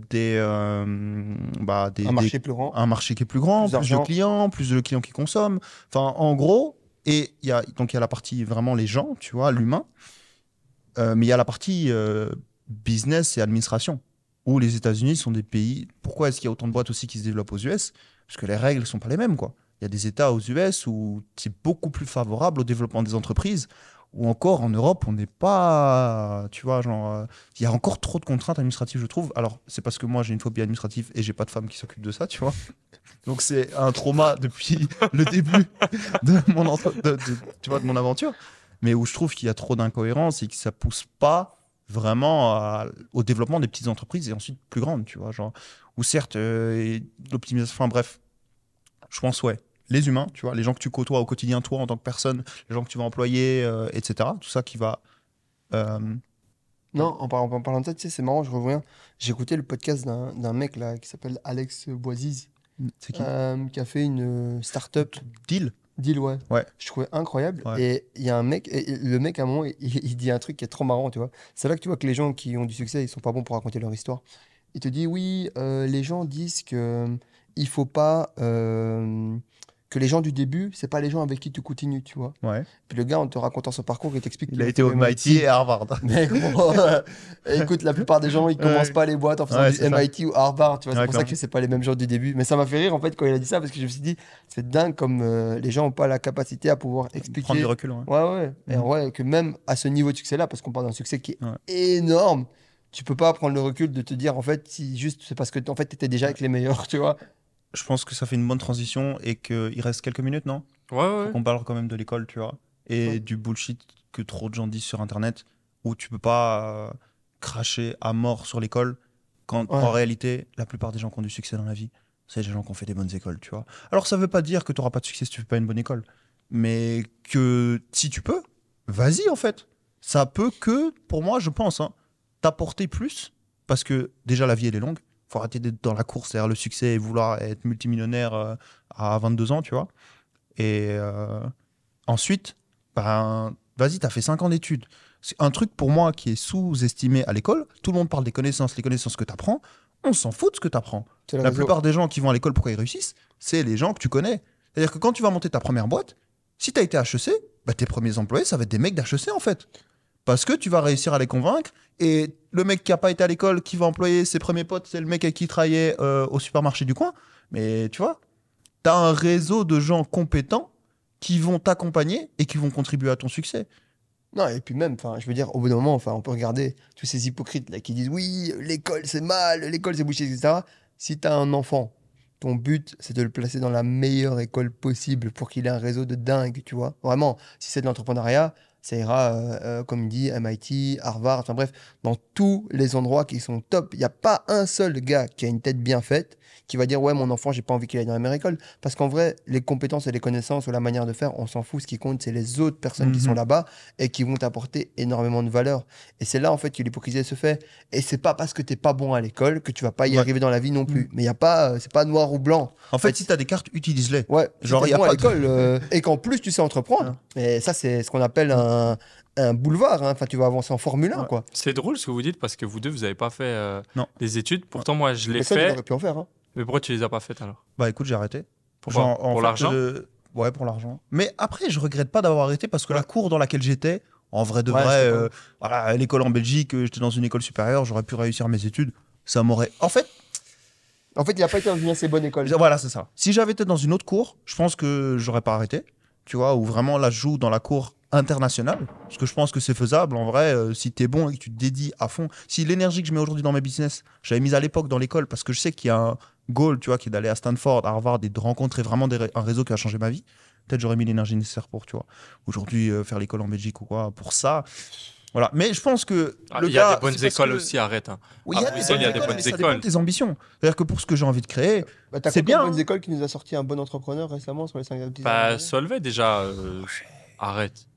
marché plus grand. un marché qui est plus grand, Plus d'argent. plus de clients qui consomment. Enfin, en gros, et il y a la partie vraiment les gens, tu vois, l'humain, mais il y a la partie business et administration, où les États-Unis sont des pays. Pourquoi est-ce qu'il y a autant de boîtes aussi qui se développent aux US? Parce que les règles ne sont pas les mêmes, quoi. Il y a des États aux US où c'est beaucoup plus favorable au développement des entreprises, ou encore en Europe, on n'est pas, tu vois, genre, il y a encore trop de contraintes administratives, je trouve. Alors, c'est parce que moi, j'ai une phobie administrative et j'ai pas de femme qui s'occupe de ça, tu vois. Donc, c'est un trauma depuis le début tu vois, de mon aventure. Mais où je trouve qu'il y a trop d'incohérences et que ça pousse pas vraiment au développement des petites entreprises et ensuite plus grandes, tu vois, genre, ou certes, l'optimisation, enfin bref, je pense, ouais, les humains, tu vois, les gens que tu côtoies au quotidien, toi, en tant que personne, les gens que tu vas employer, etc., tout ça qui va... Non, en parlant de ça, tu sais, c'est marrant, je reviens. J'ai écouté le podcast d'un mec là qui s'appelle Alex Boisiz, C'est qui qui a fait une start-up. Deal. Deal, ouais. Ouais. Je trouvais incroyable. Ouais. Et il y a un mec, et le mec à un moment, il dit un truc qui est trop marrant, tu vois. C'est là que tu vois que les gens qui ont du succès, ils sont pas bons pour raconter leur histoire. Il te dit, oui, les gens disent que il faut pas que les gens du début, c'est pas les gens avec qui tu continues, tu vois. Ouais. Puis le gars, en te racontant son parcours, il t'explique Il qu'il a été au MIT et à Harvard. Mais gros, écoute, la plupart des gens, ils commencent pas les boîtes en faisant Ouais, du c'est ça. MIT ou Harvard, tu vois. Ouais, C'est pour ça que c'est pas les mêmes gens du début. Mais ça m'a fait rire en fait quand il a dit ça parce que je me suis dit, c'est dingue comme les gens ont pas la capacité à pouvoir expliquer. Prendre du recul, ouais. Ouais, ouais. Et en Mhm. vrai, que même à ce niveau de succès-là, parce qu'on parle d'un succès qui est Ouais. énorme, tu peux pas prendre le recul de te dire en fait, si juste c'est parce que en fait, t'étais déjà avec les meilleurs, tu vois. Je pense que ça fait une bonne transition et qu'il reste quelques minutes, non? Ouais, ouais. On parle quand même de l'école, tu vois, et Ouais. du bullshit que trop de gens disent sur Internet, où tu peux pas cracher à mort sur l'école, quand Ouais. en réalité, la plupart des gens qui ont du succès dans la vie, c'est des gens qui ont fait des bonnes écoles, tu vois. Alors ça veut pas dire que tu n'auras pas de succès si tu fais pas une bonne école, mais que si tu peux, vas-y en fait. Ça peut que, pour moi, je pense, hein, t'apporter plus, parce que déjà la vie elle est longue, faut arrêter d'être dans la course derrière le succès et vouloir être multimillionnaire à 22 ans, tu vois. Et ensuite, ben, vas-y, t'as fait 5 ans d'études. C'est un truc pour moi qui est sous-estimé à l'école. Tout le monde parle des connaissances, les connaissances que t'apprends. On s'en fout de ce que t'apprends. C'est le La réseau. plupart des gens qui vont à l'école, pourquoi ils réussissent, c'est les gens que tu connais. C'est-à-dire que quand tu vas monter ta première boîte, si t'as été HEC, bah, tes premiers employés, ça va être des mecs d'HEC en fait. Parce que tu vas réussir à les convaincre. Et le mec qui n'a pas été à l'école, qui va employer ses premiers potes, c'est le mec avec qui il travaillait au supermarché du coin. Mais tu vois, tu as un réseau de gens compétents qui vont t'accompagner et qui vont contribuer à ton succès. Non, et puis même, enfin, je veux dire, au bout d'un moment, enfin, on peut regarder tous ces hypocrites là qui disent oui, l'école c'est mal, l'école c'est bouché, etc. Si tu as un enfant, ton but c'est de le placer dans la meilleure école possible pour qu'il ait un réseau de dingue, tu vois. Vraiment, si c'est de l'entrepreneuriat, ça ira, comme il dit, MIT, Harvard, enfin bref, dans tous les endroits qui sont top. Il n'y a pas un seul gars qui a une tête bien faite qui va dire ouais, mon enfant, j'ai pas envie qu'il aille dans la meilleure école. Parce qu'en vrai, les compétences et les connaissances ou la manière de faire, on s'en fout. Ce qui compte, c'est les autres personnes qui sont là-bas et qui vont t'apporter énormément de valeur. Et c'est là, en fait, que l'hypocrisie se fait. Et c'est pas parce que t'es pas bon à l'école que tu vas pas y Ouais. arriver dans la vie non plus. Mais il y a pas, c'est pas noir ou blanc. En fait, si tu as des cartes, utilise-les. Ouais, Genre, si y a t'es bon à pas de- l'école et qu'en plus tu sais entreprendre. Et ça, c'est ce qu'on appelle un boulevard. Hein. Enfin, tu vas avancer en Formule 1, Ouais. quoi. C'est drôle ce que vous dites parce que vous deux, vous n'avez pas fait Non. des études. Pourtant, moi, je l'ai Mais ça, tu fait. aurais pu en faire. Hein. Mais pourquoi tu les as pas faites alors? Bah écoute, j'ai arrêté. Pourquoi? En Pour fait, l'argent? Ouais, pour l'argent. Mais après, je regrette pas d'avoir arrêté parce que la cour dans laquelle j'étais, en vrai de Ouais, vrai, c'est pas- voilà, l'école en Belgique, j'étais dans une école supérieure, j'aurais pu réussir mes études. Ça m'aurait. En fait, En fait, il a pas été dans une assez bonne école. voilà, c'est ça. Si j'avais été dans une autre cour, je pense que j'aurais pas arrêté. Tu vois, où vraiment là, je joue dans la cour internationale. Parce que je pense que c'est faisable. En vrai, si t'es bon et que tu te dédies à fond. Si l'énergie que je mets aujourd'hui dans mes business, j'avais mise à l'époque dans l'école, parce que je sais qu'il y a un goal, tu vois, qui est d'aller à Stanford, à Harvard et de rencontrer vraiment un réseau qui a changé ma vie. Peut-être j'aurais mis l'énergie nécessaire pour, tu vois. Aujourd'hui, faire l'école en Belgique ou quoi, pour ça. Voilà. Mais je pense que. Ah, le il y a gars, des bonnes c'est parce écoles que- aussi, arrête. Hein. Oui, il y a À Bruxelles, il y a des bonnes mais ça dépend écoles. de tes ambitions. C'est-à-dire que pour ce que j'ai envie de créer, Bah, t'as c'est quoi comme bien, bonnes hein. écoles qui nous a sorti un bon entrepreneur récemment sur les 5 dernières Bah, années. Solvay déjà. Arrête.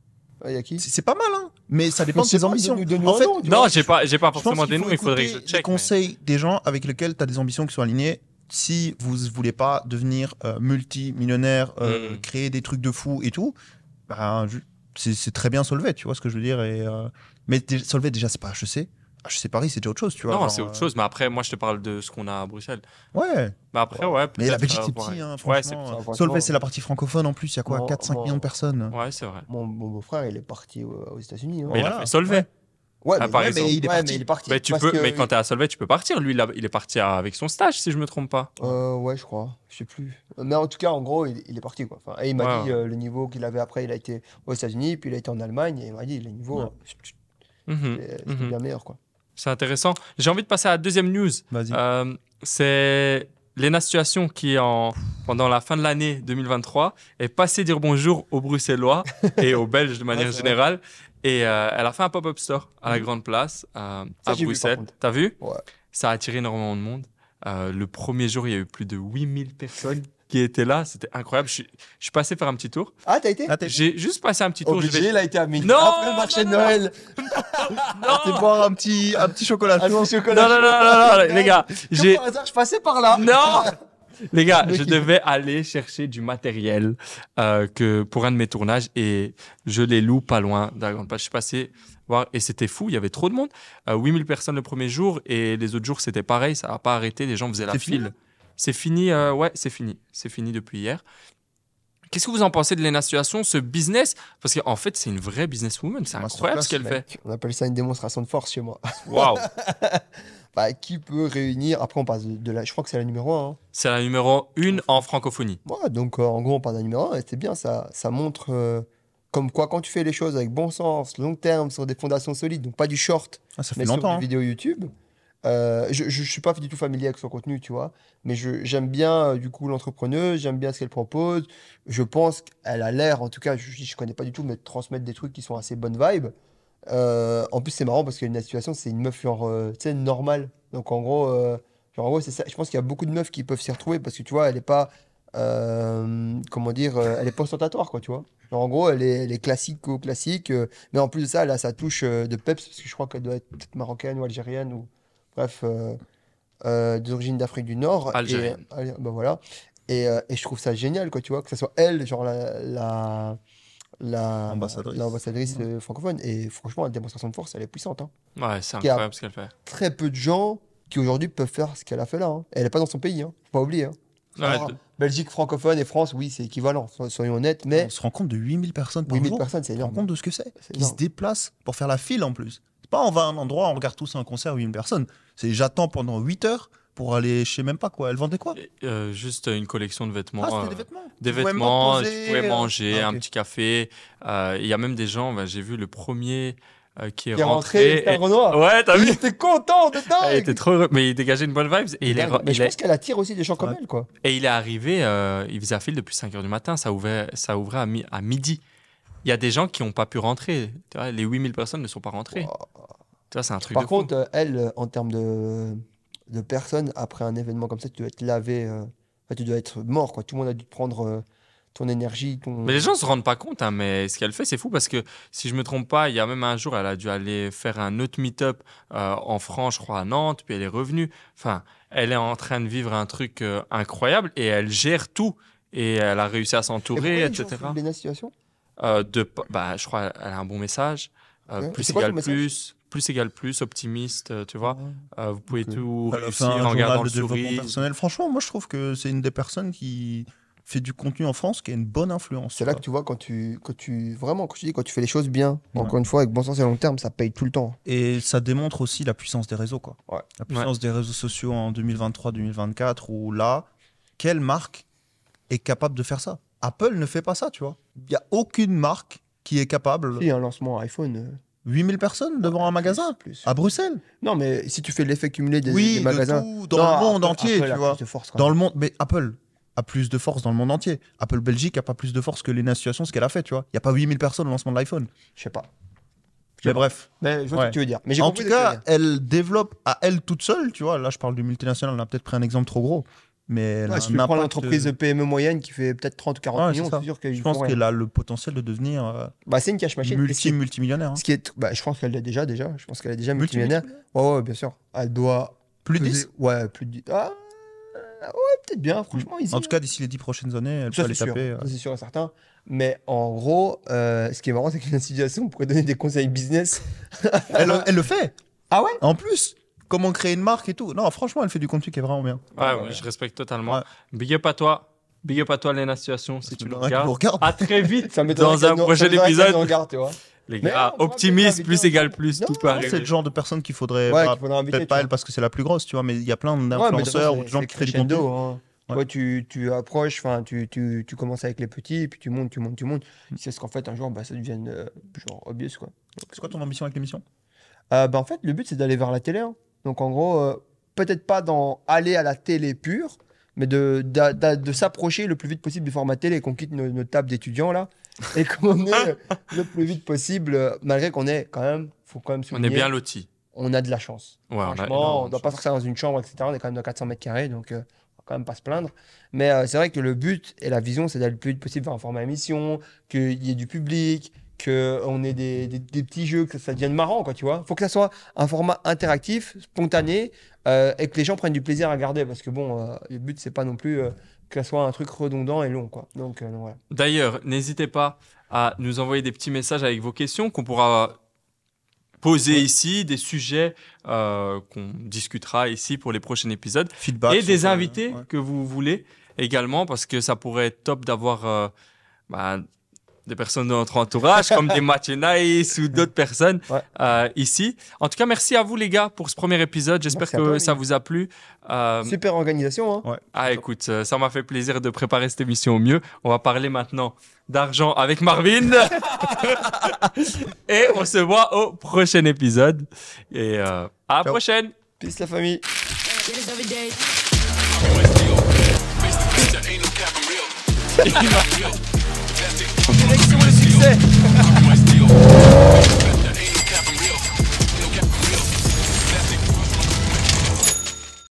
Il y a qui? c'est pas mal, hein. Mais ça dépend Mais de c'est tes pas, ambitions. donne-nous En un fait, nom, tu Non, vois. j'ai pas je pense forcément qu'il des faut noms, il faudrait que je écouter check. les conseils des gens avec lesquels tu as des ambitions qui sont alignées. Si vous voulez pas devenir multimillionnaire, créer des trucs de fou et tout, bah, c'est très bien Solvay, tu vois ce que je veux dire. Mais Solvay, déjà, c'est pas HEC. HEC Paris, c'est déjà autre chose, tu vois. Non, genre, c'est autre chose. Mais après, moi, je te parle de ce qu'on a à Bruxelles. Ouais. Mais après, ouais. Mais la peut-être, Belgique, c'est ouais. petit, hein, Ouais, c'est franchement. petit. Franchement, Solvay, c'est la partie francophone en plus. Il y a quoi, Bon, 4-5 bon. millions de personnes. Ouais, c'est vrai. Mon beau-frère, il est parti aux États-Unis. Hein. Mais il Voilà. a fait Solvay. Ouais, Ah, mais, par ouais, exemple. mais il est Ouais, parti. mais il est parti. Mais tu parce peux. que- Mais quand t'es à Solvay, tu peux partir. Lui, il est parti avec son stage, si je me trompe pas. Ouais, je crois. Je sais plus. Mais en tout cas, en gros, il est parti, quoi. Enfin, et il m'a Ouais. dit le niveau qu'il avait après. Il a été aux États-Unis, puis il a été en Allemagne, et il m'a dit le niveau, Ouais. Mhm, c'était mhm. bien meilleur, quoi. C'est intéressant. J'ai envie de passer à la deuxième news. Vas-y. C'est Lena Situation qui, pendant la fin de l'année 2023, est passée dire bonjour aux Bruxellois et aux Belges de manière c'est vrai. générale. Et elle a fait un pop-up store à la Grande Place à j'ai vu, par Bruxelles. contre. T'as vu? Ouais. Ça a attiré énormément de monde. Le premier jour, il y a eu plus de 8000 personnes qui étaient là. C'était incroyable. Je suis passé faire un petit tour. Ah, t'as été? J'ai juste passé un petit tour. Obligé, il a été à midi. Non, Après le marché de Noël. C'est boire un petit chocolat. Un petit chocolat. Non, les gars. Comme par hasard, je passais par là. Non Les gars, Le je mec, devais aller chercher du matériel pour un de mes tournages et je les loue pas loin de la Grande Place. Je suis passé voir et c'était fou, il y avait trop de monde. 8000 personnes le premier jour et les autres jours c'était pareil, ça n'a pas arrêté, les gens faisaient la C'est fini, file. C'est fini, ouais, c'est fini. C'est fini depuis hier. Qu'est-ce que vous en pensez de Lena Situation, ce business? Parce qu'en fait, c'est une vraie businesswoman, c'est incroyable ce qu'elle fait. Mec, on appelle ça une démonstration de force chez moi. Waouh Bah, qui peut réunir. Après, on passe de la. Je crois que c'est la numéro 1. Hein. C'est la numéro 1 en francophonie. Ouais, donc, en gros, on parle de la numéro 1 et c'est bien. Ça montre comme quoi, quand tu fais les choses avec bon sens, long terme, sur des fondations solides, donc pas du short, Ah, ça fait mais sur longtemps. du Hein. vidéo YouTube. Je suis pas du tout familier avec son contenu, tu vois, mais j'aime bien du coup l'entrepreneuse, j'aime bien ce qu'elle propose. Je pense qu'elle a l'air, en tout cas, je connais pas du tout, mais de transmettre des trucs qui sont assez bonnes vibes. En plus, c'est marrant parce que la situation, c'est une meuf genre, tu sais, normale. Donc en gros, c'est ça. Je pense qu'il y a beaucoup de meufs qui peuvent s'y retrouver parce que tu vois, elle est pas, comment dire, elle est pas ostentatoire, quoi, tu vois. Genre, en gros, elle est classique au classique, mais en plus de ça, elle a sa touche de peps parce que je crois qu'elle doit être peut-être marocaine ou algérienne ou bref, d'origine d'Afrique du Nord. Algérienne. Bah voilà. Et je trouve ça génial, quoi, tu vois, que ce soit elle, genre Ambassadrice. l'ambassadrice francophone. Et franchement, la démonstration de force, elle est puissante. Hein. Ouais, c'est Qui a- incroyable ce qu'elle fait. Très peu de gens qui aujourd'hui peuvent faire ce qu'elle a fait là. Hein. Elle n'est pas dans son pays, hein. Faut pas oublier. Hein. Ouais, Alors, Belgique francophone et France, oui, c'est équivalent, soyons honnêtes, mais On se rend compte de 8000 personnes par 8000 jour. personnes, c'est Tu te rends énorme. compte de ce que c'est? C'est Qui se énorme. déplacent pour faire la file en plus. C'est pas on va à un endroit, on regarde tous un concert, 8000 personnes. C'est j'attends pendant 8 heures pour aller, je sais même pas quoi. Elle vendait quoi? juste une collection de vêtements. Ah, c'était des vêtements. Des Tu pouvais même vêtements, te tu poser, pouvais manger, Ah, un ok. petit café. Il y a même des gens, bah, j'ai vu le premier qui est Qui est rentré, rentré. c'était un Renoir. Ouais, t'as Il vu? était content de Il dingue. était trop heureux, mais il dégageait une bonne vibe. Et il est, Dingue. Mais il je est- pense qu'elle attire aussi des gens comme Ouais. elle, quoi. et il est arrivé, il faisait la file depuis 5 h du matin, ça ouvrait à midi. Il y a des gens qui n'ont pas pu rentrer. Tu vois, les 8000 personnes ne sont pas rentrées. Wow. Tu vois, c'est un truc Par de fou. contre, elle, en termes de personnes, après un événement comme ça, tu dois être lavé, enfin, tu dois être mort, quoi. Tout le monde a dû te prendre ton énergie, ton... Mais les gens se rendent pas compte, hein, mais ce qu'elle fait, c'est fou parce que si je me trompe pas, il y a même un jour, elle a dû aller faire un autre meet-up en France, je crois, à Nantes, puis elle est revenue. Enfin, elle est en train de vivre un truc incroyable et elle gère tout. Et elle a réussi à Et s'entourer, pourquoi les gens etc. font des situations Bah, je crois qu'elle a un bon message. Ok. Plus C'est quoi ton égale message plus égale plus, optimiste, tu vois. Vous pouvez Ok. tout Elle a fait réussir un en journal gardant de le développement sourire. personnel. Franchement, moi je trouve que c'est une des personnes qui fait du contenu en France qui a une bonne influence. C'est là quoi. que tu vois, quand tu fais les choses bien, Ouais. encore une fois, avec bon sens et long terme, ça paye tout le temps. Et ça démontre aussi la puissance des réseaux, quoi. Ouais. La puissance des réseaux sociaux en 2023-2024, où là, quelle marque est capable de faire ça? Apple ne fait pas ça, tu vois. Il n'y a aucune marque qui est capable. Si, un lancement iPhone... 8000 personnes devant un magasin plus. à Bruxelles. Non, mais si tu fais l'effet cumulé des Oui, de magasins... tout, dans Non, le monde Apple- entier, Apple tu a vois. plus de force, quand Dans même. le monde, mais Apple a plus de force dans le monde entier. Apple Belgique a pas plus de force que Lena Situation, ce qu'elle a fait, tu vois. Il n'y a pas 8000 personnes au lancement de l'iPhone. Je sais pas. Mais bref. Mais je vois ce Ouais. que tu veux dire. Mais j'ai En compris tout ce que tu veux cas, dire. elle développe à elle toute seule, tu vois. Là, je parle du multinational, on a peut-être pris un exemple trop gros. Mais elle a Ouais, si un tu prends impact, l'entreprise PME moyenne qui fait peut-être 30 ou 40 Ouais, millions, c'est ça. c'est sûr qu'ils je font pense rien. qu'elle a le potentiel de devenir Bah, c'est une cash machine. Et multimillionnaire. Hein. ce qui est, bah, je pense qu'elle l'est déjà. Je pense qu'elle est déjà multimillionnaire. Ouais, bien sûr. Elle doit. Plus de peser- 10. Ouais, plus de 10. Ah, ouais, peut-être bien, franchement. Easy, En tout cas, d'ici les 10 prochaines années, elle peut ça, aller c'est sûr. taper. Ça, c'est sûr et certain. Mais en gros, ce qui est marrant, c'est qu'une situation pourrait donner des conseils business. Elle le fait. Ah ouais? En plus, comment créer une marque et tout. Non, franchement, elle fait du contenu qui est vraiment bien. Ouais, je respecte totalement. Ouais. Big up à toi. Big up à toi, Lena Situation, si Parce tu qu'il y nous en a qui regardes. nous regardent. À très vite Ça m'étonnerait dans qu'elle un nous- prochain ça m'étonnerait qu'elle épisode. nous regarde, tu vois. Les Mais gars, on va optimiste, bien plus inviter égale un- plus, Non, tout peut non, arriver. C'est le genre de personne qu'il faudrait. Ouais, pas- qu'il faudrait inviter, Peut-être tu pas vois. elle parce que c'est la plus grosse, tu vois, mais il y a plein Ouais, mais de toute d'influenceurs façon, ou de gens c'est qui créent du crescendo, contenu. hein. Ouais. Ouais, tu approches, enfin, tu commences avec les petits, et puis tu montes. C'est ce qu'en fait, un jour, bah, ça devienne genre obvious, quoi. C'est quoi ton ambition avec l'émission? Bah, en fait, le but, c'est d'aller vers la télé. Hein. Donc, en gros, peut-être pas aller à la télé pure, mais de s'approcher le plus vite possible du format télé, qu'on quitte nos tables d'étudiants, là, et qu'on est le plus vite possible, malgré qu'on est quand même, faut quand même On souligner, est bien lotis. on a de la chance. Ouais, on a Franchement, énormément on de doit pas chance. sortir dans une chambre, etc. On est quand même dans 400 mètres carrés, donc on va quand même pas se plaindre. Mais c'est vrai que le but et la vision, c'est d'aller le plus vite possible vers un format émission, qu'il y ait du public, qu'on ait des petits jeux, que ça devienne marrant, quoi, tu vois. Faut que ça soit un format interactif, spontané, et que les gens prennent du plaisir à regarder, parce que bon, le but, c'est pas non plus que ça soit un truc redondant et long, quoi. Donc voilà. D'ailleurs, n'hésitez pas à nous envoyer des petits messages avec vos questions qu'on pourra poser ici, des sujets qu'on discutera ici pour les prochains épisodes. Feedback. Et des sur- invités ouais. que vous voulez également, parce que ça pourrait être top d'avoir des personnes de notre entourage, comme des Mathieu Nice ou d'autres personnes ici. En tout cas, merci à vous les gars pour ce premier épisode. J'espère Merci à que toi, ça les gars. vous a plu. Super organisation, hein. Ouais. Ah écoute, ça m'a fait plaisir de préparer cette émission au mieux. On va parler maintenant d'argent avec Marvin. Et on se voit au prochain épisode. Et à la Ciao. prochaine. Peace la famille. Direction le succès.